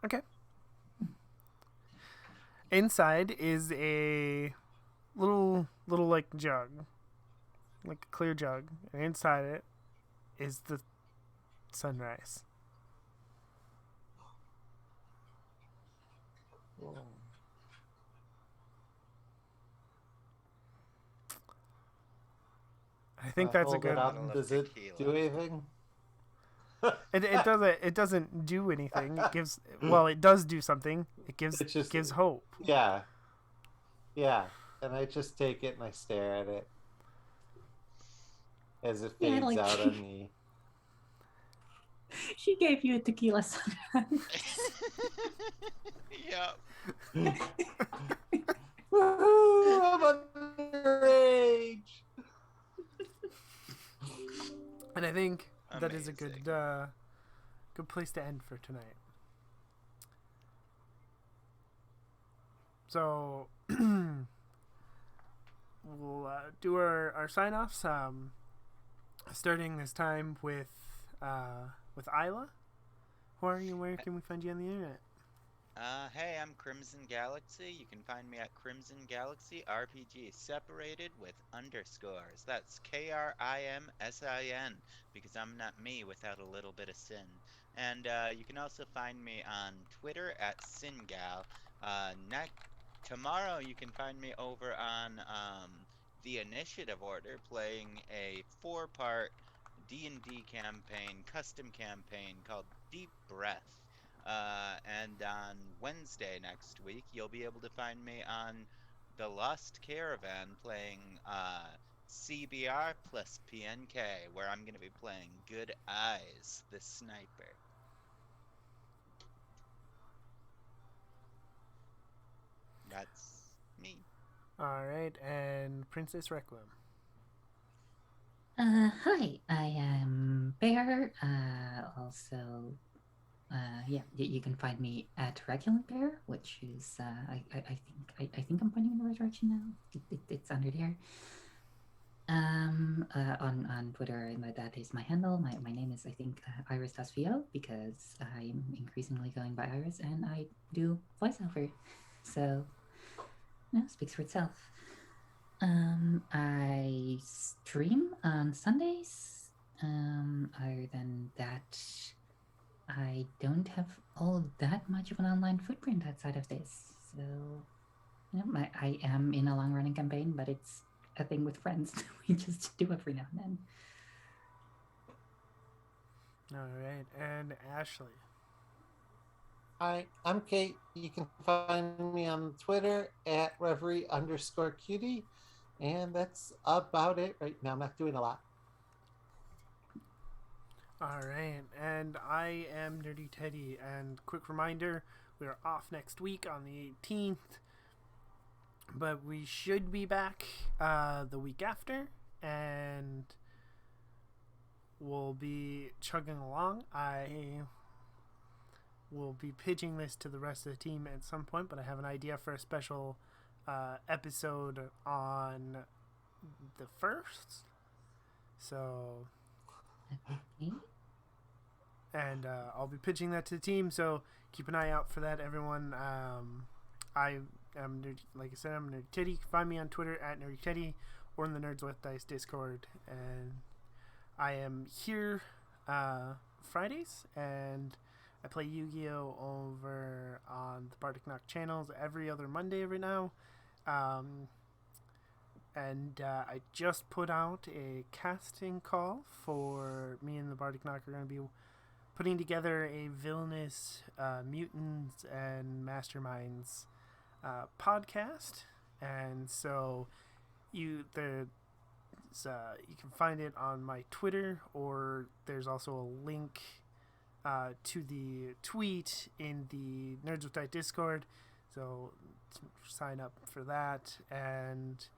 Okay. Inside is a little like jug, like a clear jug, and inside it is the sunrise. Oh. I think that's a Hold it good. up. Bottle of Does it tequila. do anything? It doesn't do anything. It gives it does do something. It gives hope. Yeah, yeah. And I just take it and I stare at it as it Yeah, fades like- out on me. She gave you a tequila sunrise. Yep. Woohoo! I'm underage. And I think that is a Amazing. good place to end for tonight. So we'll do our sign offs. Starting this time with Isla. Who are you? Where can we find you on the internet? Hey, I'm Crimson Galaxy. You can find me at Crimson Galaxy RPG, separated with underscores. That's KRIMSIN, because I'm not me without a little bit of sin. And you can also find me on Twitter at SinGal. Tomorrow you can find me over on the Initiative Order, playing a 4-part D&D campaign, custom campaign called Deep Breath. And on Wednesday next week, you'll be able to find me on The Lost Caravan playing CBR plus PNK, where I'm going to be playing Good Eyes, the sniper. That's me. All right, and Princess Requiem. Hi, I am Bear. Also, yeah, you can find me at Regular Bear, which is I think I'm pointing in the right direction now. It's under there. On Twitter, that is my handle. My name is, I think, Iris.vo, because I'm increasingly going by Iris, and I do voiceover, so speaks for itself. I stream on Sundays. Other than that, I don't have all that much of an online footprint outside of this. So, I am in a long-running campaign, but it's a thing with friends. We just do every now and then. All right, and Ashley. Hi, I'm Kate. You can find me on Twitter at Reverie_cutie. And that's about it right now. I'm not doing a lot. All right, and I am Nerdy Teddy. And quick reminder, we are off next week on the 18th, but we should be back the week after, and we'll be chugging along. I will be pitching this to the rest of the team at some point, but I have an idea for a special episode on the 1st. So, and I'll be pitching that to the team, so keep an eye out for that, everyone. I am Nerdy, like I said, I'm Nerdy Teddy. Find me on Twitter at Nerdy Teddy or in the Nerds with Dice Discord, and I am here Fridays, and I play Yu-Gi-Oh! Over on the Bardic Knock channels every other Monday right now. And I just put out a casting call for me and the Bardic Knock are going to be putting together a villainous mutants and masterminds podcast. And so you can find it on my Twitter, or there's also a link to the tweet in the Nerds with Dice Discord. So sign up for that. And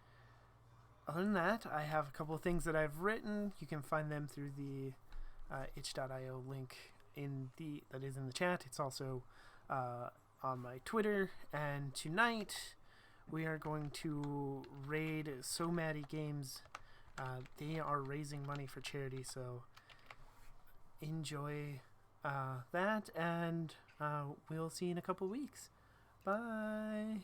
other than that, I have a couple of things that I've written. You can find them through the itch.io link that is in the chat. It's also on my Twitter. And tonight we are going to raid So Maddie Games. They are raising money for charity, so enjoy that, and we'll see you in a couple weeks. Bye.